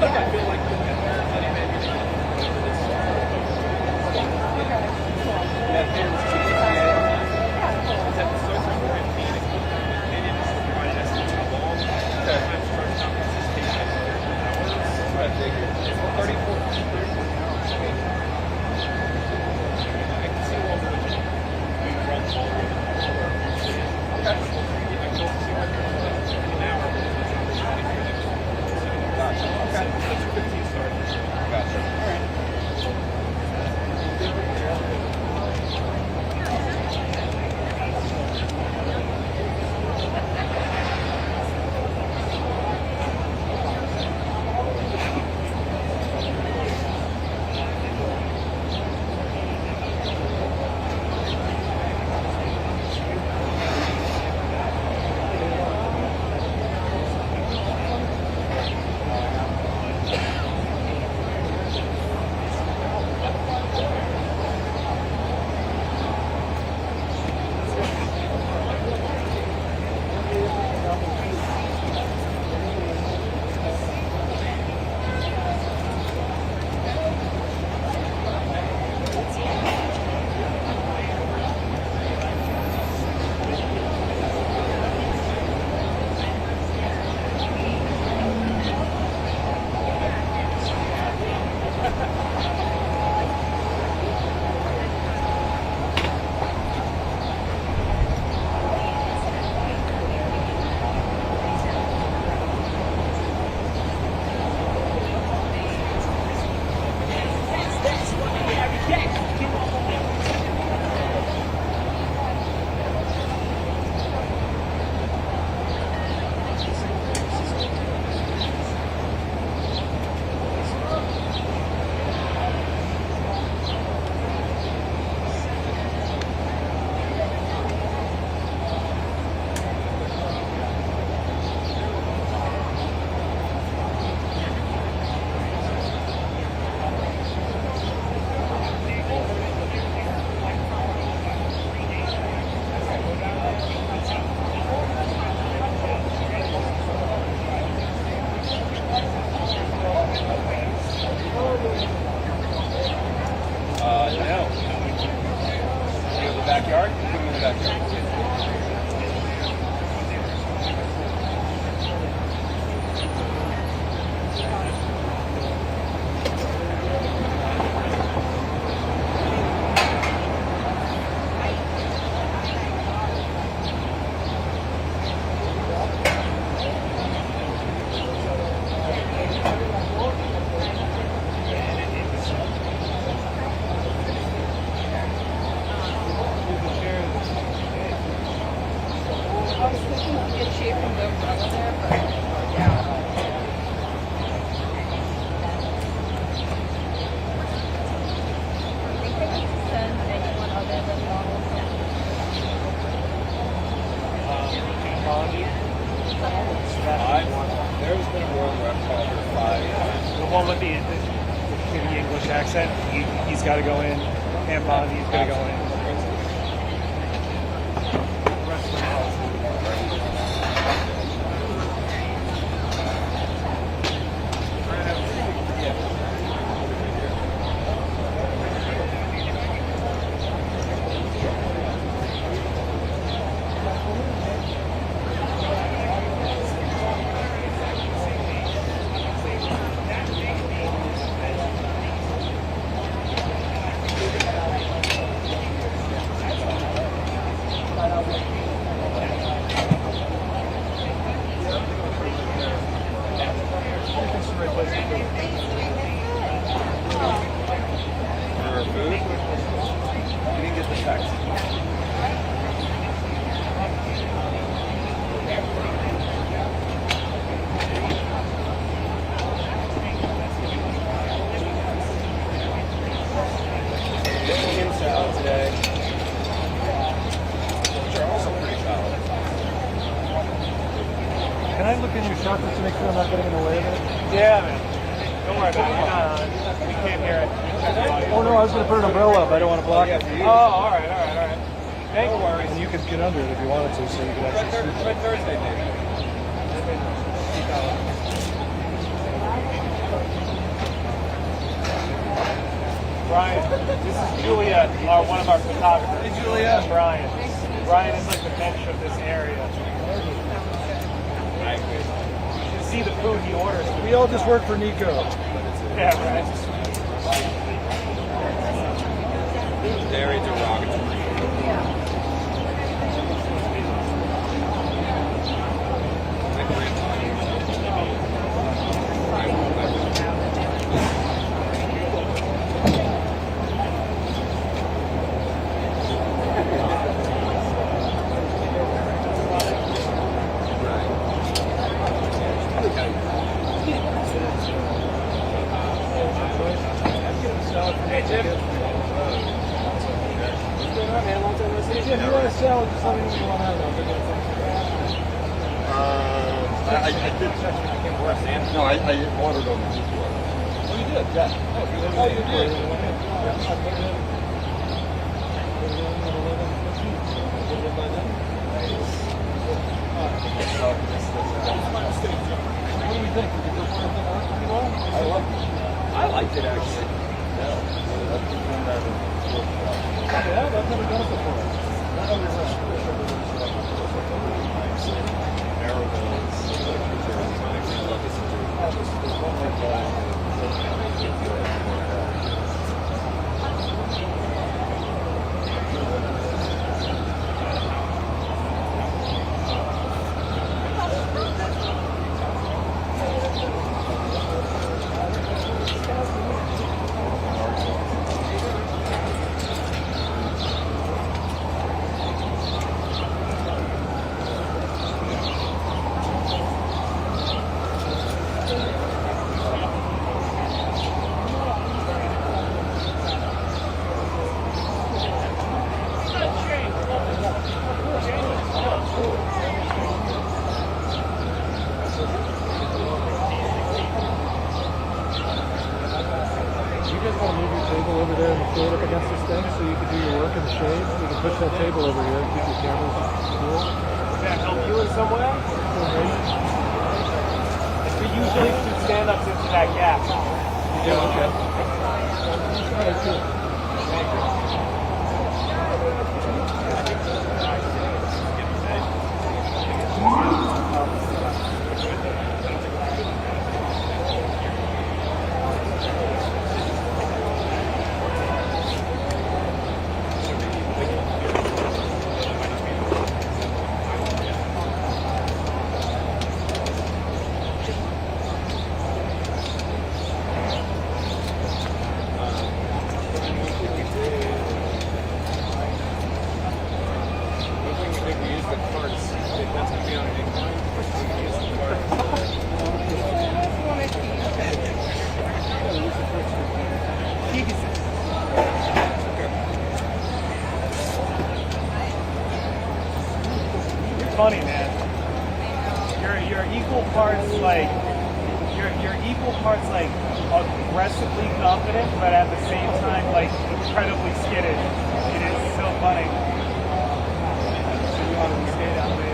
I feel like backyard? Put them in the backyard. There's been a world where I've called her 5. The one with the English accent, he's got to go in. Pam Bondi's got to go in. Can I look in your shot just to make sure I'm not getting in the way of it? Yeah, man. Don't worry about it. We can't hear it. Oh no, I was going to put an umbrella up. I don't want to block it. Oh, all right. No worries. And you could get under it if you wanted to, so you could actually see. Red Thursday, maybe. Brian, this is Julia, one of our photographers. Hey, Julia. Brian. Brian is like the bench of this area. You should see the food he orders. We all just work for Nico. Yeah, right. Very derogatory. Hey, Jim. If you want a salad, just let me know what you want to have. I did check. No, I ordered on the before. Oh, you did? Yeah. Oh, you did? What do we think? Did you go for anything pretty well? I liked it actually. Yeah, I've never done it before. Over there and throw it up against this thing so you can do your work in the shade. You can push that table over here and keep your cameras cool. Does that help you in some way? We usually shoot stand-ups into that gap. You do? Okay. All right, cool. funny, man. You're equal parts like you're equal parts like aggressively confident, but at the same time like incredibly skittish. It is so funny. So you want to stay down there?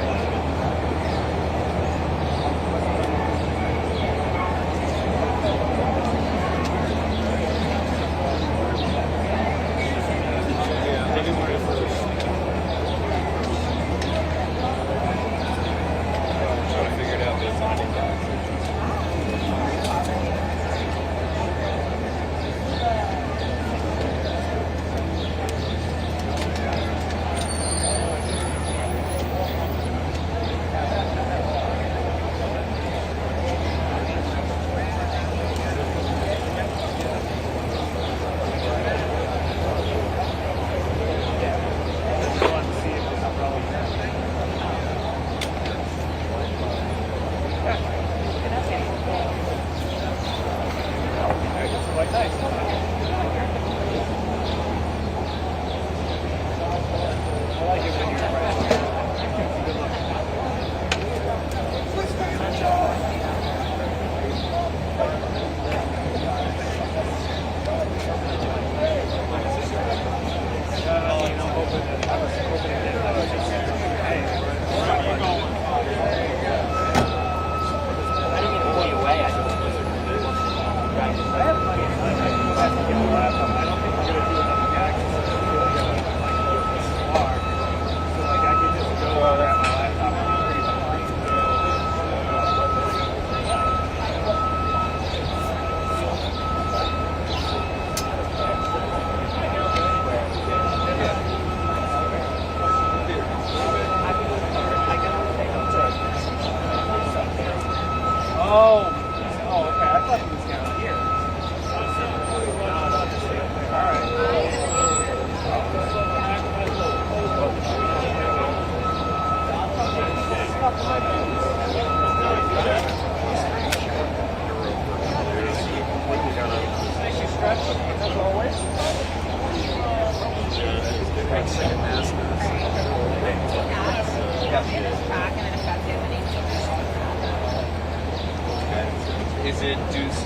Is it deuce? Is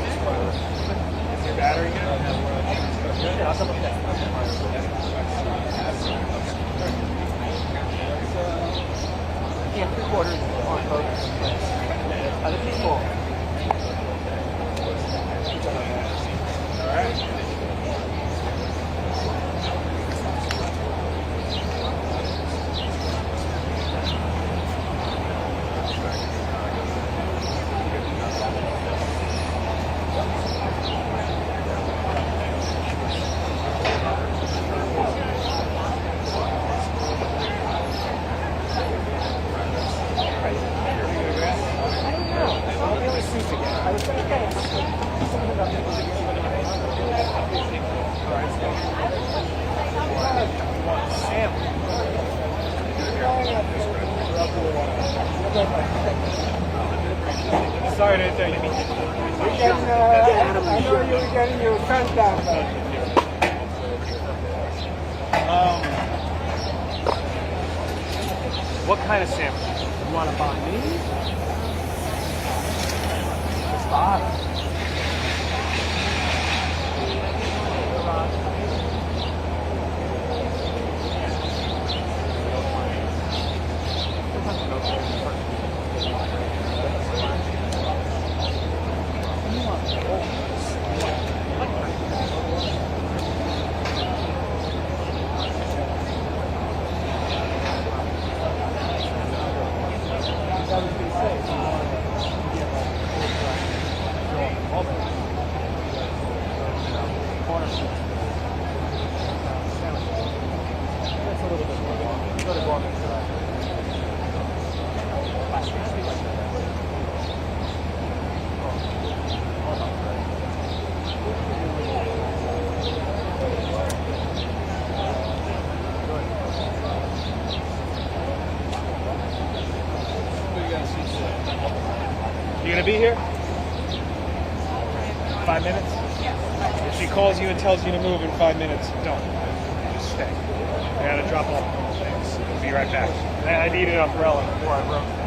your battery good? Yeah, 3/4 on both. Other people. All right. Sorry to tell you. I know you were getting your friend down there. What kind of sample? You want to buy me? Stop. You gonna be here? 5 minutes? If she calls you and tells you to move in 5 minutes, don't. Okay. I gotta drop off a couple things. I'll be right back. I need an umbrella before I run.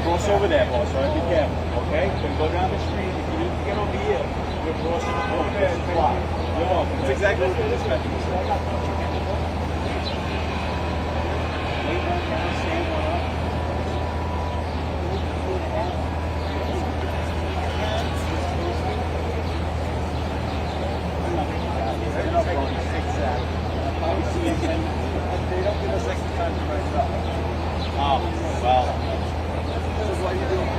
Cross over there, boss, all right? Be careful, okay? Then go down the street. If you need to get over here, you're crossing the road. This is blocked. You're welcome. That's exactly what the dispatcher said. Lay back down, stand one up. They don't give us extra time to write it up. Oh, well. This is why you're doing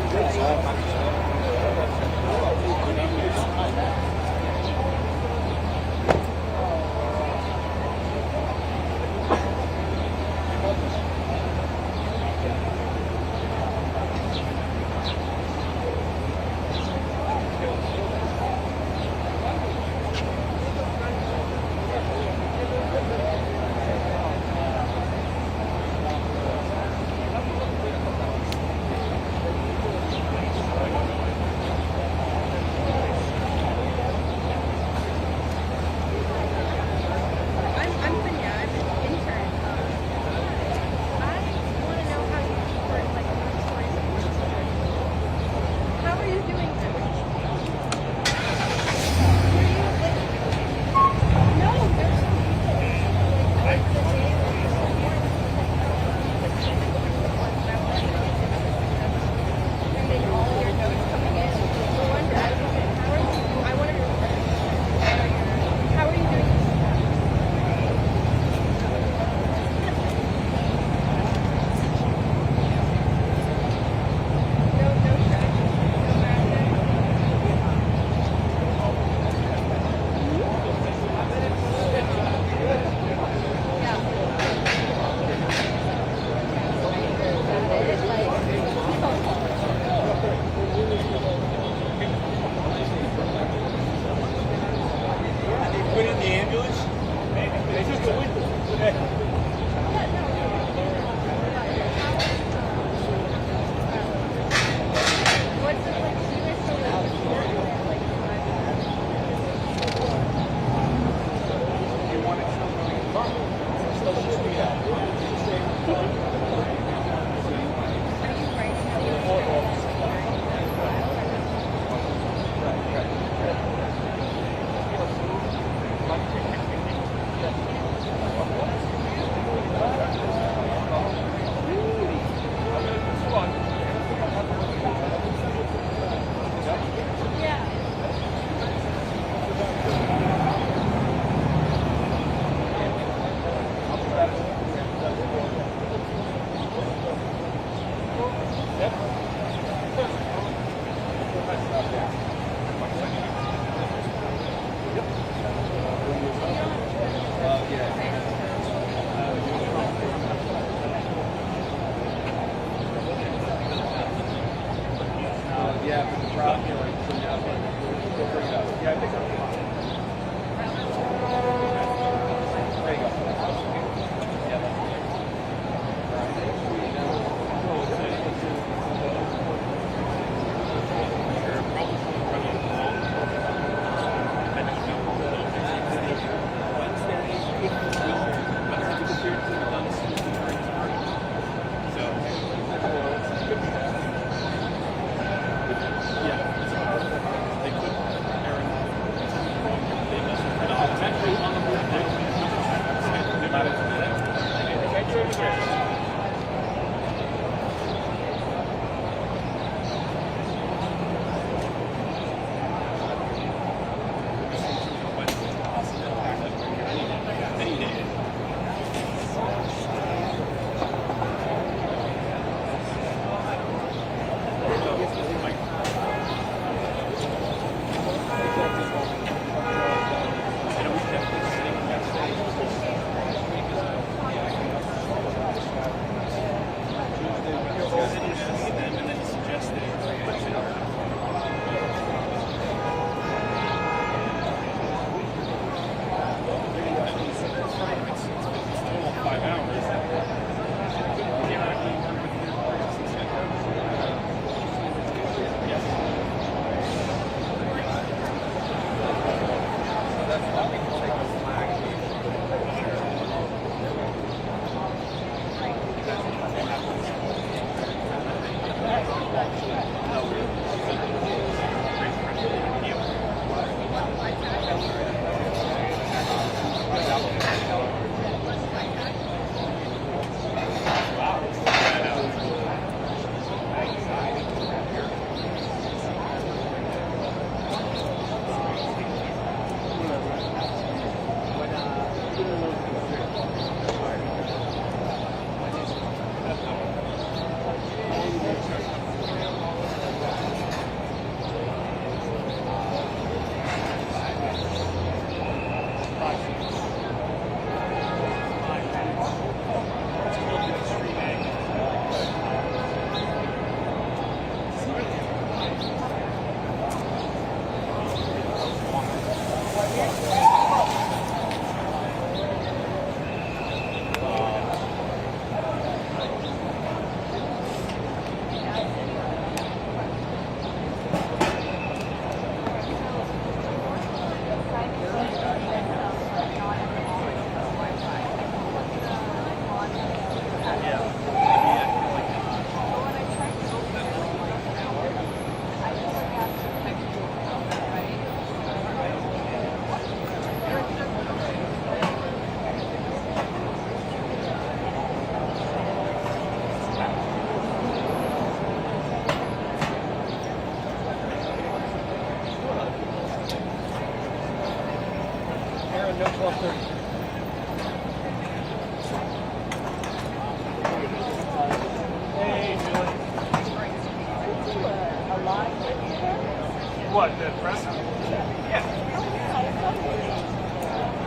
What, the press? Yeah.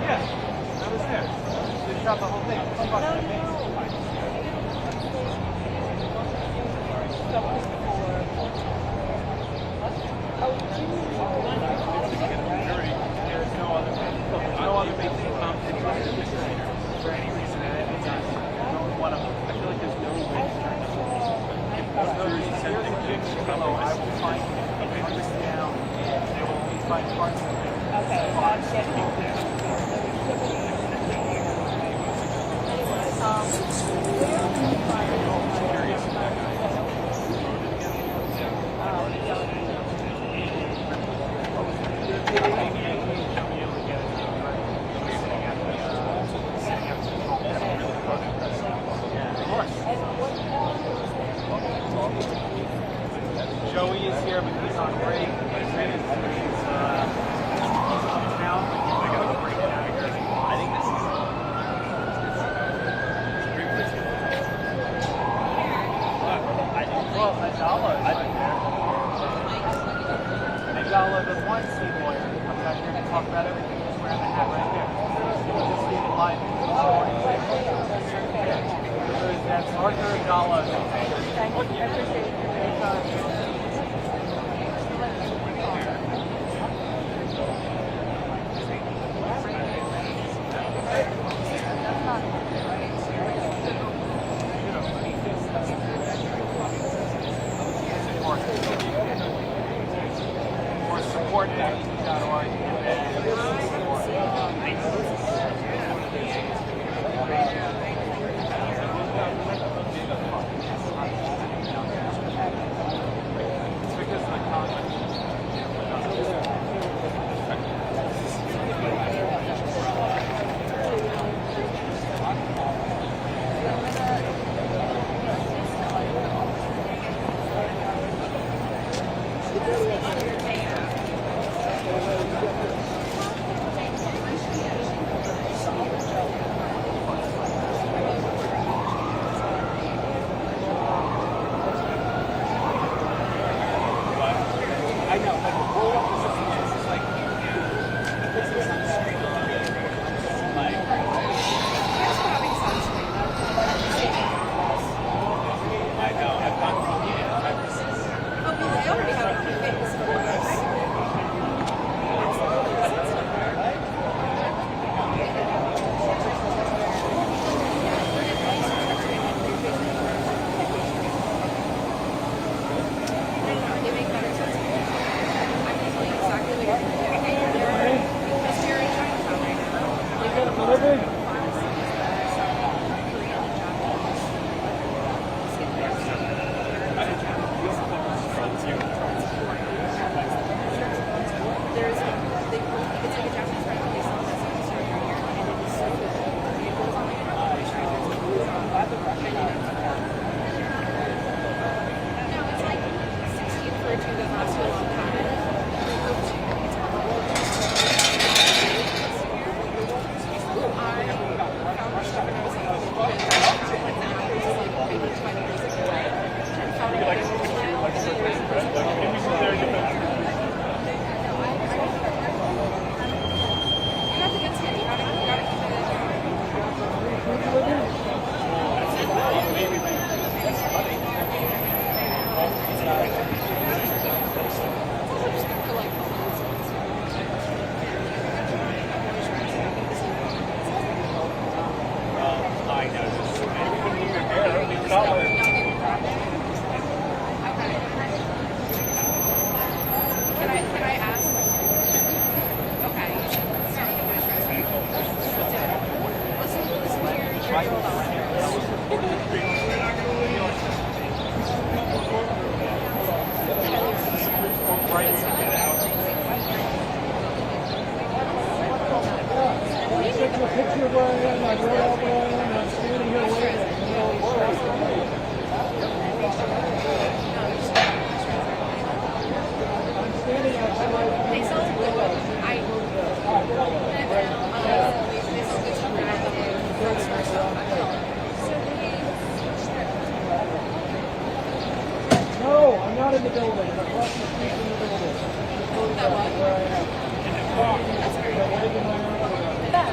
Yeah, I was there. They shot the whole thing. There's no other big competition for any reason. I feel like there's no way to turn this off. If there's no reason to I will find this down and they will always find parts of it. Okay, that's Joey is here, but he's on break. He's now, but I gotta go break it out here. I think this is great place to go. I think $12 right there. the Weinstein lawyer comes out here to talk about everything. He's wearing the hat right there. Just need a live. That's Arthur Abdallah. Or support.org. No, I'm not in the building. I'm across the street from the building. Where I am. That's very good. What are you up to next?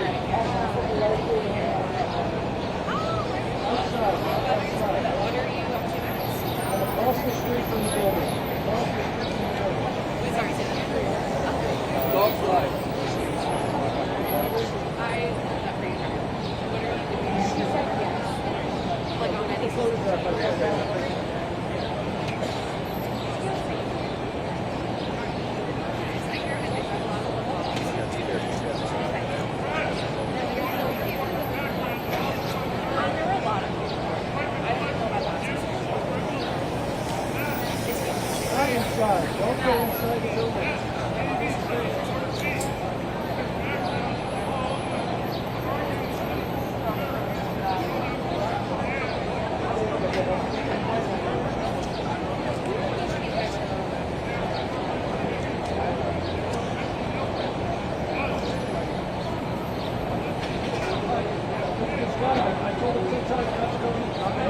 I'm across the street from the building. Across the street from the building. Sorry, say that again. Dog's life. I love that for you. What are you doing? She said yes. Like on any photograph. Inside. Don't go inside the building. I told him 2 times not to go in the building.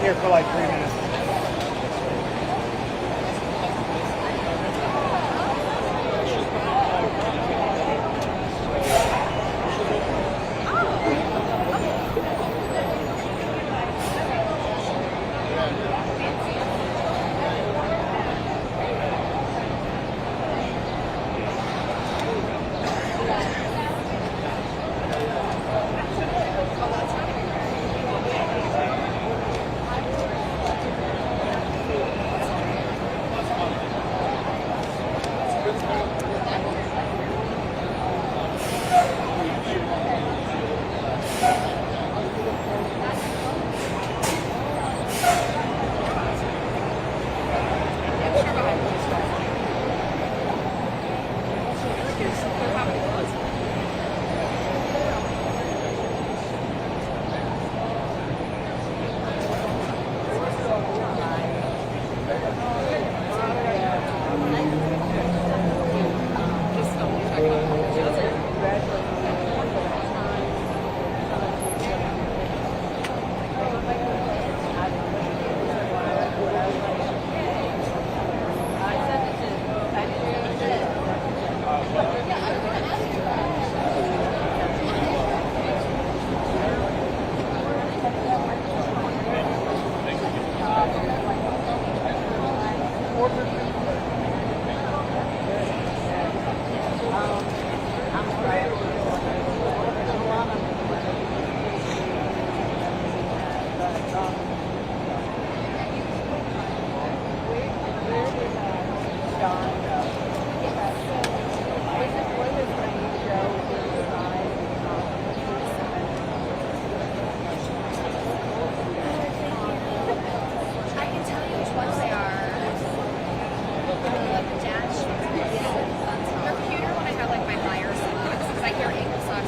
here for like 3 minutes.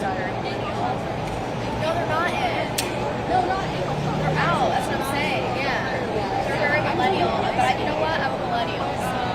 dogs are in millennials. No, they're not in. No, not in. They're out. That's what I'm saying. Yeah. They're very millennial. But you know what? I'm a millennial. So.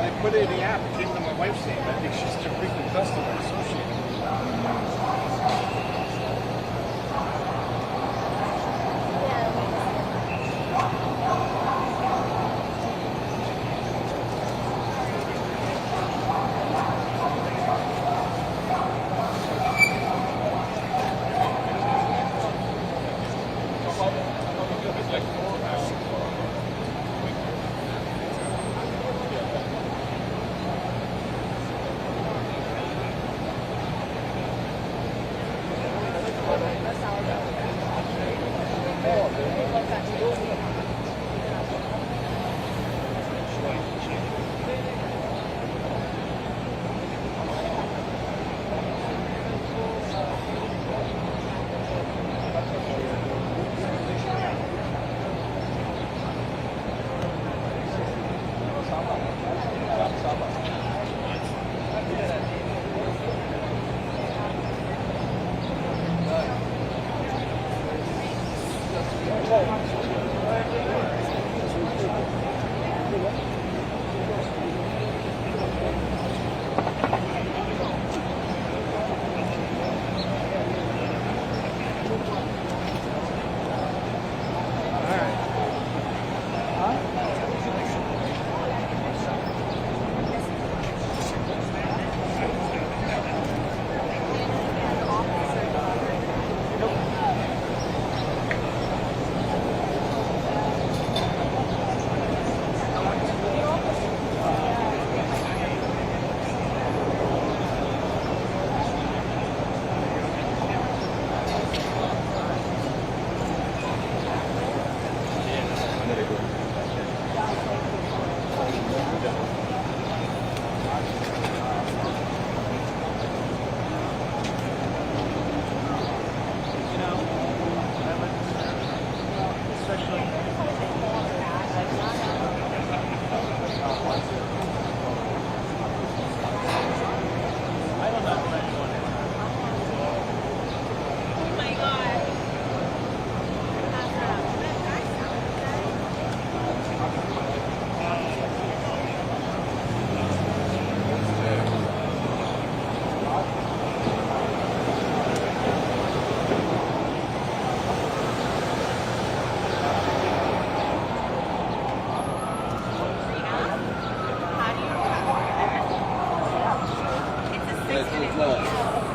I put it in the app. It came to my wife's name. I think she's a frequent customer associated.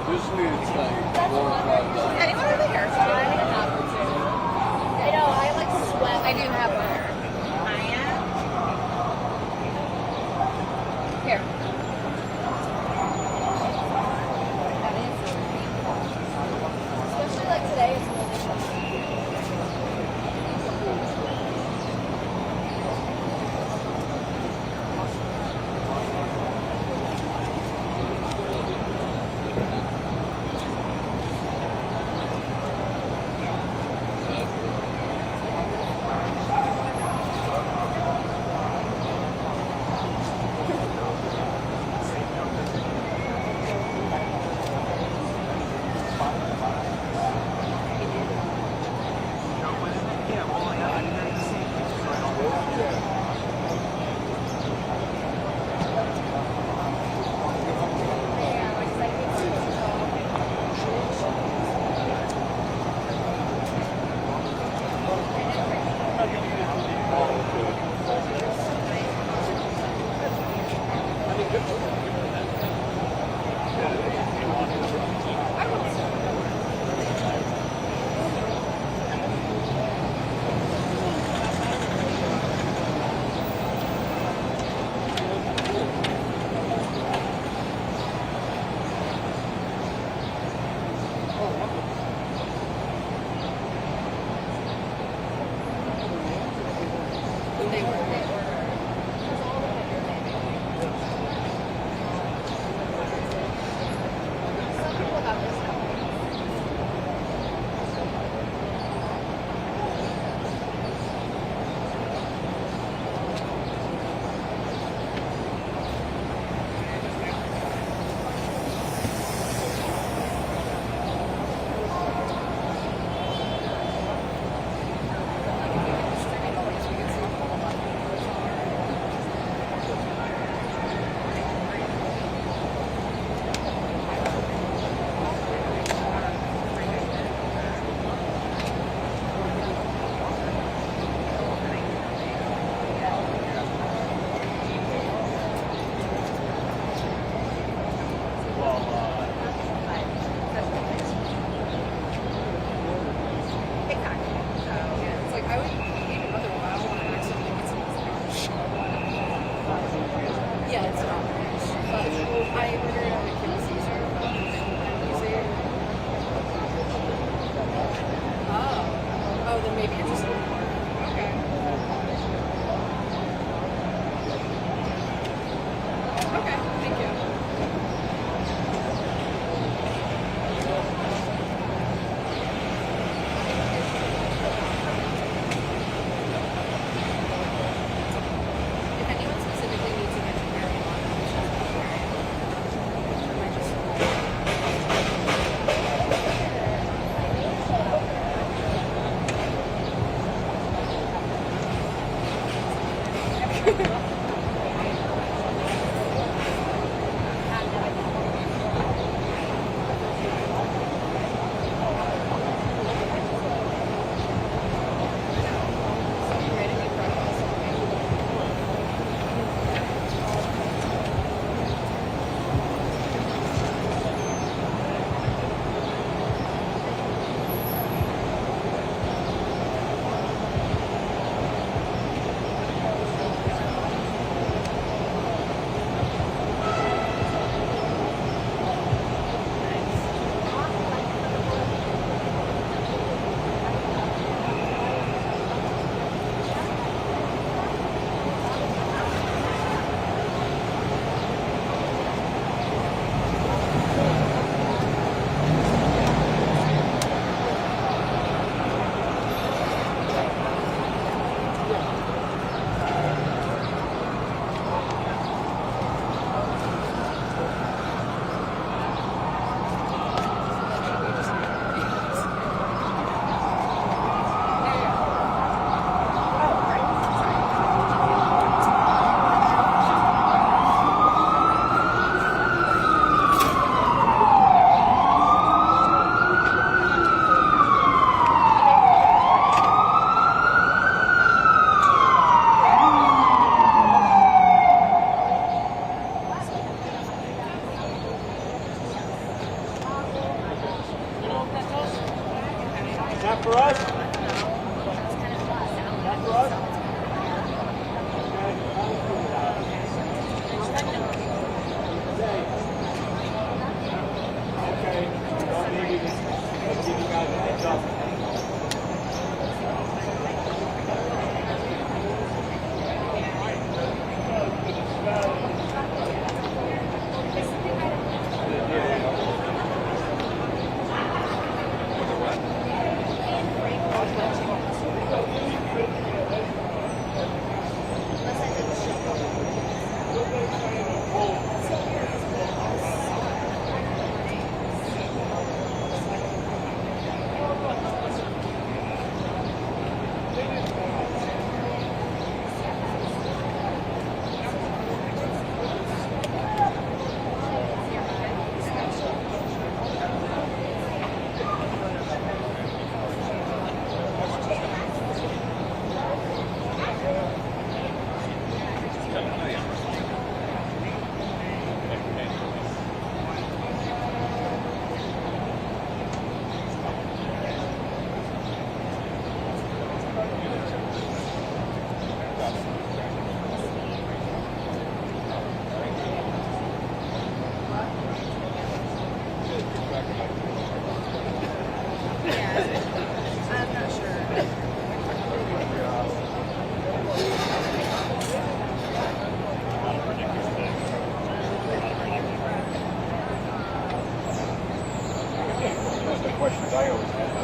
Usually it's like 4 or 5 dollars. Anyone have a hair salon? I know, I like sweat. I do have one. Here. Especially like today, it's really for us? Not for us? Okay. Well, maybe we can give you guys a heads up. Questions I always have.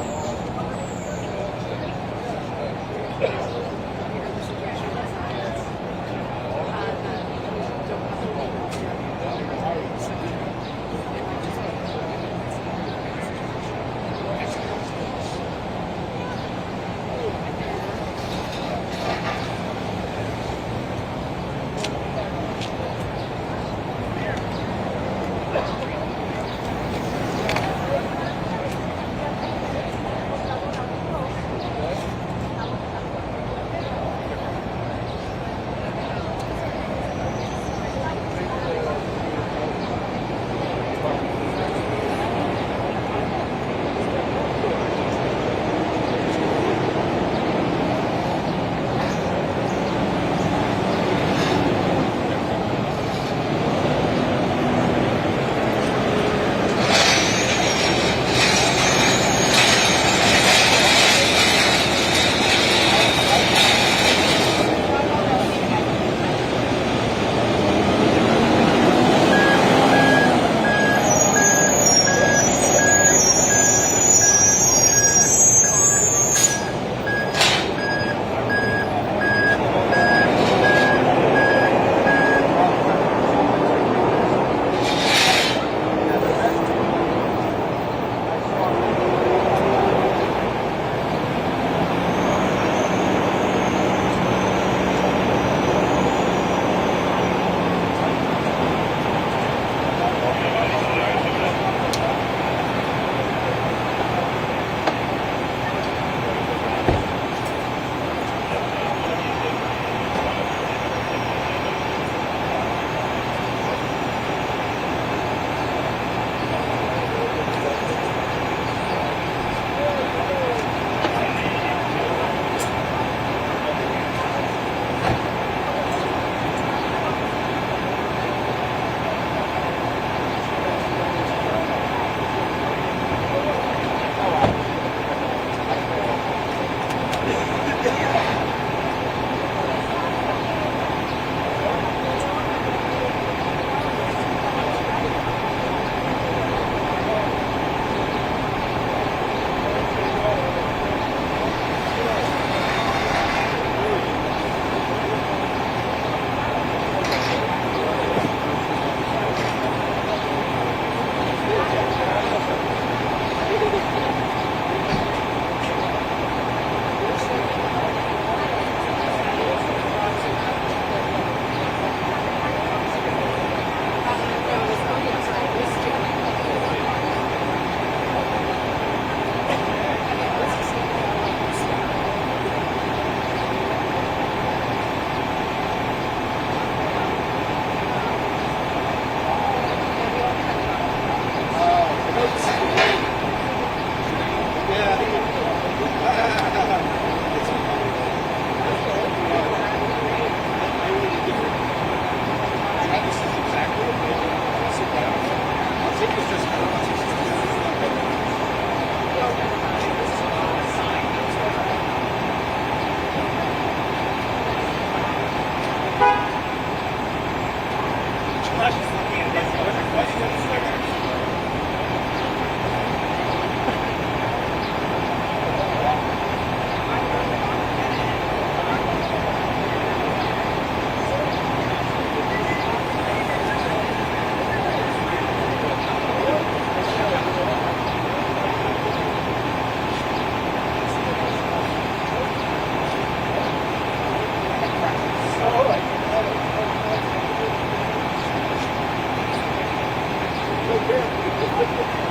care.